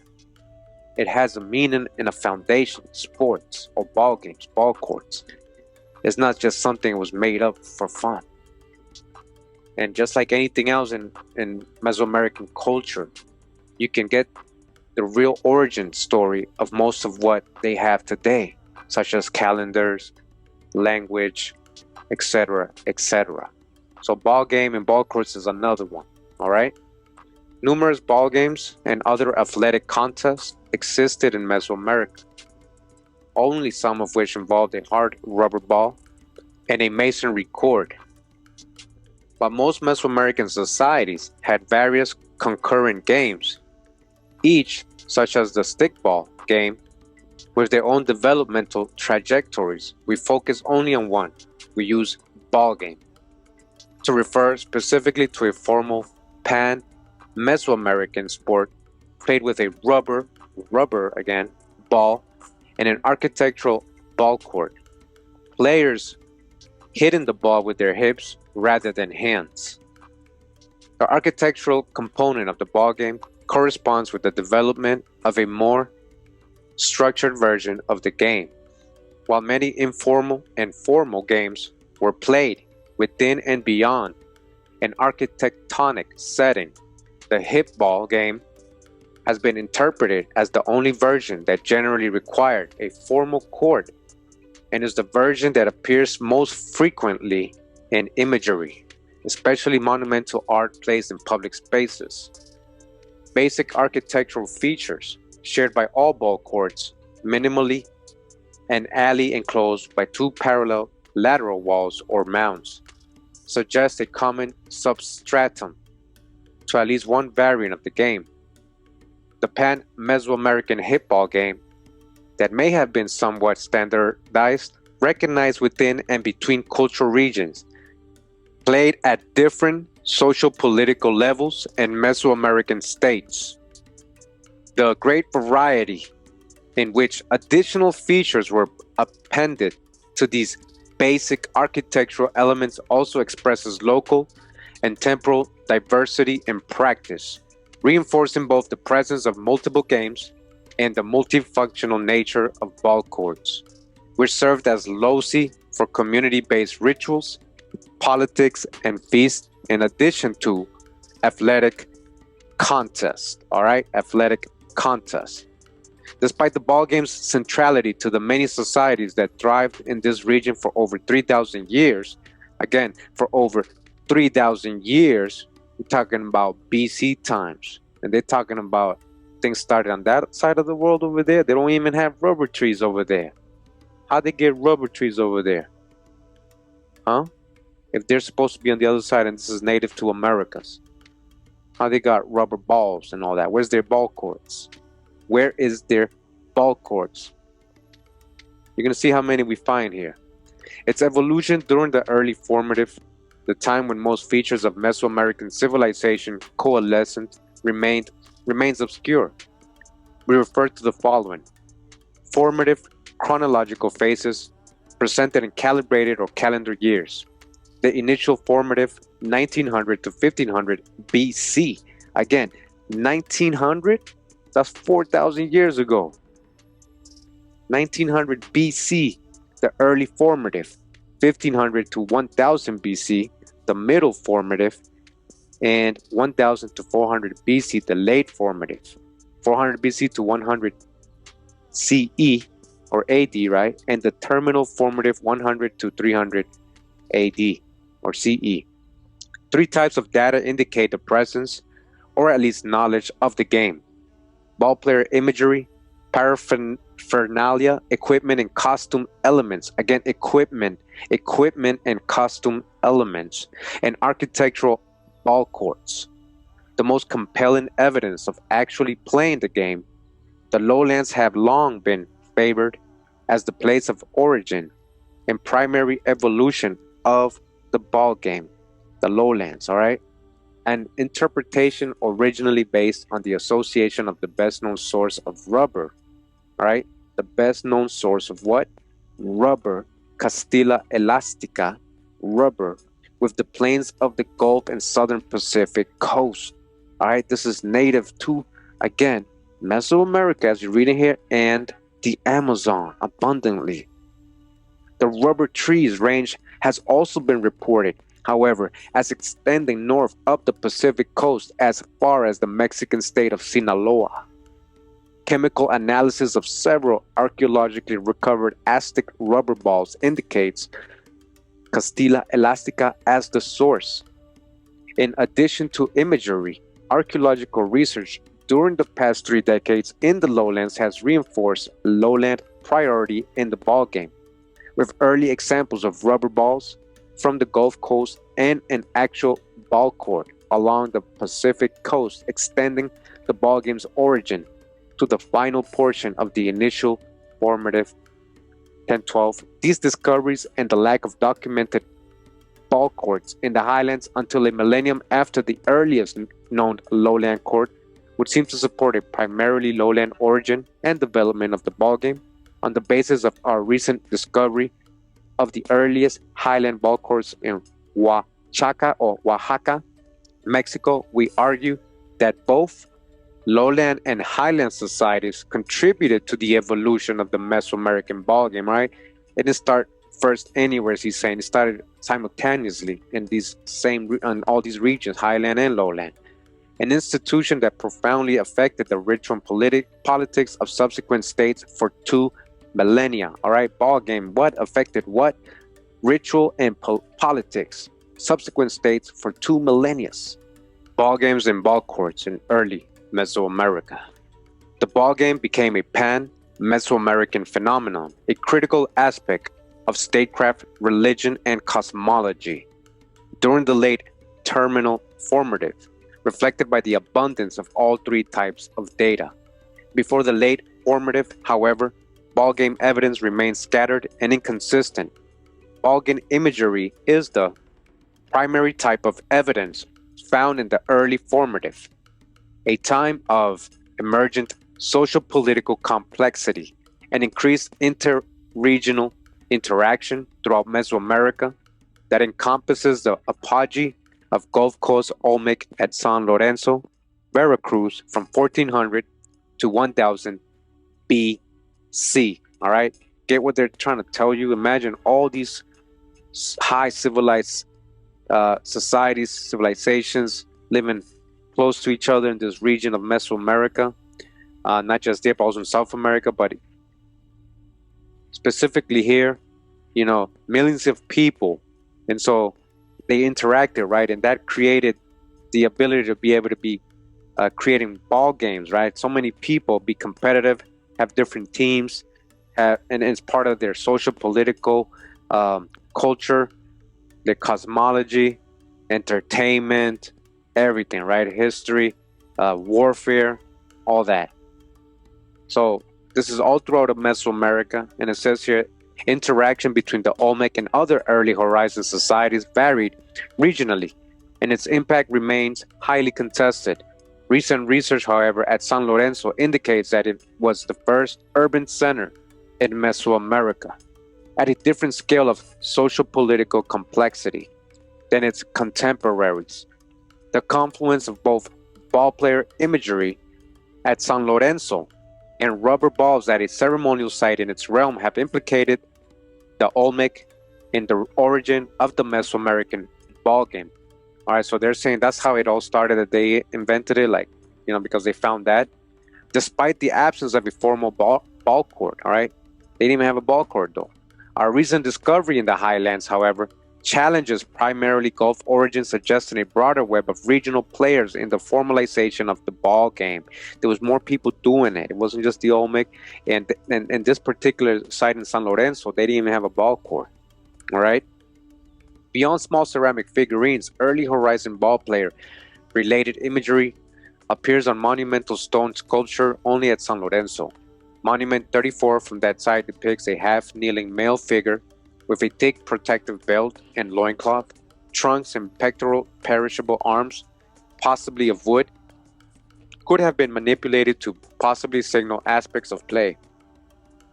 It has a meaning and a foundation. Sports or ball games, ball courts. It's not just something that was made up for fun. And just like anything else in Mesoamerican culture, you can get the real origin story of most of what they have today, such as calendars, language, etc., etc. So ball game and ball courts is another one. All right. Numerous ball games and other athletic contests existed in Mesoamerica, only some of which involved a hard rubber ball and a masonry cord. But most Mesoamerican societies had various concurrent games, each, such as the stickball game, with their own developmental trajectories. We focus only on one. We use ball game to refer specifically to a formal pan-Mesoamerican sport played with a rubber again, ball and an architectural ball court. Players hitting the ball with their hips rather than hands. The architectural component of the ball game corresponds with the development of a more structured version of the game. While many informal and formal games were played within and beyond an architectonic setting, the hip ball game has been interpreted as the only version that generally required a formal court and is the version that appears most frequently in imagery, especially monumental art placed in public spaces. Basic architectural features shared by all ball courts, minimally an alley enclosed by two parallel lateral walls or mounds, suggest a common substratum to at least one variant of the game. The Pan-Mesoamerican hip ball game, that may have been somewhat standardized, recognized within and between cultural regions, played at different social-political levels in Mesoamerican states. The great variety in which additional features were appended to these basic architectural elements also expresses local and temporal diversity in practice, reinforcing both the presence of multiple games and the multifunctional nature of ball courts, which served as loci for community-based rituals, politics, and feasts, in addition to athletic contests. All right, athletic contests. Despite the ball game's centrality to the many societies that thrived in this region for over 3,000 years, again, for over 3,000 years, we're talking about BC times, and they're talking about things started on that side of the world over there. They don't even have rubber trees over there. How they get rubber trees over there? Huh? If they're supposed to be on the other side and this is native to Americas. How they got rubber balls and all that? Where's their ball courts? Where is their ball courts? You're going to see how many we find here. Its evolution during the early formative, the time when most features of Mesoamerican civilization coalescent, remains obscure. We refer to the following: formative chronological phases presented in calibrated or calendar years. The initial formative 1900 to 1500 BC. Again, 1900, that's 4,000 years ago. 1900 BC, the early formative. 1500 to 1000 BC, the middle formative. And 1000 to 400 BC, the late formative. 400 BC to 100 CE or AD, right? And the terminal formative 100 to 300 AD or CE. Three types of data indicate the presence or at least knowledge of the game: ball player imagery, paraphernalia, equipment and costume elements. Again, equipment and costume elements, and architectural ball courts. The most compelling evidence of actually playing the game, the lowlands have long been favored as the place of origin and primary evolution of the ball game. The lowlands, all right? An interpretation originally based on the association of the best known source of rubber, all right? The best known source of what? Rubber, Castilla Elastica, rubber, with the plains of the Gulf and Southern Pacific coast. All right, this is native to, again, Mesoamerica, as you're reading here, and the Amazon abundantly. The rubber trees range has also been reported, however, as extending north up the Pacific coast as far as the Mexican state of Sinaloa. Chemical analysis of several archaeologically recovered Aztec rubber balls indicates Castilla Elastica as the source. In addition to imagery, archaeological research during the past 3 decades in the lowlands has reinforced lowland priority in the ball game, with early examples of rubber balls from the Gulf Coast and an actual ball court along the Pacific coast extending the ball game's origin to the final portion of the initial formative 1012. These discoveries and the lack of documented ball courts in the highlands until a millennium after the earliest known lowland court would seem to support a primarily lowland origin and development of the ball game. On the basis of our recent discovery of the earliest highland ball courts in Oaxaca, Mexico, we argue that both Lowland and highland societies contributed to the evolution of the Mesoamerican ballgame, right? It didn't start first anywhere, as he's saying. It started simultaneously in in all these regions, highland and lowland. An institution that profoundly affected the ritual and politics of subsequent states for 2 millennia. All right, ball game. What affected what? Ritual and politics. Subsequent states for 2 millennia. Ball games and ball courts in early Mesoamerica. The ball game became a pan-Mesoamerican phenomenon, a critical aspect of statecraft, religion, and cosmology. During the late terminal formative, reflected by the abundance of all three types of data. Before the late formative, however, ballgame evidence remains scattered and inconsistent. Ballgame imagery is the primary type of evidence found in the early formative, a time of emergent social-political complexity and increased inter-regional interaction throughout Mesoamerica that encompasses the apogee of Gulf Coast Olmec at San Lorenzo, Veracruz from 1400 to 1000 BC. All right, get what they're trying to tell you. Imagine all these high civilized societies, civilizations living close to each other in this region of Mesoamerica, not just there, but also in South America, but specifically here, millions of people. And so they interacted, right? And that created the ability to be able to be creating ball games, right? So many people be competitive, have different teams, and it's part of their social, political culture, their cosmology, entertainment, everything, right? History, warfare, all that. So this is all throughout Mesoamerica, and it says here, interaction between the Olmec and other early horizon societies varied regionally, and its impact remains highly contested. Recent research, however, at San Lorenzo indicates that it was the first urban center in Mesoamerica, at a different scale of social-political complexity than its contemporaries. The confluence of both ballplayer imagery at San Lorenzo and rubber balls at a ceremonial site in its realm have implicated the Olmec in the origin of the Mesoamerican ball game. All right, so they're saying that's how it all started, that they invented it, because they found that. Despite the absence of a formal ball court, all right? They didn't even have a ball court, though. Our recent discovery in the highlands, however, challenges primarily Gulf origins, suggesting a broader web of regional players in the formalization of the ball game. There was more people doing it. It wasn't just the Olmec. And this particular site in San Lorenzo, they didn't even have a ball court. All right? Beyond small ceramic figurines, early horizon ball player related imagery appears on monumental stone sculpture only at San Lorenzo. Monument 34 from that site depicts a half-kneeling male figure with a thick protective belt and loincloth, trunks and pectoral perishable arms, possibly of wood, could have been manipulated to possibly signal aspects of play,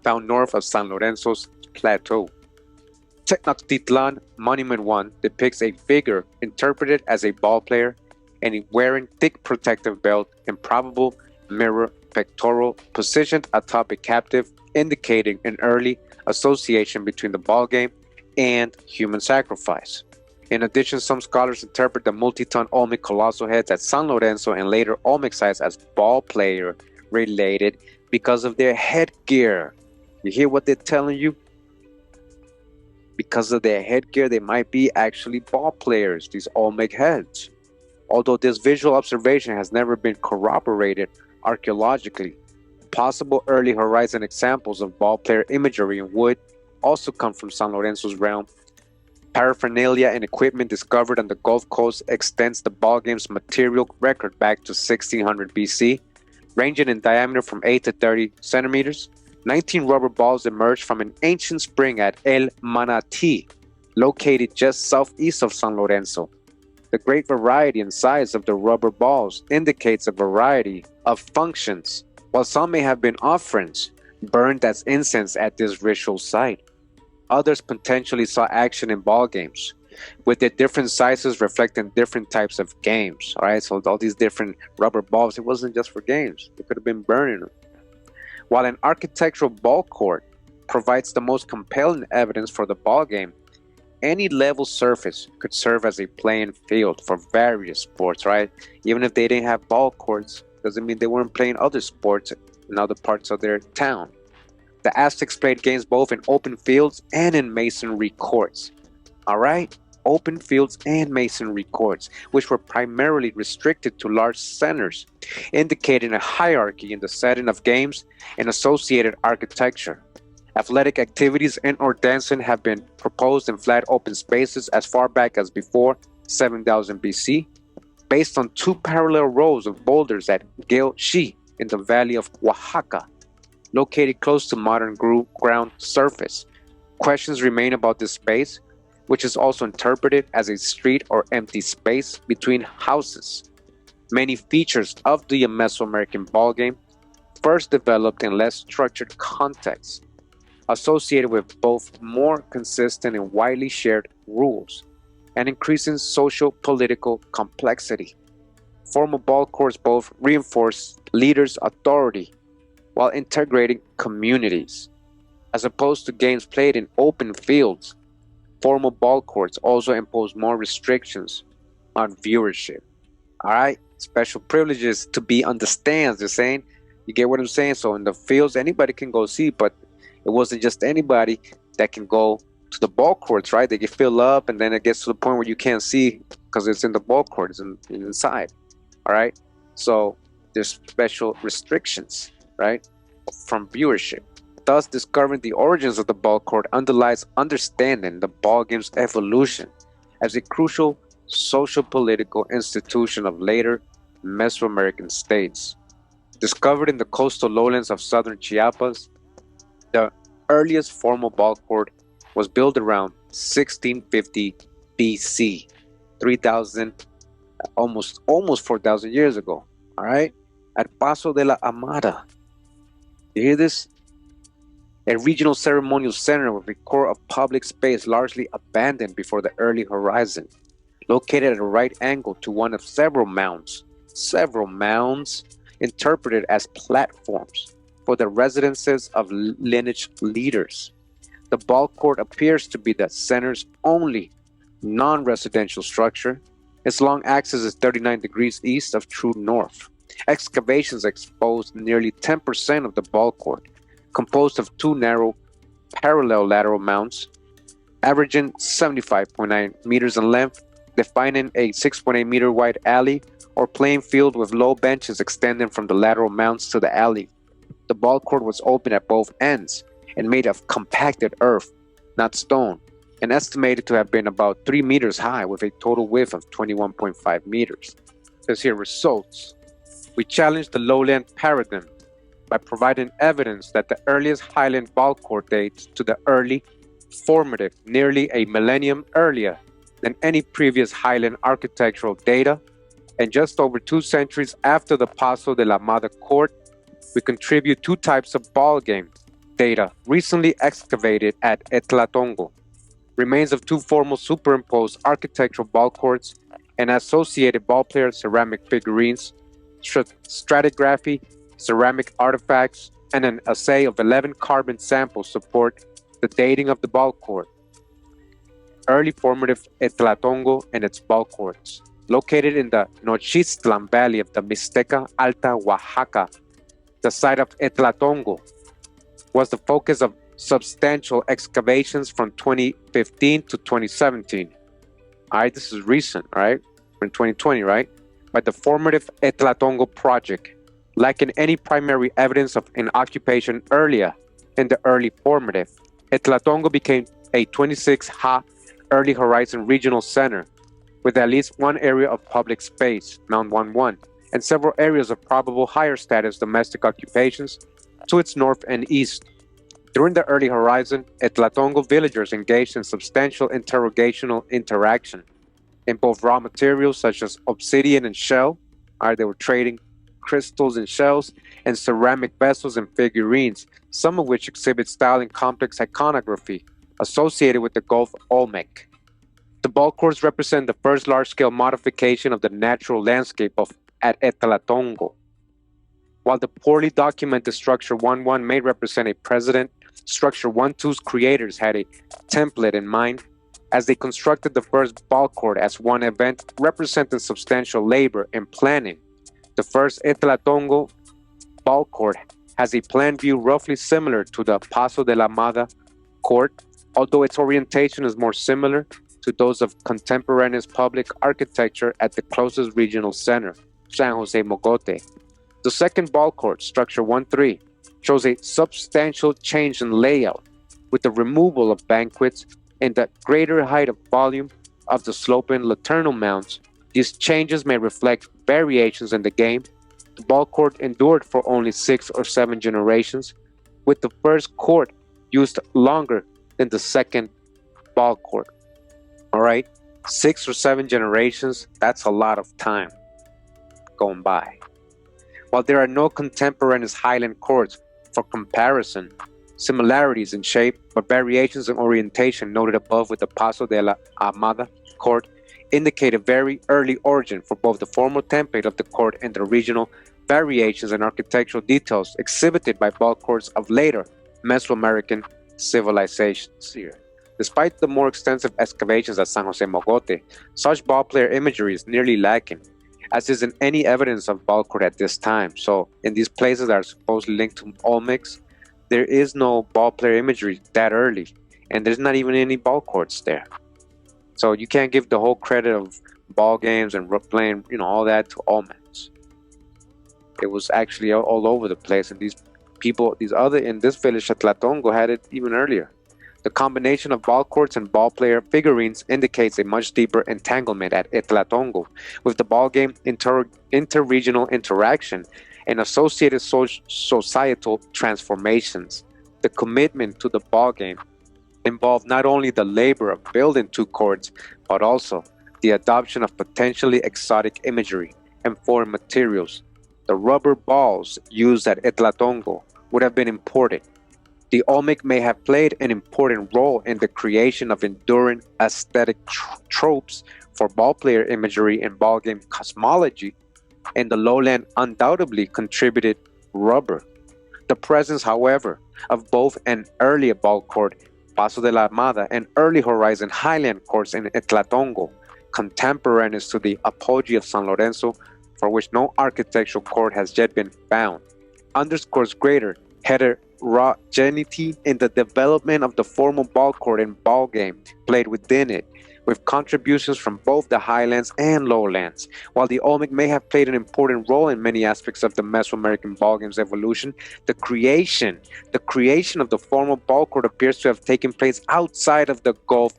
found north of San Lorenzo's plateau. Tenochtitlan Monument 1 depicts a figure interpreted as a ball player and wearing thick protective belt and probable mirror pectoral positioned atop a captive, indicating an early association between the ball game and human sacrifice. In addition, some scholars interpret the multi-ton Olmec colossal heads at San Lorenzo and later Olmec sites as ball player related because of their headgear. You hear what they're telling you? Because of their headgear, they might be actually ball players, these Olmec heads. Although this visual observation has never been corroborated archaeologically, possible early horizon examples of ball player imagery in wood also come from San Lorenzo's realm. Paraphernalia and equipment discovered on the Gulf Coast extends the ball game's material record back to 1600 BC, ranging in diameter from 8 to 30 centimeters. 19 rubber balls emerged from an ancient spring at El Manatí, located just southeast of San Lorenzo. The great variety and size of the rubber balls indicates a variety of functions, while some may have been offerings burned as incense at this ritual site. Others potentially saw action in ball games. with the different sizes reflecting different types of games. All right, so all these different rubber balls, it wasn't just for games, they could have been burning them. While an architectural ball court provides the most compelling evidence for the ball game, any level surface could serve as a playing field for various sports, right? Even if they didn't have ball courts, doesn't mean they weren't playing other sports in other parts of their town. The Aztecs played games both in open fields and in masonry courts. All right? Open fields and masonry courts, which were primarily restricted to large centers, indicating a hierarchy in the setting of games and associated architecture. Athletic activities and/or dancing have been proposed in flat open spaces as far back as before 7000 BC, based on two parallel rows of boulders at Gilxi in the valley of Oaxaca, located close to modern ground surface. Questions remain about this space, which is also interpreted as a street or empty space between houses. Many features of the Mesoamerican ballgame first developed in less structured contexts, associated with both more consistent and widely shared rules and increasing social-political complexity. Formal ball courts both reinforce leaders' authority while integrating communities. As opposed to games played in open fields, formal ball courts also impose more restrictions on viewership. All right, special privileges to be on the stands. They're saying, you get what I'm saying? So in the fields, anybody can go see, but it wasn't just anybody that can go to the ball courts, right? They get filled up, and then it gets to the point where you can't see because it's in the ball court, it's inside. All right, so there's special restrictions, right, from viewership. Thus, discovering the origins of the ball court underlies understanding the ball game's evolution as a crucial social-political institution of later Mesoamerican states. Discovered in the coastal lowlands of southern Chiapas, the earliest formal ball court was built around 1650 BC, 3,000, almost 4,000 years ago. All right, at Paso de la Amada. You hear this? A regional ceremonial center with a core of public space largely abandoned before the early horizon, located at a right angle to one of several mounds interpreted as platforms for the residences of lineage leaders. The ball court appears to be the center's only non-residential structure. Its long axis is 39 degrees east of true north. Excavations exposed nearly 10% of the ball court, composed of two narrow parallel lateral mounts, averaging 75.9 meters in length, defining a 6.8 meter wide alley or playing field with low benches extending from the lateral mounts to the alley. The ball court was open at both ends and made of compacted earth, not stone, and estimated to have been about 3 meters high with a total width of 21.5 meters. It says here results. We challenge the lowland paradigm by providing evidence that the earliest highland ball court dates to the early formative, nearly a millennium earlier than any previous highland architectural data, and just over 2 centuries after the Paso de la Amada court. We contribute 2 types of ball game data recently excavated at Etlatongo, remains of 2 formal superimposed architectural ball courts and associated ball player ceramic figurines, stratigraphy, ceramic artifacts, and an assay of 11 carbon samples support the dating of the ball court. Early formative Etlatongo and its ball courts, located in the Nochistlan Valley of the Mixteca Alta, Oaxaca. The site of Etlatongo was the focus of substantial excavations from 2015 to 2017. All right, this is recent, right? We're in 2020, right? By the formative Etlatongo project, lacking any primary evidence of an occupation earlier in the early formative. Etlatongo became a 26-ha early horizon regional center with at least one area of public space, Mount 11, and several areas of probable higher status domestic occupations to its north and east. During the early horizon, Etlatongo villagers engaged in substantial interrogational interaction in both raw materials such as obsidian and shell, they were trading crystals and shells, and ceramic vessels and figurines, some of which exhibit style and complex iconography associated with the Gulf Olmec. The ball courts represent the first large-scale modification of the natural landscape at Etlatongo. While the poorly documented Structure 1-1 may represent a precedent, Structure 1-2's creators had a template in mind, as they constructed the first ball court as one event representing substantial labor and planning. The first Etlatongo ball court has a plan view roughly similar to the Paso de la Mada court, although its orientation is more similar to those of contemporaneous public architecture at the closest regional center, San Jose Mogote. The second ball court, Structure 1-3, shows a substantial change in layout with the removal of banquets and the greater height of volume of the sloping laternal mounds. These changes may reflect variations in the game. The ball court endured for only 6 or 7 generations, with the first court used longer than the second ball court. All right, 6 or 7 generations, that's a lot of time going by. While there are no contemporaneous highland courts for comparison, similarities in shape but variations in orientation noted above with the Paso de la Amada court indicate a very early origin for both the formal template of the court and the regional variations and architectural details exhibited by ball courts of later Mesoamerican civilizations. Despite the more extensive excavations at San Jose Mogote, such ball player imagery is nearly lacking, as isn't any evidence of ball court at this time. So in these places that are supposedly linked to Olmecs, there is no ball player imagery that early, and there's not even any ball courts there. So you can't give the whole credit of ball games and playing, all that to Olmecs. It was actually all over the place, and these people, in this village, Tlatongo, had it even earlier. The combination of ball courts and ball player figurines indicates a much deeper entanglement at Etlatongo with the ball game interregional interaction and associated societal transformations. The commitment to the ball game involved not only the labor of building 2 courts, but also the adoption of potentially exotic imagery and foreign materials. The rubber balls used at Etlatongo would have been imported. The Olmec may have played an important role in the creation of enduring aesthetic tropes for ball player imagery and ball game cosmology, and the lowland undoubtedly contributed rubber. The presence, however, of both an earlier ball court, Paso de la Armada, and early horizon highland courts in Etlatongo, contemporaneous to the apogee of San Lorenzo, for which no architectural court has yet been found, underscores greater heterogeneity in the development of the formal ball court and ball game played within it, with contributions from both the highlands and lowlands. While the Olmec may have played an important role in many aspects of the Mesoamerican ball game's evolution, the creation of the formal ball court appears to have taken place outside of the Gulf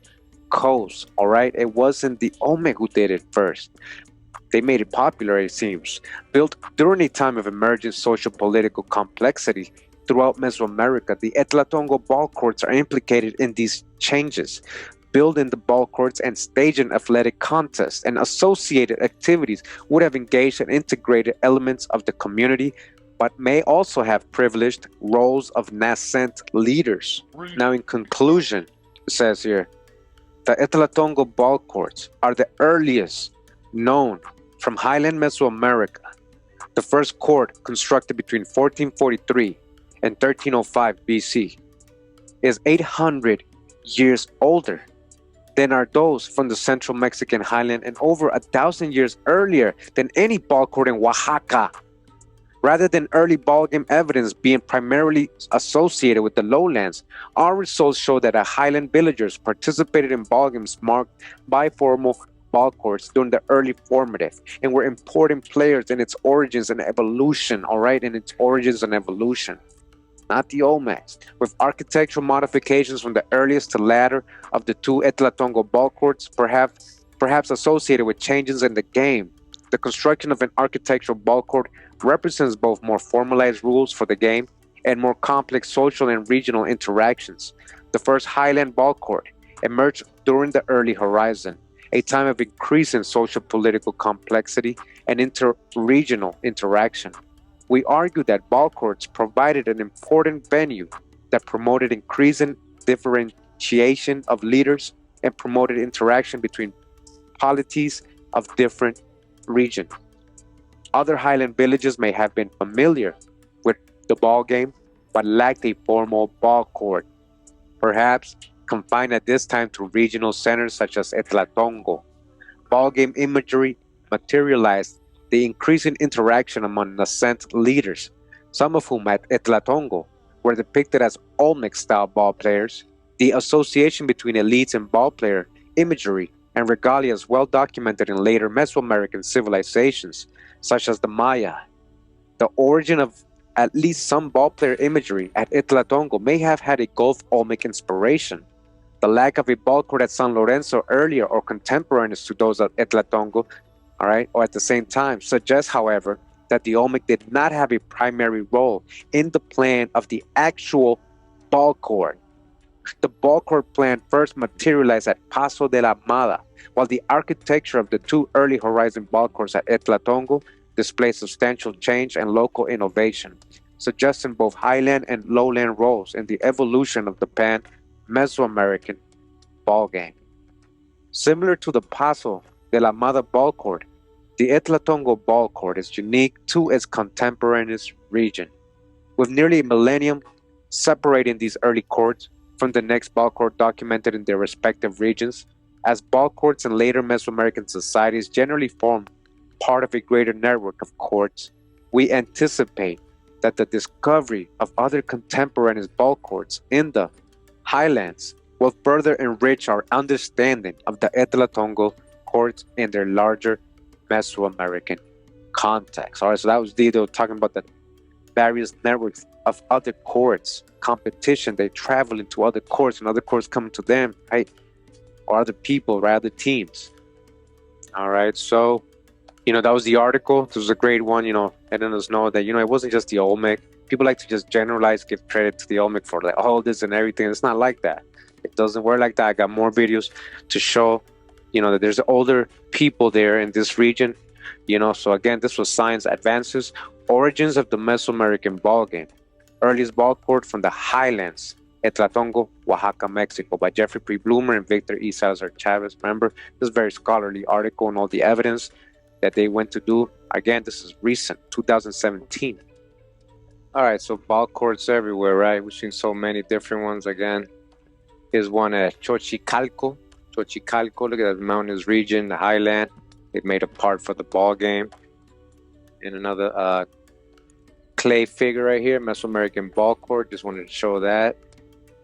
Coast. All right, it wasn't the Olmec who did it first. They made it popular, it seems. Built during a time of emerging social-political complexity throughout Mesoamerica, the Etlatongo ball courts are implicated in these changes. Building the ball courts and staging athletic contests and associated activities would have engaged and integrated elements of the community, but may also have privileged roles of nascent leaders. Now, in conclusion, it says here, the Etlatongo ball courts are the earliest known from highland Mesoamerica. The first court, constructed between 1443 and 1305 BC, is 800 years older than are those from the central Mexican highland and over 1,000 years earlier than any ball court in Oaxaca. Rather than early ballgame evidence being primarily associated with the lowlands, our results show that highland villagers participated in ballgames marked by formal ball courts during the early formative and were important players in its origins and evolution, not the Olmecs, with architectural modifications from the earliest to latter of the 2 Etlatongo ball courts, perhaps associated with changes in the game. The construction of an architectural ball court represents both more formalized rules for the game and more complex social and regional interactions. The first highland ball court emerged during the early horizon, a time of increasing social political complexity and inter-regional interaction. We argue that ball courts provided an important venue that promoted increasing differentiation of leaders and promoted interaction between polities of different regions. Other highland villages may have been familiar with the ball game, but lacked a formal ball court, perhaps confined at this time to regional centers such as Etlatongo. Ball game imagery materialized the increasing interaction among nascent leaders, some of whom at Etlatongo were depicted as Olmec-style ball players. The association between elites and ball player imagery and regalia is well documented in later Mesoamerican civilizations, such as the Maya. The origin of at least some ball player imagery at Etlatongo may have had a Gulf Olmec inspiration. The lack of a ball court at San Lorenzo earlier or contemporaneous to those at Etlatongo, all right, or at the same time, suggests, however, that the Olmec did not have a primary role in the plan of the actual ball court. The ball court plan first materialized at Paso de la Mala, while the architecture of the two early horizon ball courts at Etlatongo displays substantial change and local innovation, suggesting both highland and lowland roles in the evolution of the pan-Mesoamerican ball game. Similar to the Paso de la Mala ball court, the Etlatongo ball court is unique to its contemporaneous region, with nearly a millennium separating these early courts from the next ball court documented in their respective regions. As ball courts in later Mesoamerican societies generally form part of a greater network of courts, we anticipate that the discovery of other contemporaneous ball courts in the highlands will further enrich our understanding of the Etlatongo courts in their larger Mesoamerican context. All right, so that was Dido talking about the various networks of other courts, competition. They travel into other courts and other courts come to them, right? Or other people, right? Other teams. All right, so, that was the article. This was a great one, letting us know that, it wasn't just the Olmec. People like to just generalize, give credit to the Olmec for like all this and everything. It's not like that. It doesn't work like that. I got more videos to show, that there's older people there in this region, So again, this was Science Advances, Origins of the Mesoamerican Ball Game, Earliest Ball Court from the Highlands, Etlatongo, Oaxaca, Mexico, by Jeffrey P. Bloomer and Victor E. Salazar Chavez. Remember, this is a very scholarly article and all the evidence that they went to do. Again, this is recent, 2017. All right, so ball courts everywhere, right? We've seen so many different ones. Again, here's one at Xochicalco. Xochicalco, look at that mountainous region, the highland. It made a part for the ball game. And another clay figure right here, Mesoamerican ball court. Just wanted to show that.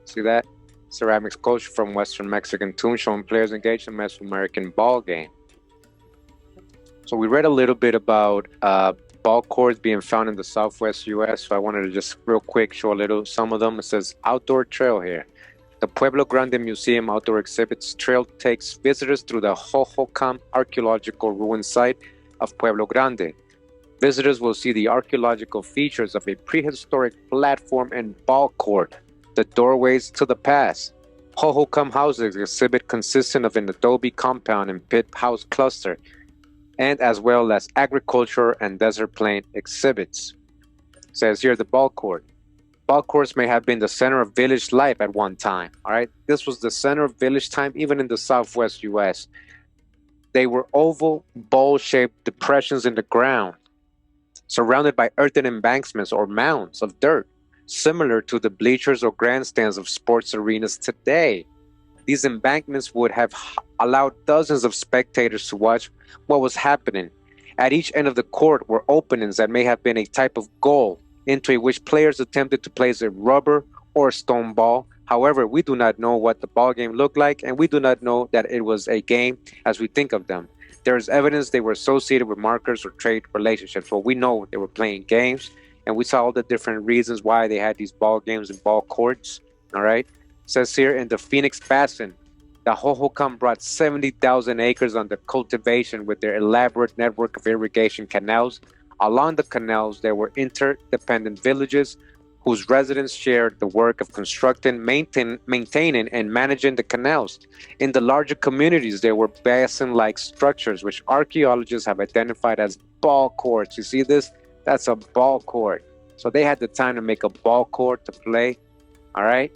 See that? Ceramic sculpture from Western Mexican tomb showing players engaged in Mesoamerican ball game. So we read a little bit about ball courts being found in the Southwest U.S. So I wanted to just real quick show some of them. It says outdoor trail here. The Pueblo Grande Museum outdoor exhibits trail takes visitors through the Hohokam archaeological ruin site of Pueblo Grande. Visitors will see the archaeological features of a prehistoric platform and ball court, the doorways to the past. Hohokam houses exhibit consisting of an adobe compound and pit house cluster, and as well as agriculture and desert plain exhibits. It says here the ball court. Ball courts may have been the center of village life at one time. All right, this was the center of village time even in the Southwest U.S. They were oval, bowl-shaped depressions in the ground, surrounded by earthen embankments or mounds of dirt, similar to the bleachers or grandstands of sports arenas today. These embankments would have allowed dozens of spectators to watch what was happening. At each end of the court were openings that may have been a type of goal, into which players attempted to place a rubber or stone ball. However, we do not know what the ball game looked like, and we do not know that it was a game as we think of them. There is evidence they were associated with markers or trade relationships. Well, we know they were playing games, and we saw all the different reasons why they had these ball games and ball courts. All right. It says here in the Phoenix Basin, the Hohokam brought 70,000 acres under cultivation with their elaborate network of irrigation canals. Along the canals, there were interdependent villages whose residents shared the work of constructing, maintaining, and managing the canals. In the larger communities, there were basin-like structures, which archaeologists have identified as ball courts. You see this? That's a ball court. So they had the time to make a ball court to play. All right?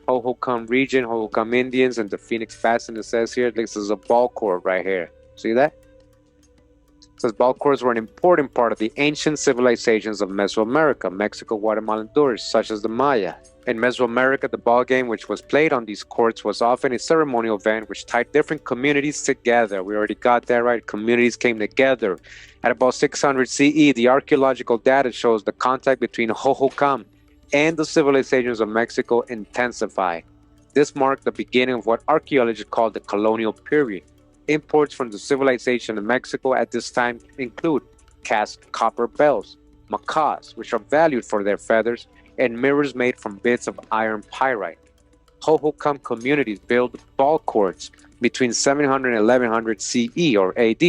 Hohokam region, Hohokam Indians, and the Phoenix Basin. It says here, this is a ball court right here. See that? It says ball courts were an important part of the ancient civilizations of Mesoamerica, Mexico, Guatemala, and Honduras, such as the Maya. In Mesoamerica, the ball game which was played on these courts was often a ceremonial event which tied different communities together. We already got that right. Communities came together. At about 600 CE, the archaeological data shows the contact between Hohokam and the civilizations of Mexico intensified. This marked the beginning of what archaeologists call the colonial period. Imports from the civilization of Mexico at this time include cast copper bells, macaws, which are valued for their feathers, and mirrors made from bits of iron pyrite. Hohokam communities built ball courts between 700 and 1100 CE or AD,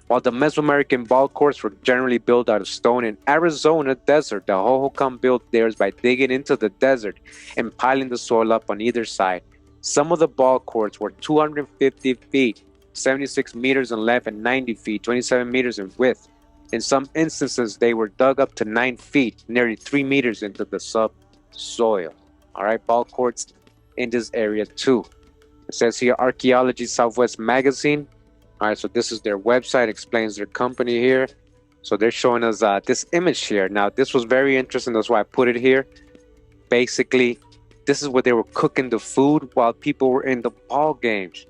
while the Mesoamerican ball courts were generally built out of stone. In Arizona desert, the Hohokam built theirs by digging into the desert and piling the soil up on either side. Some of the ball courts were 250 feet, 76 meters in length, and 90 feet, 27 meters in width. In some instances, they were dug up to 9 feet, nearly 3 meters into the subsoil. All right, ball courts in this area too. It says here, Archeology Southwest Magazine. All right, so this is their website, explains their company here. So they're showing us this image here. Now, this was very interesting. That's why I put it here. Basically, this is where they were cooking the food while people were in the ball games.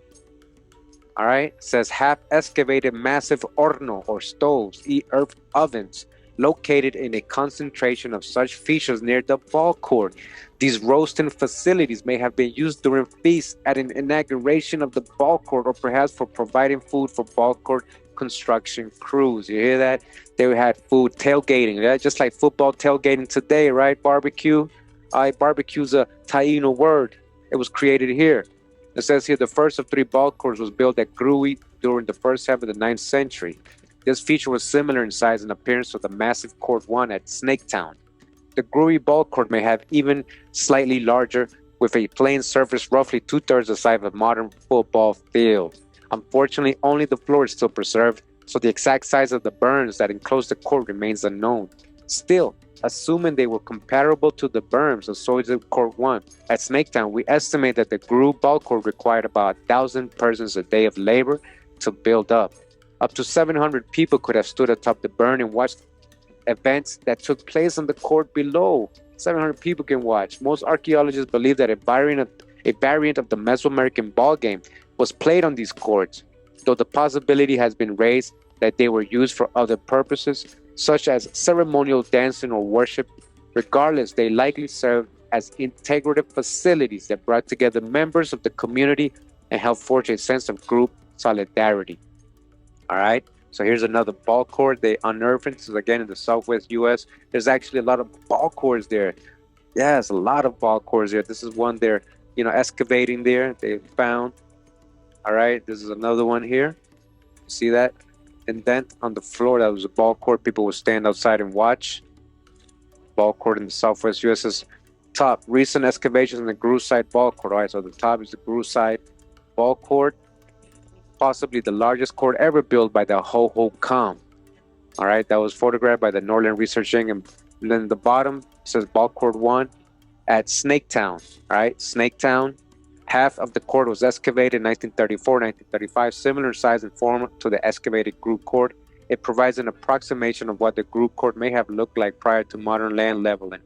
All right, it says half excavated massive horno or stoves, earth ovens, located in a concentration of such features near the ball court. These roasting facilities may have been used during feasts at an inauguration of the ball court, or perhaps for providing food for ball court construction crews. You hear that? They had food tailgating, yeah? Just like football tailgating today, right? Barbecue. Barbecue's a Taino word. It was created here. It says here the first of 3 ball courts was built at Gruy during the first half of the 9th century. This feature was similar in size and appearance to the massive Court 1 at Snaketown. The Gruy ball court may have even slightly larger, with a playing surface roughly 2/3 the size of a modern football field. Unfortunately, only the floor is still preserved, so the exact size of the berms that enclose the court remains unknown. Still, assuming they were comparable to the berms associated with Court 1 at Snaketown, we estimate that the Gruy ball court required about 1,000 persons a day of labor to build up. Up to 700 people could have stood atop the berm and watched events that took place on the court below. 700 people can watch. Most archaeologists believe that a variant of the Mesoamerican ball game was played on these courts, though the possibility has been raised that they were used for other purposes, such as ceremonial dancing or worship. Regardless, they likely served as integrative facilities that brought together members of the community and helped forge a sense of group solidarity. All right, so here's another ball court they unearthed. This is again in the Southwest U.S. There's actually a lot of ball courts there. Yes, a lot of ball courts there. This is one they're, excavating there. They found. All right, this is another one here. See that? Indent on the floor. That was a ball court. People would stand outside and watch. Ball court in the Southwest U.S. is top. Recent excavations in the Gruside ball court. All right, so the top is the Gruside ball court. Possibly the largest court ever built by the Hohokam. All right, that was photographed by the Norland Research Inc. And then the bottom says ball court 1 at Snaketown. All right, Snaketown. Half of the court was excavated in 1934, 1935, similar size and form to the excavated Gruy court. It provides an approximation of what the Gruy court may have looked like prior to modern land leveling.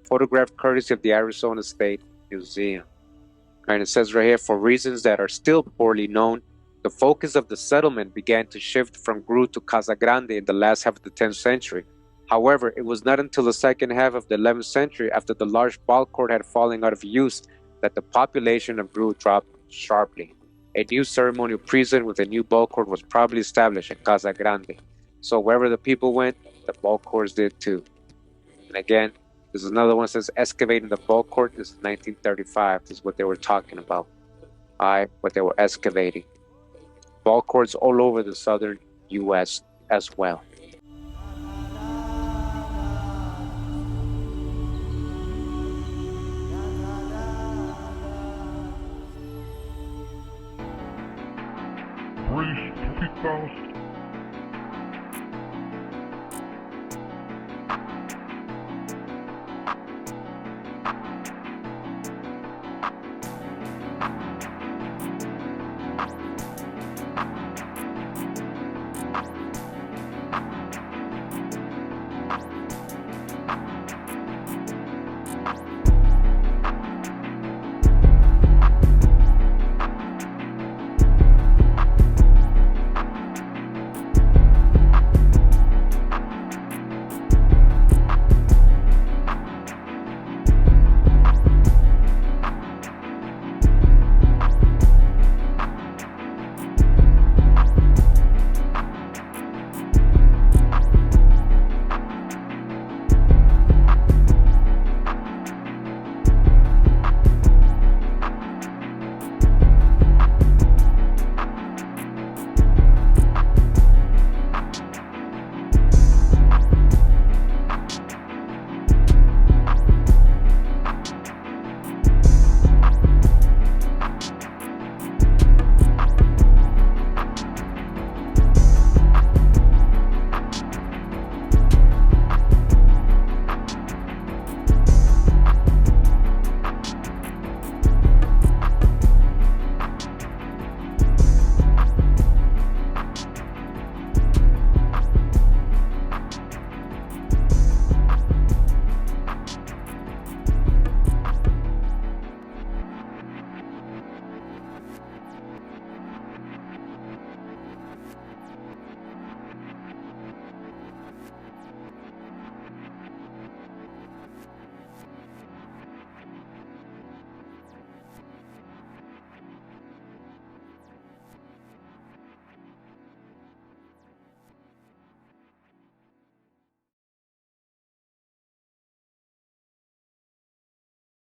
Photographed courtesy of the Arizona State Museum. And it says right here, for reasons that are still poorly known, the focus of the settlement began to shift from Gruy to Casa Grande in the last half of the 10th century. However, it was not until the second half of the 11th century, after the large ball court had fallen out of use, that the population of Gruy dropped sharply. A new ceremonial precinct with a new ball court was probably established in Casa Grande. So wherever the people went, the ball courts did too. And again, this is another one that says excavating the ball court. This is 1935. This is what they were talking about. What they were excavating. Ball courts all over the southern U.S. as well. British 2000.